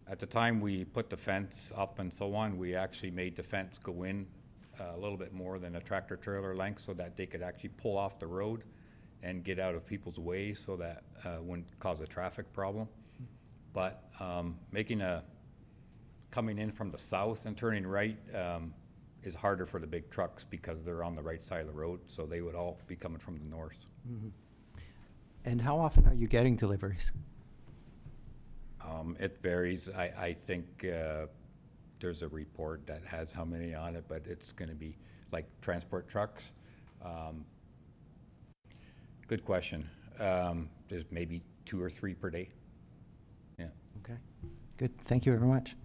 S17: At the time we put the fence up and so on, we actually made the fence go in a little bit more than a tractor trailer length so that they could actually pull off the road and get out of people's way so that wouldn't cause a traffic problem. But coming in from the south and turning right is harder for the big trucks because they're on the right side of the road, so they would all be coming from the north.
S4: And how often are you getting deliveries?
S17: It varies. I think there's a report that has how many on it, but it's going to be like transport trucks. Good question. There's maybe 2 or 3 per day. Yeah.
S4: Okay, good. Thank you very much.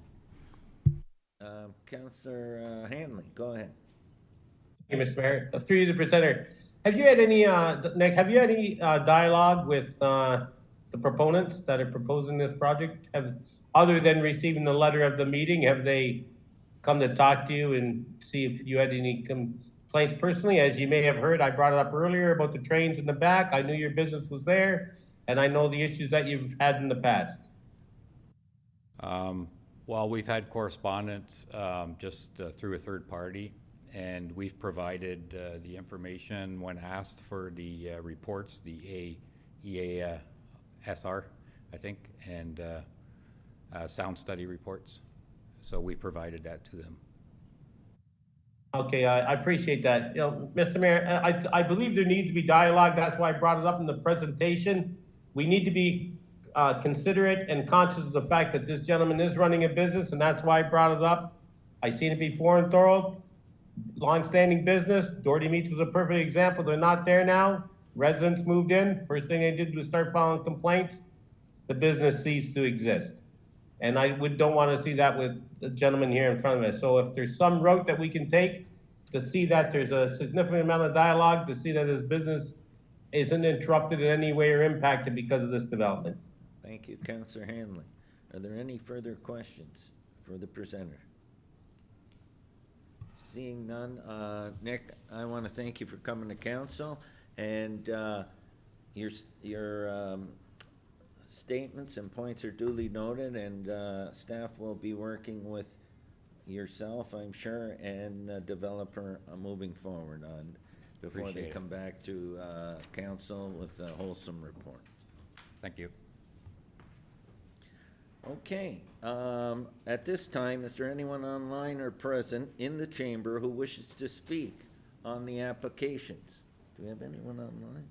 S1: Councillor Hanley, go ahead.
S7: Hey, Mr. Mayor, through you, the presenter. Have you had any, Nick, have you had any dialogue with the proponents that are proposing this project? Other than receiving the letter of the meeting, have they come to talk to you and see if you had any complaints personally? As you may have heard, I brought it up earlier about the trains in the back. I knew your business was there, and I know the issues that you've had in the past.
S17: Well, we've had correspondence just through a third party, and we've provided the information when asked for the reports, the EASR, I think, and sound study reports. So we provided that to them.
S7: Okay, I appreciate that. You know, Mr. Mayor, I believe there needs to be dialogue. That's why I brought it up in the presentation. We need to be considerate and conscious of the fact that this gentleman is running a business, and that's why I brought it up. I seen it before in Thorold, long-standing business. Doherty Meats was a perfect example. They're not there now. Residents moved in. First thing they did was start filing complaints. The business ceased to exist. And I don't want to see that with the gentleman here in front of us. So if there's some route that we can take to see that there's a significant amount of dialogue, to see that his business isn't interrupted in any way or impacted because of this development.
S1: Thank you, Councillor Hanley. Are there any further questions for the presenter? Seeing none, Nick, I want to thank you for coming to council, and your statements and points are duly noted, and staff will be working with yourself, I'm sure, and the developer moving forward on before
S17: Appreciate
S1: they
S17: it.
S1: come back to council with a wholesome report.
S17: Thank you.
S1: Okay, at this time, is there anyone online or present in the chamber who wishes to speak on the applications? Do we have anyone online?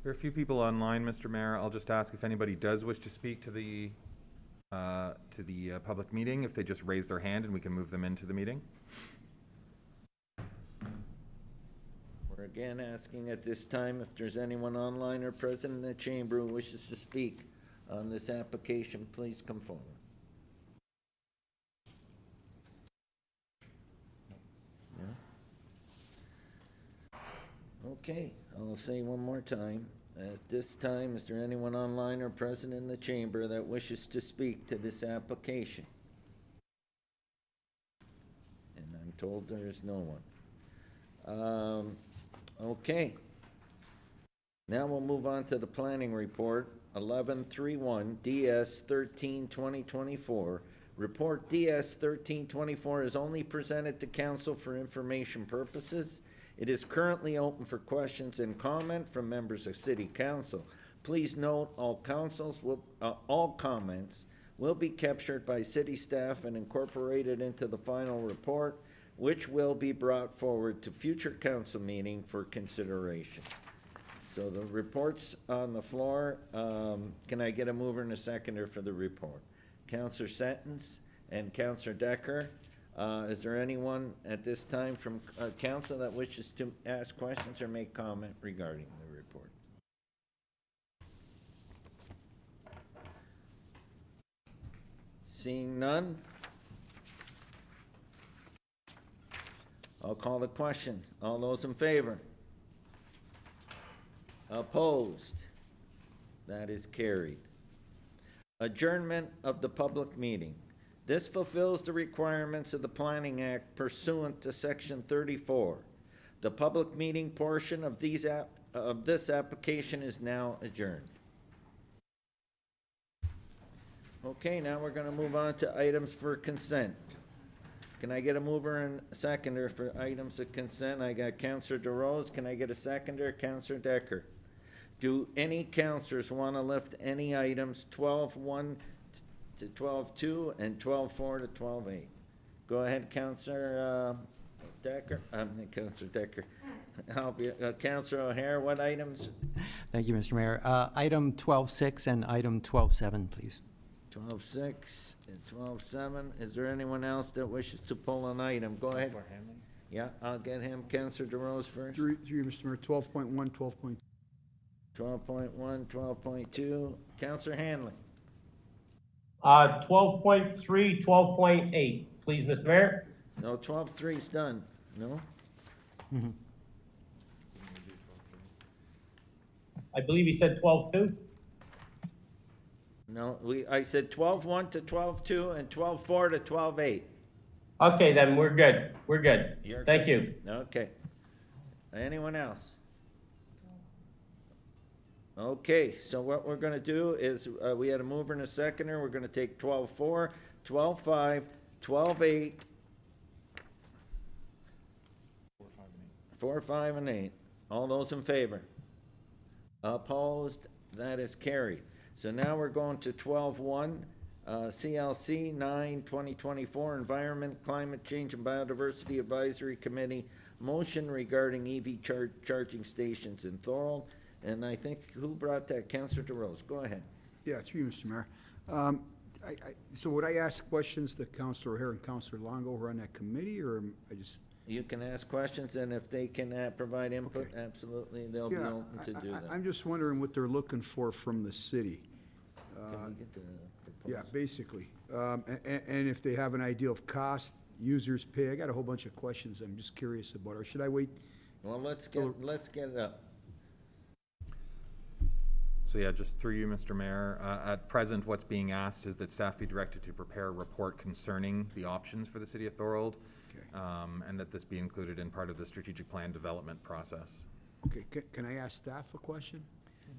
S11: There are a few people online, Mr. Mayor. I'll just ask if anybody does wish to speak to the public meeting, if they just raise their hand and we can move them into the meeting.
S1: We're again asking at this time if there's anyone online or present in the chamber who wishes to speak on this application, please come forward. No? Okay, I'll say one more time. At this time, is there anyone online or present in the chamber that wishes to speak to this application? And I'm told there is no one. Okay. Now we'll move on to the planning report, 1131 DS 13 2024. Report DS 1324 is only presented to council for information purposes. It is currently open for questions and comment from members of City Council. Please note all comments will be captured by city staff and incorporated into the final report, which will be brought forward to future council meeting for consideration. So the report's on the floor. Can I get a mover and a seconder for the report? Councillor Sentence and Councillor Decker. Is there anyone at this time from council that wishes to ask questions or make comment regarding the report? Seeing none, I'll call the question. All those in favor? Opposed? That is carried. Adjournment of the public meeting. This fulfills the requirements of the Planning Act pursuant to Section 34. The public meeting portion of this application is now adjourned. Okay, now we're going to move on to items for consent. Can I get a mover and a seconder for items of consent? I got Counselor DeRose. Can I get a seconder? Counselor Decker. Do any counselors want to lift any items 12-1 to 12-2 and 12-4 to 12-8? Go ahead, Counselor Decker. Counselor Decker. Counselor O'Hare, what items?
S4: Thank you, Mr. Mayor. Item 12.6 and item 12.7, please.
S1: 12-6 and 12-7. Is there anyone else that wishes to pull an item? Go ahead. Yeah, I'll get him. Counselor DeRose first.
S5: Through you, Mr. Mayor, 12.1, 12.2.
S1: 12.1, 12.2. Counselor Hanley.
S7: 12.3, 12.8, please, Mr. Mayor.
S1: No, 12.3's done. No?
S7: I believe he said 12.2.
S1: No, I said 12-1 to 12-2 and 12-4 to 12-8.
S7: Okay, then we're good. We're good. Thank you.
S1: Okay. Anyone else? Okay, so what we're gonna do is, we had a mover and a seconder. We're gonna take 12-4, 12-5, 12-8. 4, 5, and 8. All those in favor? Opposed? That is carried. So now we're going to 12-1, CLC 9, 2024, Environment, Climate Change, and Biodiversity Advisory Committee, motion regarding EV charging stations in Thorold. And I think, who brought that? Councilor DeRose. Go ahead.
S5: Yeah, through you, Mr. Mayor. So would I ask questions to Councilor O'Hare and Councilor Longo who are on that committee, or I just?
S1: You can ask questions, and if they can provide input, absolutely, they'll be
S5: Yeah,
S1: open to do that.
S5: I'm just wondering what they're looking for from the city.
S1: Can we get the
S5: Yeah,
S1: proposal?
S5: basically. And if they have an idea of cost, users pay, I got a whole bunch of questions I'm just curious about, or should I wait?
S1: Well, let's get it up.
S11: So yeah, just through you, Mr. Mayor, at present, what's being asked is that staff be directed to prepare a report concerning the options for the city of Thorold, and that this be included in part of the strategic plan development process.
S5: Okay, can I ask staff a question?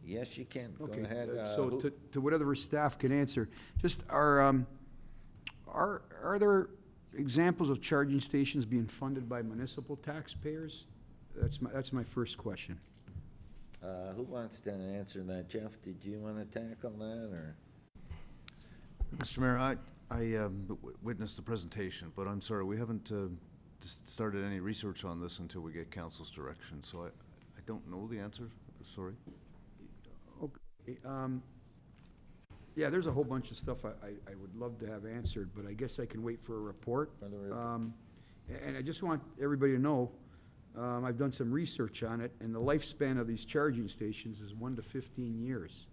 S1: Yes, you can. Go
S5: Okay,
S1: ahead.
S5: so
S1: Who-
S5: to whatever staff can answer, just are there examples of charging stations being funded by municipal taxpayers? That's my first question.
S1: Who wants to answer that? Jeff, did you want to tackle that, or?
S12: Mr. Mayor, I witnessed the presentation, but I'm sorry, we haven't started any research on this until we get council's direction, so I don't know the answer, sorry.
S5: Okay, yeah, there's a whole bunch of stuff I would love to have answered, but I guess I can wait for a report. And I just want everybody to know, I've done some research on it, and the lifespan of these charging stations is 1 to 15 years.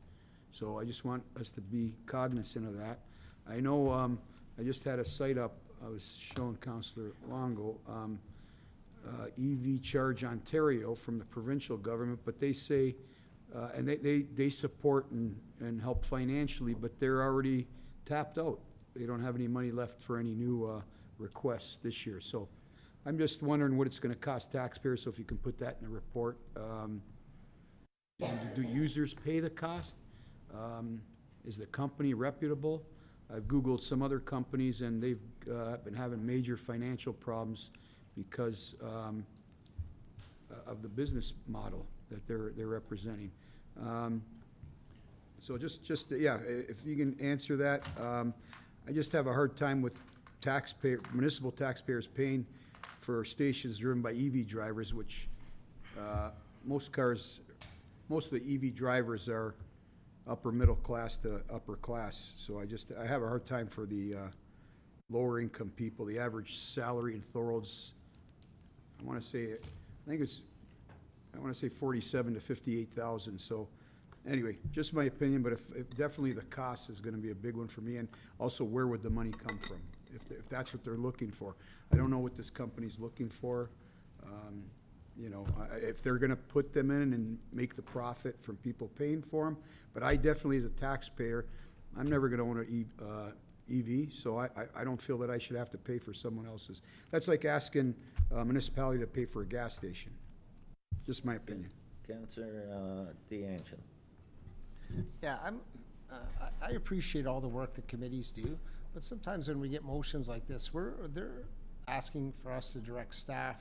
S5: So I just want us to be cognizant of that. I know, I just had a site up, I was showing Councilor Longo, EV Charge Ontario from the provincial government, but they say, and they support and help financially, but they're already tapped out. They don't have any money left for any new requests this year. So I'm just wondering what it's gonna cost taxpayers, so if you can put that in the report. Do users pay the cost? Is the company reputable? I've Googled some other companies, and they've been having major financial problems because of the business model that they're representing. So just yeah, if you can answer that. I just have a hard time with municipal taxpayers paying for stations driven by EV drivers, which most of the EV drivers are upper middle class to upper class. So I have a hard time for the lower income people. The average salary in Thorold's, I want to say 47 to 58,000. So anyway, just my opinion, but if definitely the cost is going to be a big one for me, and also where would the money come from if that's what they're looking for. I don't know what this company's looking for. You know, if they're going to put them in and make the profit from people paying for them. But I definitely, as a taxpayer, I'm never going to own an EV, so I don't feel that I should have to pay for someone else's. That's like asking a municipality to pay for a gas station. Just my opinion.
S1: Councilor DeAngelo.
S6: Yeah, I appreciate all the work that committees do, but sometimes when we get motions like this, asking for us to direct staff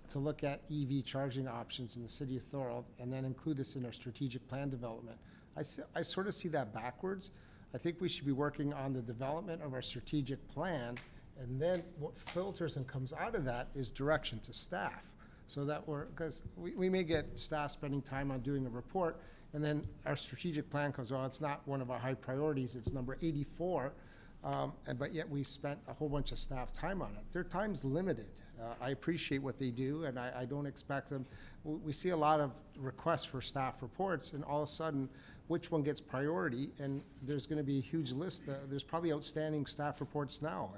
S6: to look at EV charging options in the city of Thorold and then include this in our strategic plan development. I sort of see that backwards. I think we should be working on the development of our strategic plan, and then what filters and comes out of that is direction to staff. So that because we may get staff spending time on doing a report, and then our strategic plan comes, well, it's not one of our high priorities, it's number 84, but yet we spent a whole bunch of staff time on it. Their time's limited. I appreciate what they do, and I don't expect them. We see a lot of requests for staff reports, and all of a sudden, which one gets priority? And there's going to be a huge list. There's probably outstanding staff reports now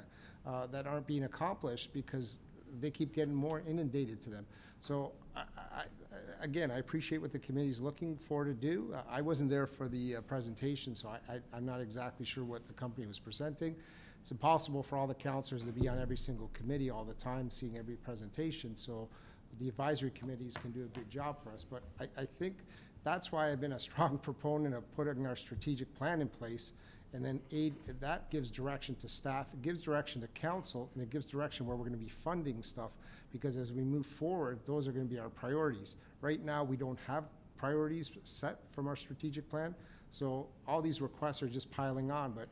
S6: that aren't being accomplished because they keep getting more inundated to them. So again, I appreciate what the committee's looking for to do. I wasn't there for the presentation, so I'm not exactly sure what the company was presenting. It's impossible for all the counselors to be on every single committee all the time, seeing every presentation. So the advisory committees can do a good job for us. But I think that's why I've been a strong proponent of putting our strategic plan in place, and then that gives direction to staff, it gives direction to council, and it gives direction where we're going to be funding stuff, because as we move forward, those are going to be our priorities. Right now, we don't have priorities set from our strategic plan, so all these requests are just piling on. But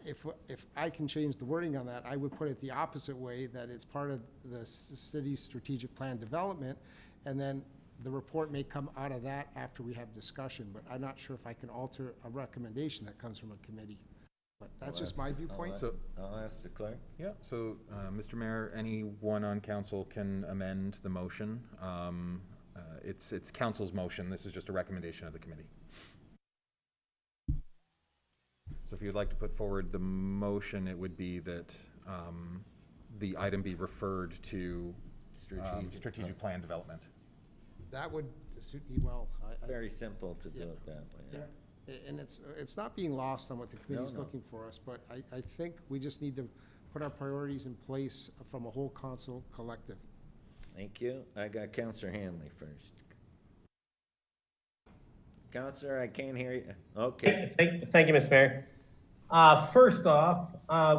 S6: if I can change the wording on that, I would put it the opposite way, that it's part of the city's strategic plan development, and then the report may come out of that after we have discussion, but I'm not sure if I can alter a recommendation that comes from a committee. But that's just my viewpoint.
S11: So
S1: I'll ask the clerk.
S11: yeah, so Mr. Mayor, anyone on council can amend the motion. It's council's motion. This is just a recommendation of the committee. So if you'd like to put forward the motion, it would be that the item be referred to strategic plan development.
S6: That would suit me well.
S1: Very simple to do it that way.
S6: Yeah. And it's not being lost on what the committee's looking for us, but I think we just need to put our priorities in place from a whole council collective.
S1: Thank you. I got Councillor Hanley first. Councillor, I can't hear you. Okay.
S7: Thank you, Mr. Mayor. First off,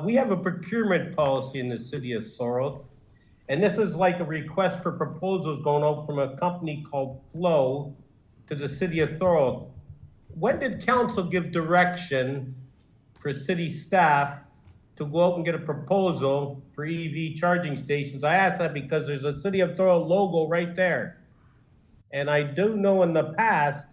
S7: we have a procurement policy in the city of Thorold, and this is like a request for proposals going out from a company called Flow to the city of Thorold. When did council give direction for city staff to go out and get a proposal for EV charging stations? I ask that because there's a city of Thorold logo right there. And I do know in the past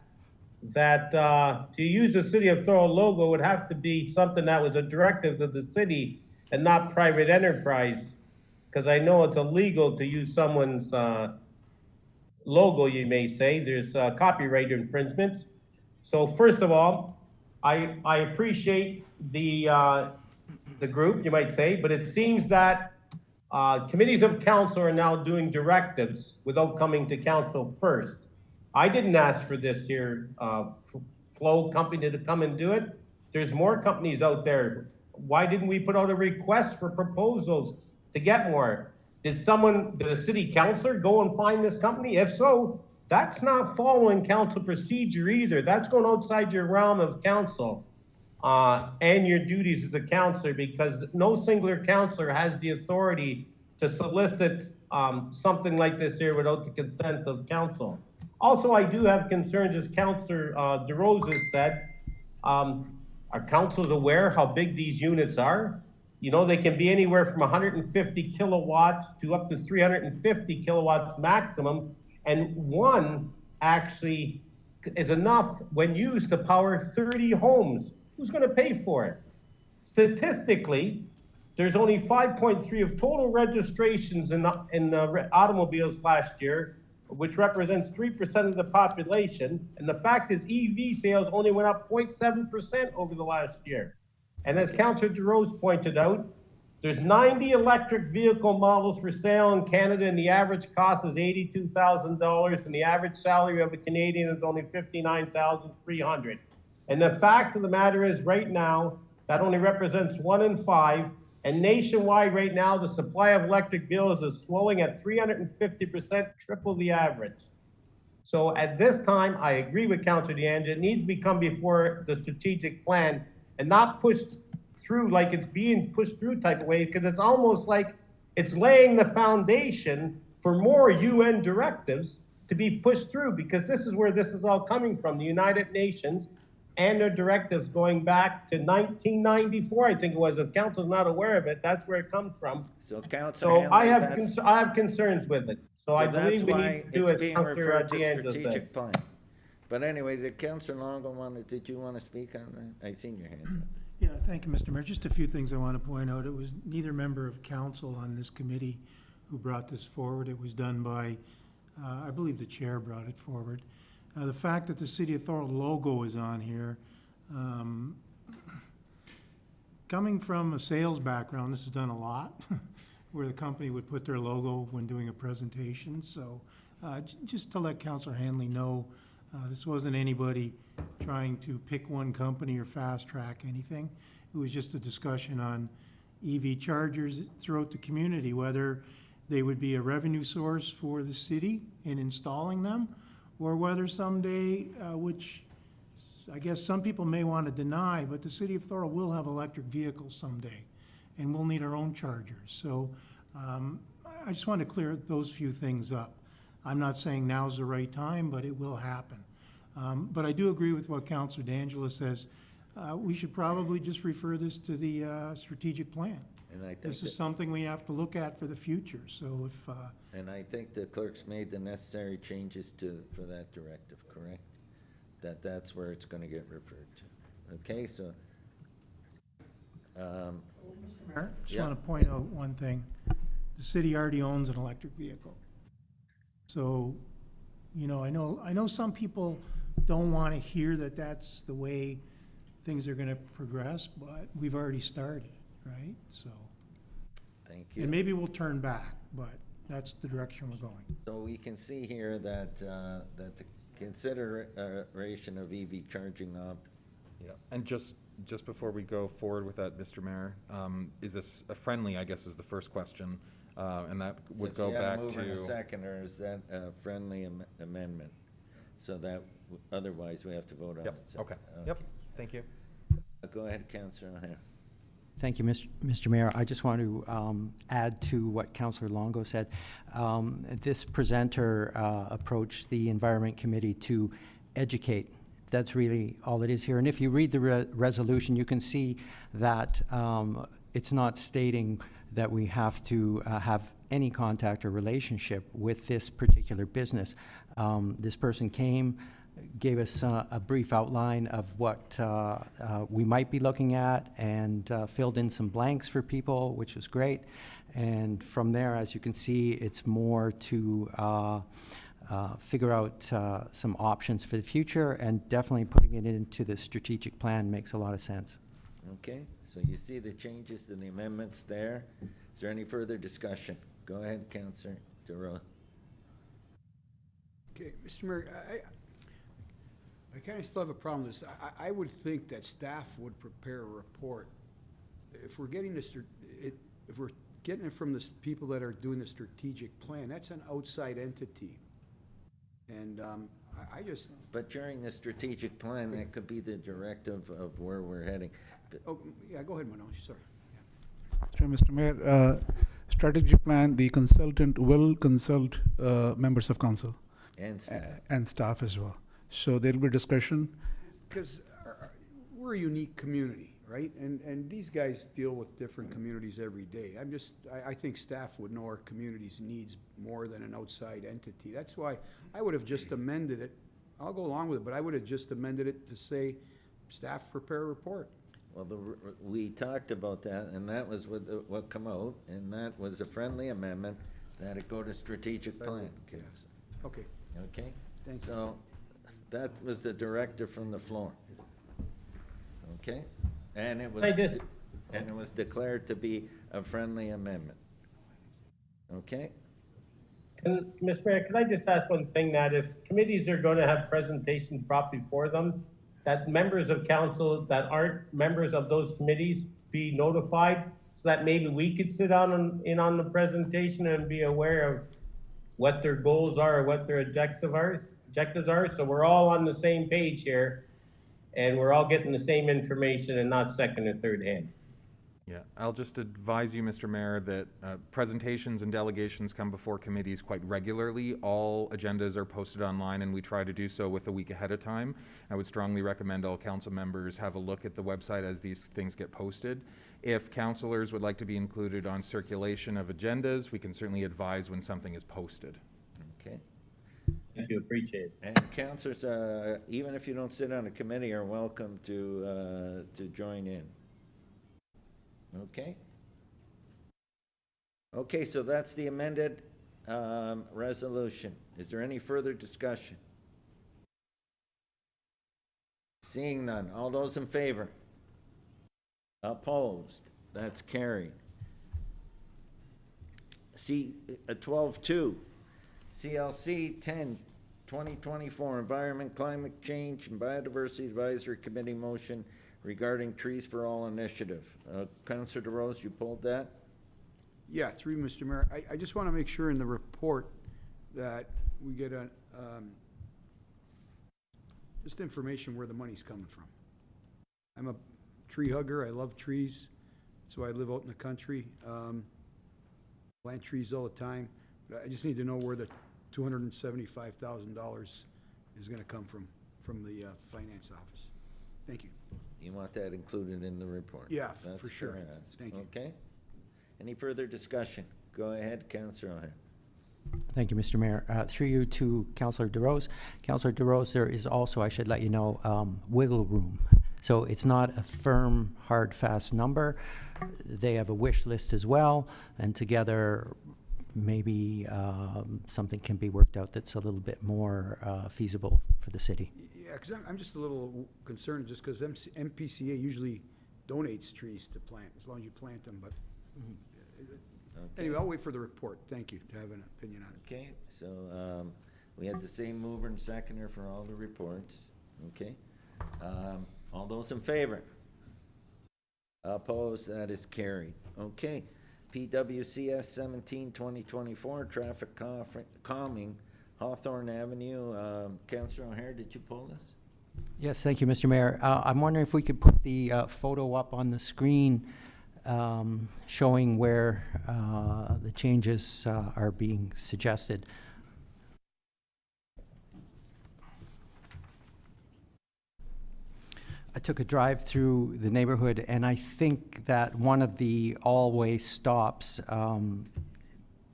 S7: that to use the city of Thorold logo would have to be something that was a directive of the city and not private enterprise, because I know it's illegal to use someone's logo, you may say. There's copyright infringements. So first of all, I appreciate the group, you might say, but it seems that committees of council are now doing directives without coming to council first. I didn't ask for this here Flow company to come and do it. There's more companies out there. Why didn't we put out a request for proposals to get more? Did a city councilor go and find this company? If so, that's not following council procedure either. That's going outside your realm of council and your duties as a councilor, because no singular councilor has the authority to solicit something like this here without the consent of council. Also, I do have concerns, as Councillor DeRose has said. Are councils aware how big these units are? You know, they can be anywhere from 150 kilowatts to up to 350 kilowatts maximum. And one actually is enough when used to power 30 homes. Who's going to pay for it? Statistically, there's only 5.3 of total registrations in automobiles last year, which represents 3% of the population. And the fact is EV sales only went up 0.7% over the last year. And as Councillor DeRose pointed out, there's 90 electric vehicle models for sale in Canada, and the average cost is $82,000, and the average salary of a Canadian is only $59,300. And the fact of the matter is, right now, that only represents 1 in 5, and nationwide right now, the supply of electric vehicles is swelling at 350%, triple the average. So at this time, I agree with Councillor DeAnge, it needs to become before the strategic plan and not pushed through like it's being pushed through type of way, because it's almost like It's laying the foundation for more UN directives to be pushed through, because this is where this is all coming from, the United Nations and their directives going back to 1994, I think it was. If council's not aware of it, that's where it comes from.
S1: So Councilor
S7: So I
S1: Hanley,
S7: have,
S1: that's,
S7: I have concerns with it. So I
S1: so that's
S7: believe we
S1: why
S7: need to do
S1: it's
S7: as
S1: being
S7: Councilor
S1: referred to
S7: D'Angelo
S1: strategic
S7: says.
S1: plan. But anyway, did Councilor Longo did you want to speak on that? I seen your hand up.
S3: Yeah, thank you, Mr. Mayor. Just a few things I want to point out. It was neither member of council on this committee who brought this forward. It was done by, I believe the chair brought it forward. The fact that the City of Thorold logo is on here, coming from a sales background, this is done a lot, where the company would put their logo when doing a presentation. So just to let Councilor Hanley know, this wasn't anybody trying to pick one company or fast track anything. It was just a discussion on EV chargers throughout the community, whether they would be a revenue source for the city in installing them, or whether someday, which I guess some people may want to deny, but the City of Thorold will have electric vehicles someday, and we'll need our own chargers. So I just want to clear those few things up. I'm not saying now's the right time, but it will happen. But I do agree with what Councilor D'Angelo says. We should probably just refer this to the strategic plan.
S1: And I think
S3: This is
S1: that-
S3: something we have to look at for the future. So if,
S1: And I think the clerk's made the necessary changes for that directive, correct? That's where it's gonna get referred to. Okay, so,
S3: Mayor, just
S1: Yeah.
S3: want to point out one thing. The city already owns an electric vehicle. So, you know, I know some people don't want to hear that that's the way things are going to progress, but we've already started, right? So,
S1: thank you.
S3: and maybe we'll turn back, but that's the direction we're going.
S1: So we can see here that, that the consideration of EV charging
S11: Yeah, and just before we go forward with that, Mr. Mayor, is this a friendly, I guess is the first question, and that would go back
S1: If you have a mover and a
S11: to,
S1: seconder, is that a friendly amendment? So that, otherwise we have to vote on
S11: yep,
S1: it.
S11: okay, yep, thank you.
S1: Go ahead, Councilor O'Hare.
S4: Thank you, Mr. Mayor. I just want to add to what Councillor Longo said. This presenter approached the Environment Committee to educate. That's really all it is here. And if you read the resolution, you can see that it's not stating that we have to have any contact or relationship with this particular business. This person came, gave us a brief outline of what we might be looking at, and filled in some blanks for people, which was great. And from there, as you can see, it's more to figure out some options for the future, and definitely putting it into the strategic plan makes a lot of sense.
S1: Okay, so you see the changes and the amendments there. Is there any further discussion? Go ahead, Councilor Thorold.
S5: Okay, Mr. Mayor, I kind of still have a problem with this. I would think that staff would prepare a report. If we're getting this, if we're getting it from the people that are doing the strategic plan, that's an outside entity. And I just,
S1: But during the strategic plan, that could be the directive of where we're heading. But-
S5: oh, yeah, go ahead, Manoj, sorry.
S18: Sure, Mr. Mayor, strategic plan, the consultant will consult members of council
S1: And staff.
S18: and staff as well. So there'll be discussion.
S5: Because we're a unique community, right? And these guys deal with different communities every day. I think staff would know our community's needs more than an outside entity. That's why I would have just amended it. I'll go along with it, but I would have just amended it to say, staff prepare a report.
S1: Well, we talked about that, and that was what come out, and that was a friendly amendment, that it go to strategic plan.
S5: Okay.
S1: Okay?
S5: Thank you.
S1: So, that was the directive from the floor. Okay? And it was, and it was declared to be a friendly amendment. Okay?
S7: Mr. Mayor, can I just ask one thing, that if committees are going to have presentations brought before them, that members of council that aren't members of those committees be notified, so that maybe we could sit in on the presentation and be aware of what their goals are or what their objectives are, so we're all on the same page here, and we're all getting the same information and not second or third hand.
S11: Yeah, I'll just advise you, Mr. Mayor, that presentations and delegations come before committees quite regularly. All agendas are posted online, and we try to do so with a week ahead of time. I would strongly recommend all council members have a look at the website as these things get posted. If councilors would like to be included on circulation of agendas, we can certainly advise when something is posted.
S1: Okay.
S7: Thank you, appreciate it.
S1: And councilors, even if you don't sit on a committee, are welcome to join in. Okay. Okay, so that's the amended resolution. Is there any further discussion? Seeing none. All those in favor? Opposed? That's carried. 12.2, CLC 10/2024 Environment, Climate Change, and Biodiversity Advisory Committee motion regarding Trees for All initiative. Councilor DeRose, you pulled that?
S5: Yeah, through you, Mr. Mayor. I just want to make sure in the report that we get a, just information where the money's coming from. I'm a tree hugger. I love trees. That's why I live out in the country. Plant trees all the time. But I just need to know where the $275,000 is going to come from the finance office. Thank you.
S1: You want that included in the report?
S5: Yeah,
S1: That's
S5: for sure.
S1: fair ask.
S5: Thank you.
S1: Okay. Any further discussion? Go ahead, Councilor O'Hare.
S4: Thank you, Mr. Mayor. Through you to Councillor DeRose. Councillor DeRose, there is also, I should let you know, wiggle room. So it's not a firm, hard, fast number. They have a wish list as well, and together maybe something can be worked out that's a little bit more feasible for the city.
S5: Yeah, because I'm just a little concerned just because MPCA usually donates trees to plant, as long as you plant them, but anyway, I'll wait for the report. Thank you, to have an opinion on it.
S1: Okay, so we had the same mover and seconder for all the reports. Okay. All those in favor? Opposed? That is carried. Okay. PWCS 17/2024 traffic calming, Hawthorne Avenue. Councilor O'Hare, did you pull this?
S4: Yes, thank you, Mr. Mayor. I'm wondering if we could put the photo up on the screen showing where the changes are being suggested. I took a drive through the neighborhood, and I think that one of the all-way stops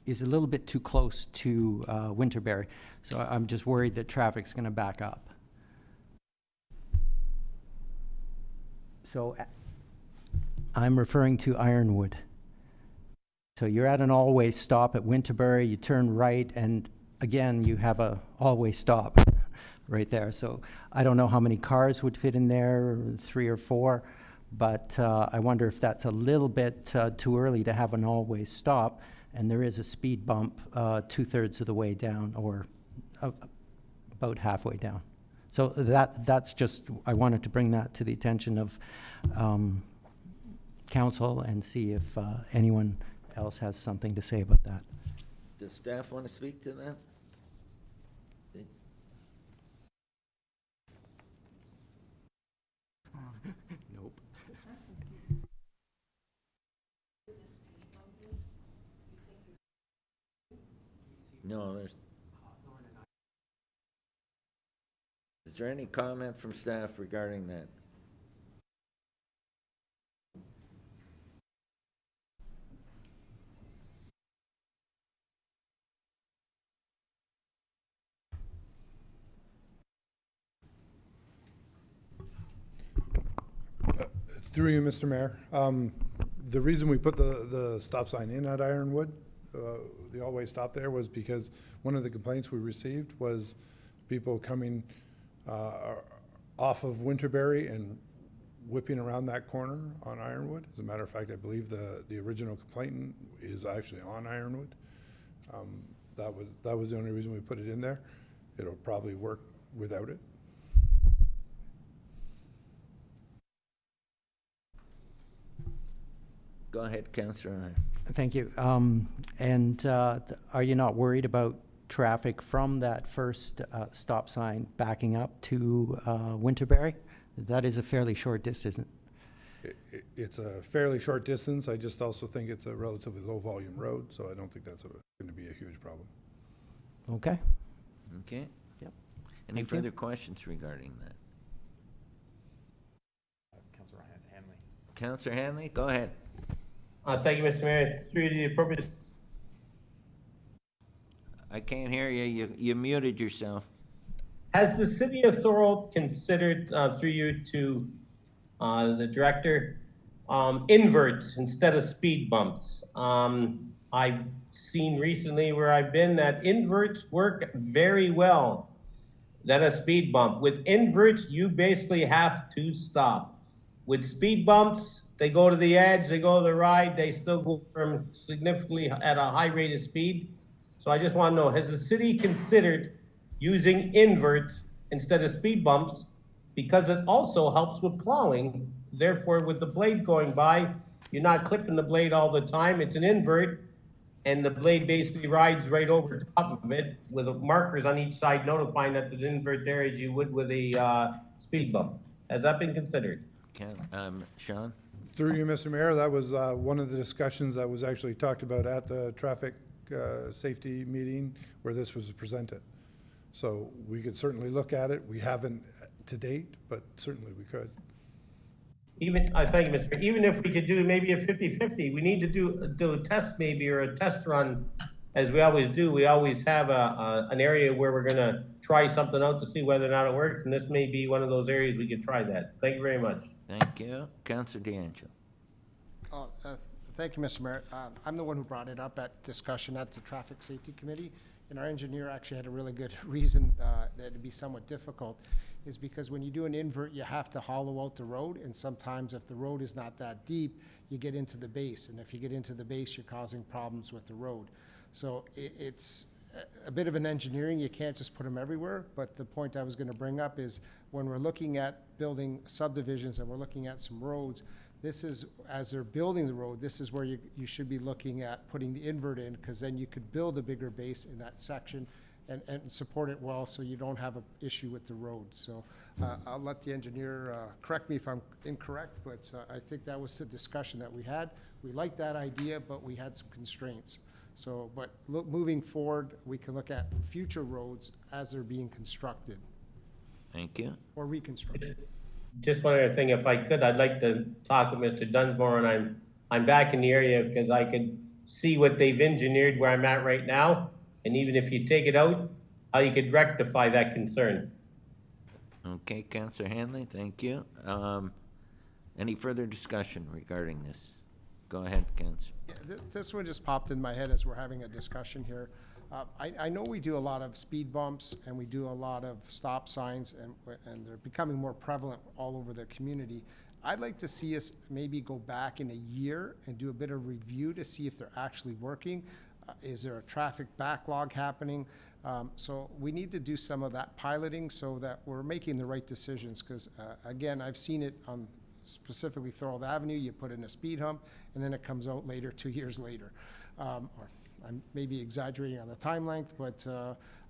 S4: is a little bit too close to Winterberry. So I'm just worried that traffic's going to back up. So I'm referring to Ironwood. So you're at an all-way stop at Winterberry, you turn right, and again, you have a all-way stop right there. So I don't know how many cars would fit in there, 3 or 4, but I wonder if that's a little bit too early to have an all-way stop, and there is a speed bump 2/3 of the way down, or about halfway down. So that's just, I wanted to bring that to the attention of council and see if anyone else has something to say about that.
S1: Does staff want to speak to that?
S4: Nope.
S1: No, there's. Is there any comment from staff regarding that?
S19: Through you, Mr. Mayor. The reason we put the stop sign in at Ironwood, the all-way stop there, was because one of the complaints we received was people coming off of Winterberry and whipping around that corner on Ironwood. As a matter of fact, I believe the original complainant is actually on Ironwood. That was the only reason we put it in there. It'll probably work without it.
S1: Go ahead, Councilor.
S4: Thank you. And are you not worried about traffic from that first stop sign backing up to Winterberry? That is a fairly short distance.
S19: It's a fairly short distance. I just also think it's a relatively low-volume road, so I don't think that's going to be a huge problem.
S4: Okay.
S1: Okay.
S4: Yep.
S1: Any
S4: Thank you.
S1: further questions regarding that?
S11: Councillor Hanley.
S1: Councillor Hanley, go ahead.
S7: Thank you, Mr. Mayor. Through the appropriate.
S1: I can't hear you. You muted yourself.
S7: Has the city of Thorold considered, through you to the director, inverts instead of speed bumps? I've seen recently where I've been that inverts work very well than a speed bump. With inverts, you basically have to stop. With speed bumps, they go to the edge, they go to the ride, they still go from significantly at a high rate of speed. So I just want to know, has the city considered using inverts instead of speed bumps? Because it also helps with plowing. Therefore, with the blade going by, you're not clipping the blade all the time. It's an invert, and the blade basically rides right over top of it with markers on each side notifying that there's an invert there as you would with a speed bump. Has that been considered?
S1: Sean?
S19: Through you, Mr. Mayor, that was one of the discussions that was actually talked about at the traffic safety meeting where this was presented. So we could certainly look at it. We haven't to date, but certainly we could.
S7: Even, thank you, Mr. Mayor. Even if we could do maybe a 50-50, we need to do a test maybe, or a test run, as we always do. We always have an area where we're gonna try something out to see whether or not it works, and this may be one of those areas we could try that. Thank you very much.
S1: Thank you. Councillor DeAngelo.
S6: Thank you, Mr. Mayor. I'm the one who brought it up at discussion at the Traffic Safety Committee, and our engineer actually had a really good reason that it'd be somewhat difficult, is because when you do an invert, you have to hollow out the road, and sometimes if the road is not that deep, you get into the base, and if you get into the base, you're causing problems with the road. So it's a bit of an engineering. You can't just put them everywhere, but the point I was going to bring up is when we're looking at building subdivisions and we're looking at some roads, this is, as they're building the road, this is where you should be looking at putting the invert in, because then you could build a bigger base in that section and support it well, so you don't have an issue with the road. So I'll let the engineer correct me if I'm incorrect, but I think that was the discussion that we had. We liked that idea, but we had some constraints. So, but moving forward, we can look at future roads as they're being constructed.
S1: Thank you.
S6: Or reconstructed.
S7: Just one other thing, if I could, I'd like to talk with Mr. Dunsmore, and I'm back in the area because I could see what they've engineered where I'm at right now, and even if you take it out, how you could rectify that concern.
S1: Okay, Councillor Hanley, thank you. Any further discussion regarding this? Go ahead, Councillor.
S6: Yeah, this one just popped in my head as we're having a discussion here. I know we do a lot of speed bumps and we do a lot of stop signs, and they're becoming more prevalent all over the community. I'd like to see us maybe go back in a year and do a bit of review to see if they're actually working. Is there a traffic backlog happening? So we need to do some of that piloting so that we're making the right decisions, because again, I've seen it on specifically Thorold Avenue. You put in a speed hump and then it comes out later, 2 years later. Or I'm maybe exaggerating on the time length, but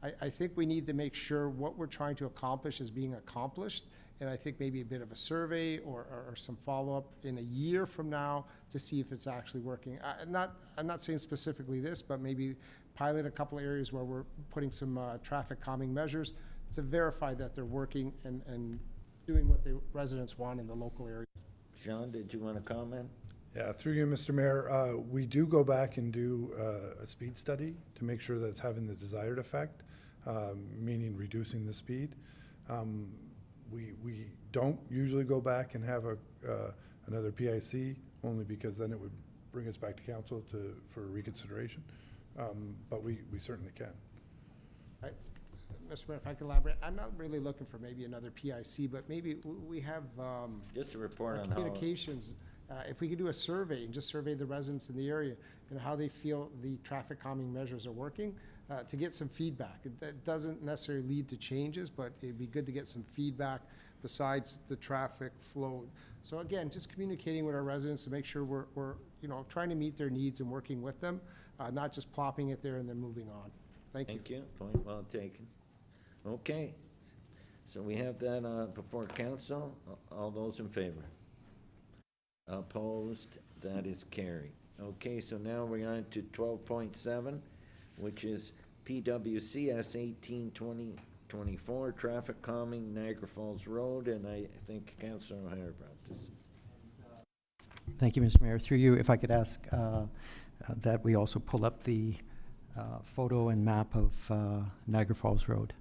S6: I think we need to make sure what we're trying to accomplish is being accomplished. And I think maybe a bit of a survey or some follow-up in a year from now to see if it's actually working. I'm not saying specifically this, but maybe pilot a couple of areas where we're putting some traffic calming measures to verify that they're working and doing what the residents want in the local area.
S1: Sean, did you want to comment?
S19: Yeah, through you, Mr. Mayor, we do go back and do a speed study to make sure that it's having the desired effect, meaning reducing the speed. We don't usually go back and have another PIC, only because then it would bring us back to council for reconsideration, but we certainly can.
S6: Mr. Mayor, if I could elaborate, I'm not really looking for maybe another PIC, but maybe we have
S1: just a report on
S6: communications. If we could do a survey and just survey the residents in the area and how they feel the traffic calming measures are working, to get some feedback. That doesn't necessarily lead to changes, but it'd be good to get some feedback besides the traffic flow. So again, just communicating with our residents to make sure we're trying to meet their needs and working with them, not just plopping it there and then moving on. Thank you.
S1: Thank you. Point well taken. Okay. So we have that before council. All those in favor? Opposed? That is carried. Okay, so now we're on to 12.7, which is PWCS 182024, traffic calming Niagara Falls Road, and I think Councillor O'Hare brought this.
S4: Thank you, Mr. Mayor. Through you, if I could ask that we also pull up the photo and map of Niagara Falls Road.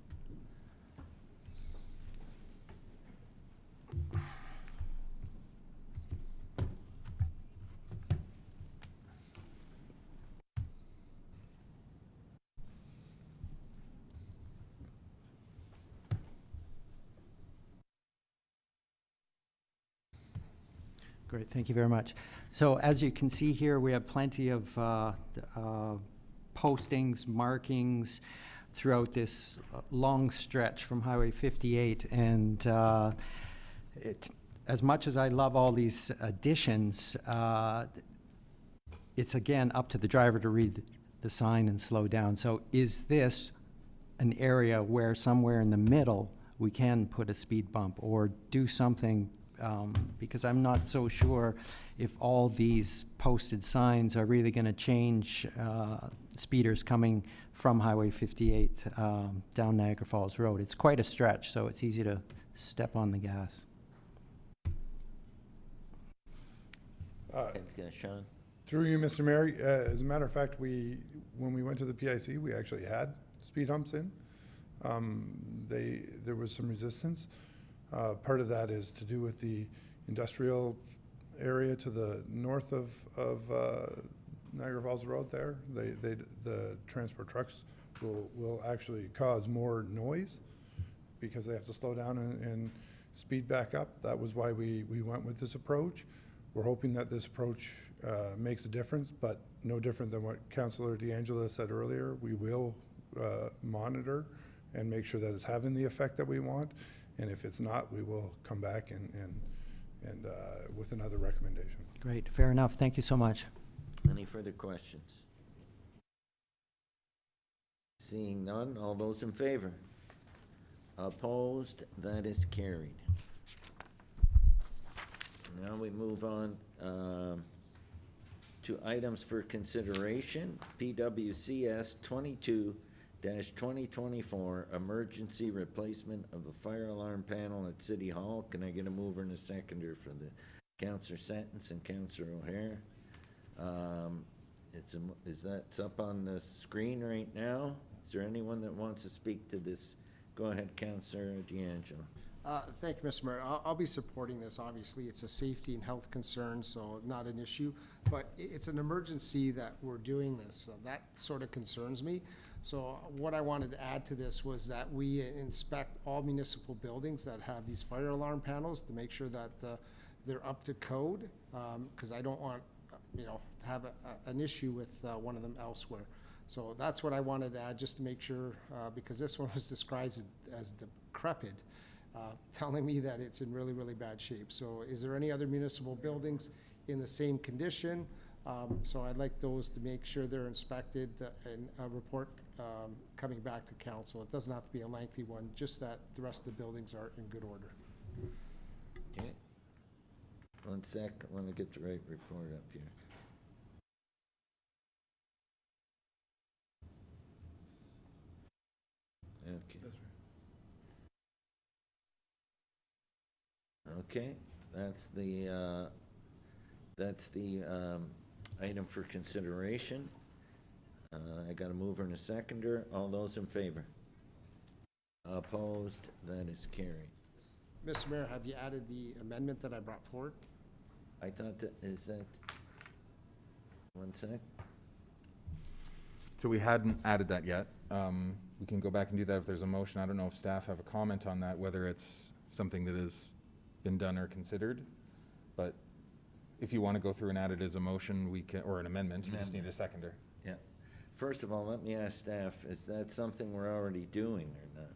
S4: Great, thank you very much. So as you can see here, we have plenty of postings, markings throughout this long stretch from Highway 58. And as much as I love all these additions, it's again up to the driver to read the sign and slow down. So is this an area where somewhere in the middle we can put a speed bump or do something? Because I'm not so sure if all these posted signs are really going to change speeders coming from Highway 58 down Niagara Falls Road. It's quite a stretch, so it's easy to step on the gas.
S1: Sean?
S19: Through you, Mr. Mayor, as a matter of fact, when we went to the PIC, we actually had speed humps in. There was some resistance. Part of that is to do with the industrial area to the north of Niagara Falls Road there. The transport trucks will actually cause more noise because they have to slow down and speed back up. That was why we went with this approach. We're hoping that this approach makes a difference, but no different than what Councillor D'Angelo said earlier. We will monitor and make sure that it's having the effect that we want. And if it's not, we will come back and with another recommendation.
S4: Great, fair enough. Thank you so much.
S1: Any further questions? Seeing none, all those in favor? Opposed? That is carried. Now we move on to items for consideration. PWCS 22-2024, emergency replacement of a fire alarm panel at City Hall. Can I get a mover and a seconder for the Councillor Sentence and Councillor O'Hare? It's up on the screen right now. Is there anyone that wants to speak to this? Go ahead, Councillor D'Angelo.
S6: Thank you, Mr. Mayor. I'll be supporting this. Obviously, it's a safety and health concern, so not an issue. But it's an emergency that we're doing this, so that sort of concerns me. So what I wanted to add to this was that we inspect all municipal buildings that have these fire alarm panels to make sure that they're up to code, because I don't want, to have an issue with one of them elsewhere. So that's what I wanted to add, just to make sure, because this one was described as decrepit, telling me that it's in really, really bad shape. So is there any other municipal buildings in the same condition? So I'd like those to make sure they're inspected and a report coming back to council. It doesn't have to be a lengthy one, just that the rest of the buildings are in good order.
S1: Okay. 1 sec, I want to get the right report up here. Okay. Okay, that's the item for consideration. I got a mover and a seconder. All those in favor? Opposed? That is carried.
S6: Mr. Mayor, have you added the amendment that I brought forward?
S1: I thought that, is that, 1 sec.
S11: So we hadn't added that yet. We can go back and do that if there's a motion. I don't know if staff have a comment on that, whether it's something that has been done or considered. But if you want to go through and add it as a motion, we can, or an amendment, you just need a seconder.
S1: Yeah. First of all, let me ask staff, is that something we're already doing or not?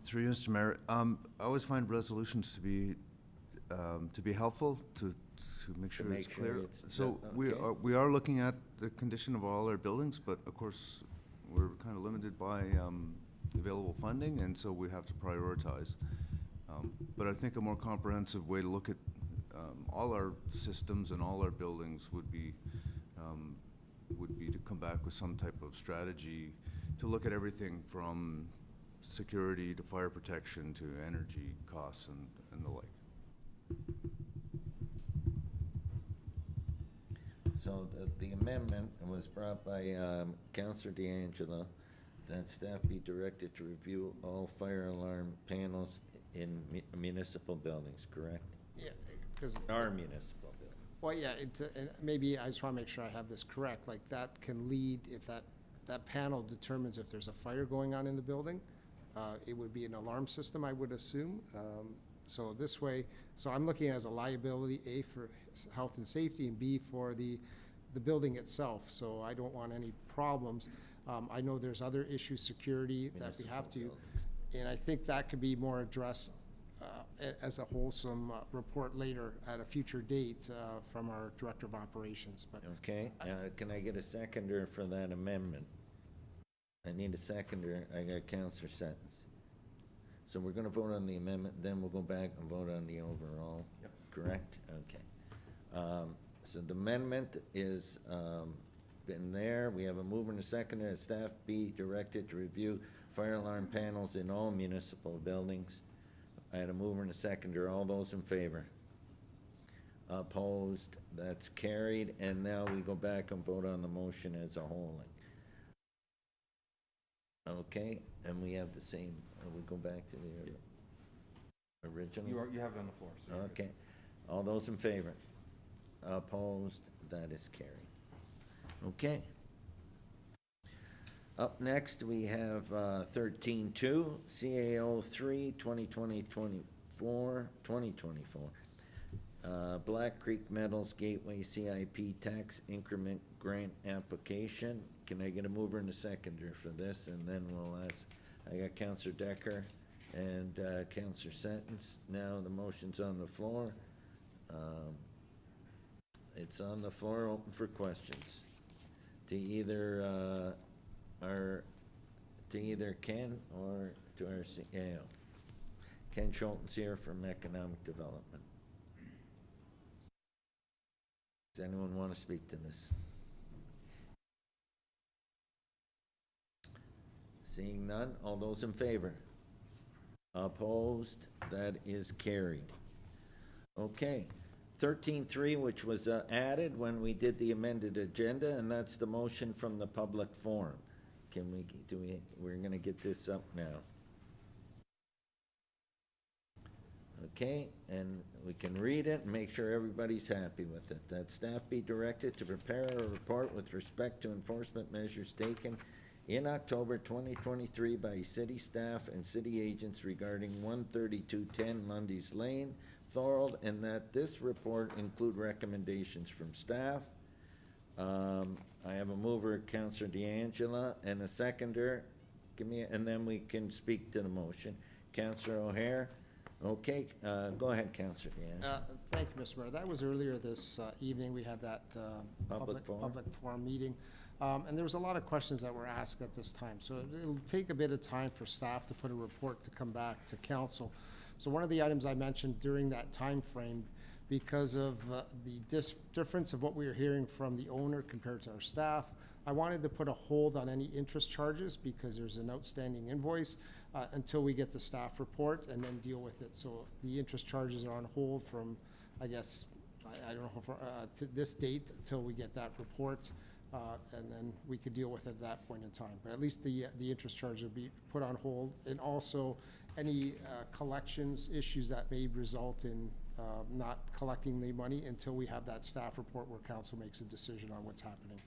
S12: Through you, Mr. Mayor, I always find resolutions to be helpful to make sure it's clear. So we are looking at the condition of all our buildings, but of course we're kind of limited by available funding, and so we have to prioritize. But I think a more comprehensive way to look at all our systems and all our buildings would be to come back with some type of strategy to look at everything from security to fire protection to energy costs and the like.
S1: So the amendment was brought by Councillor D'Angelo, that staff be directed to review all fire alarm panels in municipal buildings, correct?
S6: Yeah, because.
S1: Our municipal building.
S6: Well, yeah, and maybe I just want to make sure I have this correct, like that can lead, if that panel determines if there's a fire going on in the building, it would be an alarm system, I would assume. So this way, so I'm looking at it as a liability, A, for health and safety, and B, for the building itself, so I don't want any problems. I know there's other issues, security, that we have to, and I think that could be more addressed as a wholesome report later at a future date from our Director of Operations. But
S1: Okay, can I get a seconder for that amendment? I need a seconder. I got Councillor Sentence. So we're gonna vote on the amendment, then we'll go back and vote on the overall.
S11: Yep.
S1: Correct? Okay. So the amendment is, been there. We have a mover and a seconder. Staff be directed to review fire alarm panels in all municipal buildings. I had a mover and a seconder. All those in favor? Opposed? That's carried. And now we go back and vote on the motion as a whole. Okay, and we have the same, we go back to the original?
S11: You have it on the floor, so.
S1: Okay. All those in favor? Opposed? That is carried. Okay. Up next, we have 13.2, CAO 3, 2024. Black Creek Metals Gateway CIP Tax Increment Grant Application. Can I get a mover and a seconder for this? And then we'll ask, I got Councillor Decker and Councillor Sentence. Now the motion's on the floor. It's on the floor, open for questions. To either Ken or to our CAO. Ken Schulten's here from Economic Development. Does anyone want to speak to this? Seeing none, all those in favor? Opposed? That is carried. Okay. 13.3, which was added when we did the amended agenda, and that's the motion from the public forum. Can we, we're going to get this up now. Okay, and we can read it and make sure everybody's happy with it. That staff be directed to prepare a report with respect to enforcement measures taken in October 2023 by city staff and city agents regarding 13210 Lundy's Lane, Thorold, and that this report include recommendations from staff. I have a mover, Councillor D'Angelo, and a seconder. And then we can speak to the motion. Councillor O'Hare. Okay, go ahead, Councillor D'Angelo.
S6: Thank you, Mr. Mayor. That was earlier this evening. We had that public forum meeting. And there was a lot of questions that were asked at this time. So it'll take a bit of time for staff to put a report to come back to council. So one of the items I mentioned during that time frame, because of the difference of what we were hearing from the owner compared to our staff, I wanted to put a hold on any interest charges because there's an outstanding invoice until we get the staff report and then deal with it. So the interest charges are on hold from, I guess, I don't know, to this date until we get that report. And then we could deal with it at that point in time. But at least the interest charge will be put on hold. And also any collections issues that may result in not collecting the money until we have that staff report where council makes a decision on what's happening.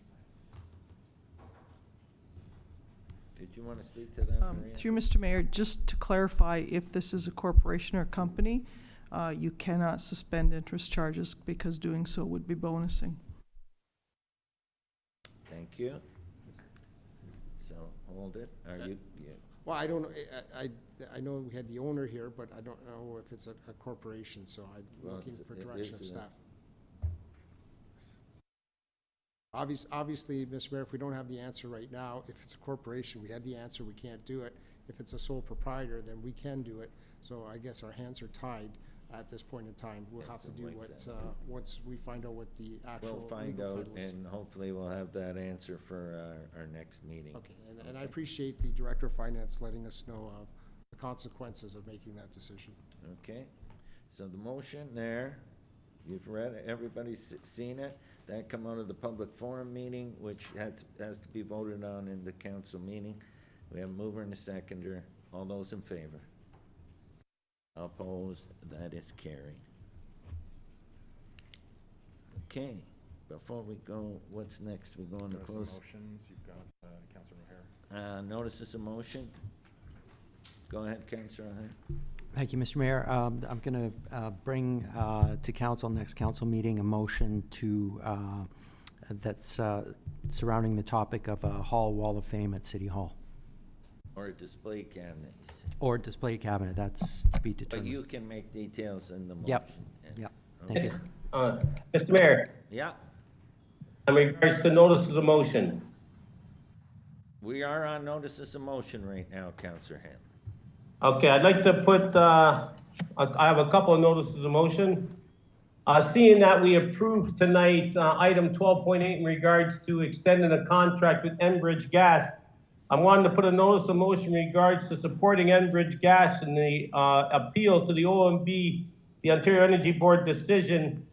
S1: Did you want to speak to that, Maria?
S20: Through Mr. Mayor, just to clarify, if this is a corporation or company, you cannot suspend interest charges because doing so would be bonusing.
S1: Thank you. So hold it. Are you? Yeah.
S6: Well, I don't know. I know we had the owner here, but I don't know if it's a corporation. So I'm looking for direction of staff. Obviously, Mr. Mayor, if we don't have the answer right now, if it's a corporation, we have the answer, we can't do it. If it's a sole proprietor, then we can do it. So I guess our hands are tied at this point in time. We'll have to do what, once we find out what the actual
S1: We'll find
S6: legal
S1: out,
S6: title is.
S1: and hopefully we'll have that answer for our next meeting.
S6: Okay, and I appreciate the Director of Finance letting us know of the consequences of making that decision.
S1: Okay, so the motion there, you've read it, everybody's seen it. That come out of the public forum meeting, which has to be voted on in the council meeting. We have a mover and a seconder. All those in favor? Opposed? That is carried. Okay, before we go, what's next? We go into
S11: There's
S1: close.
S11: some motions, you've got Councillor O'Hare.
S1: Notices of motion. Go ahead, Councillor O'Hare.
S4: Thank you, Mr. Mayor. I'm going to bring to council, next council meeting, a motion to, that's surrounding the topic of a hall wall of fame at City Hall.
S1: Or a display cabinet, you said.
S4: Or display cabinet, that's to be
S1: But
S4: determined.
S1: you can make details in the motion.
S4: Yep, yep, thank you.
S7: Mr. Mayor,
S1: Yeah,
S7: in regards to notices of motion,
S1: we are on notices of motion right now, Councillor Ham.
S7: okay, I'd like to put, I have a couple of notices of motion. Seeing that we approved tonight, item 12.8 in regards to extending a contract with Enbridge Gas, I wanted to put a notice of motion in regards to supporting Enbridge Gas in the appeal to the OMB, the Ontario Energy Board decision,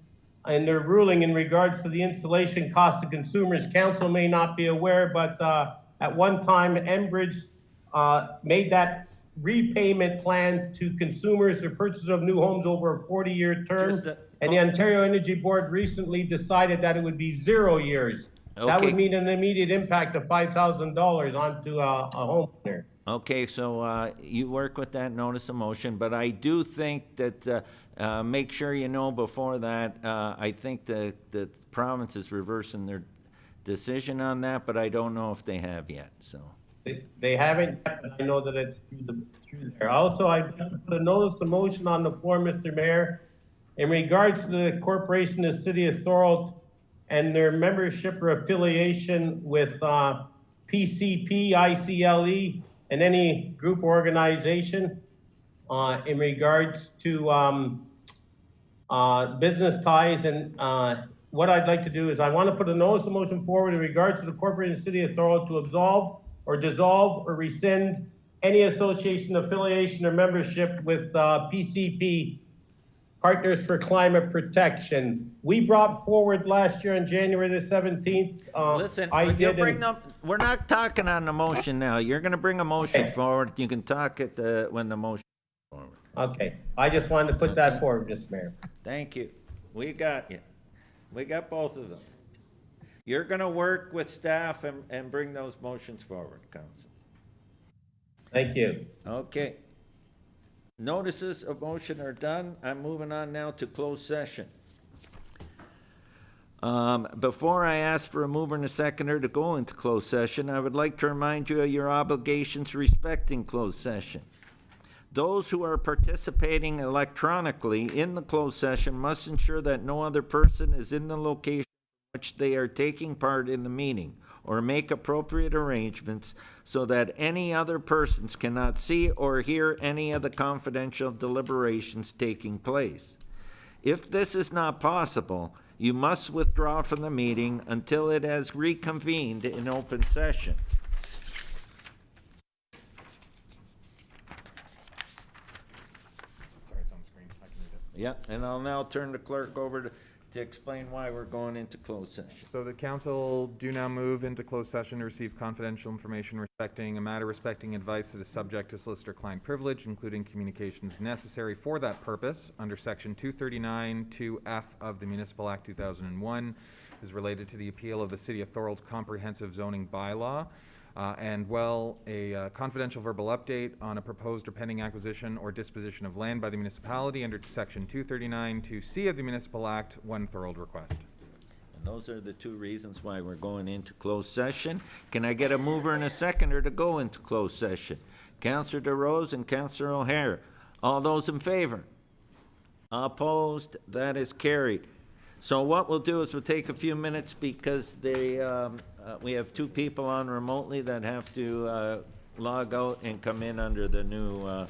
S7: and their ruling in regards to the installation cost to consumers. Council may not be aware, but at one time, Enbridge made that repayment plan to consumers or purchasers of new homes over a 40-year term. And the Ontario Energy Board recently decided that it would be 0 years. That
S1: Okay.
S7: would mean an immediate impact of $5,000 onto a homeowner.
S1: Okay, so you work with that notice of motion, but I do think that, make sure you know before that, I think the province is reversing their decision on that, but I don't know if they have yet, so.
S7: They haven't, yet, but I know that it's through there. Also, I'd like to put a notice of motion on the floor, Mr. Mayor, in regards to the corporation, the city of Thorold, and their membership or affiliation with PCP, ICLE, and any group or organization in regards to business ties. And what I'd like to do is I want to put a notice of motion forward in regards to the corporation city of Thorold to absolve or dissolve or rescind any association, affiliation, or membership with PCP, Partners for Climate Protection. We brought forward last year on January the 17th.
S1: Listen,
S7: I
S1: you
S7: did
S1: bring up, we're not talking on the motion now. You're gonna bring a motion
S7: Okay.
S1: forward. You can talk at the, when the motion is forward.
S7: Okay, I just wanted to put that forward, Mr. Mayor.
S1: Thank you. We got you. We got both of them. You're gonna work with staff and bring those motions forward, Council.
S7: Thank you.
S1: Okay. Notices of motion are done. I'm moving on now to closed session. Before I ask for a mover and a seconder to go into closed session, I would like to remind you of your obligations respecting closed session. Those who are participating electronically in the closed session must ensure that no other person is in the location in which they are taking part in the meeting, or make appropriate arrangements so that any other persons cannot see or hear any of the confidential deliberations taking place. If this is not possible, you must withdraw from the meeting until it has reconvened in open session.
S11: Sorry, it's on the screen, I can read it.
S1: Yeah, and I'll now turn the clerk over to explain why we're going into closed session.
S11: So the council do now move into closed session to receive confidential information respecting a matter respecting advice that is subject to solicitor-client privilege, including communications necessary for that purpose under section 239(2)(f) of the Municipal Act 2001, is related to the appeal of the City of Thorold's comprehensive zoning bylaw. A confidential verbal update on a proposed or pending acquisition or disposition of land by the municipality under section 239(2)(c) of the Municipal Act, 1 Thorold request.
S1: And those are the two reasons why we're going into closed session. Can I get a mover and a seconder to go into closed session? Councillor DeRose and Councillor O'Hare. All those in favor? Opposed? That is carried. So what we'll do is we'll take a few minutes because we have two people on remotely that have to log out and come in under the new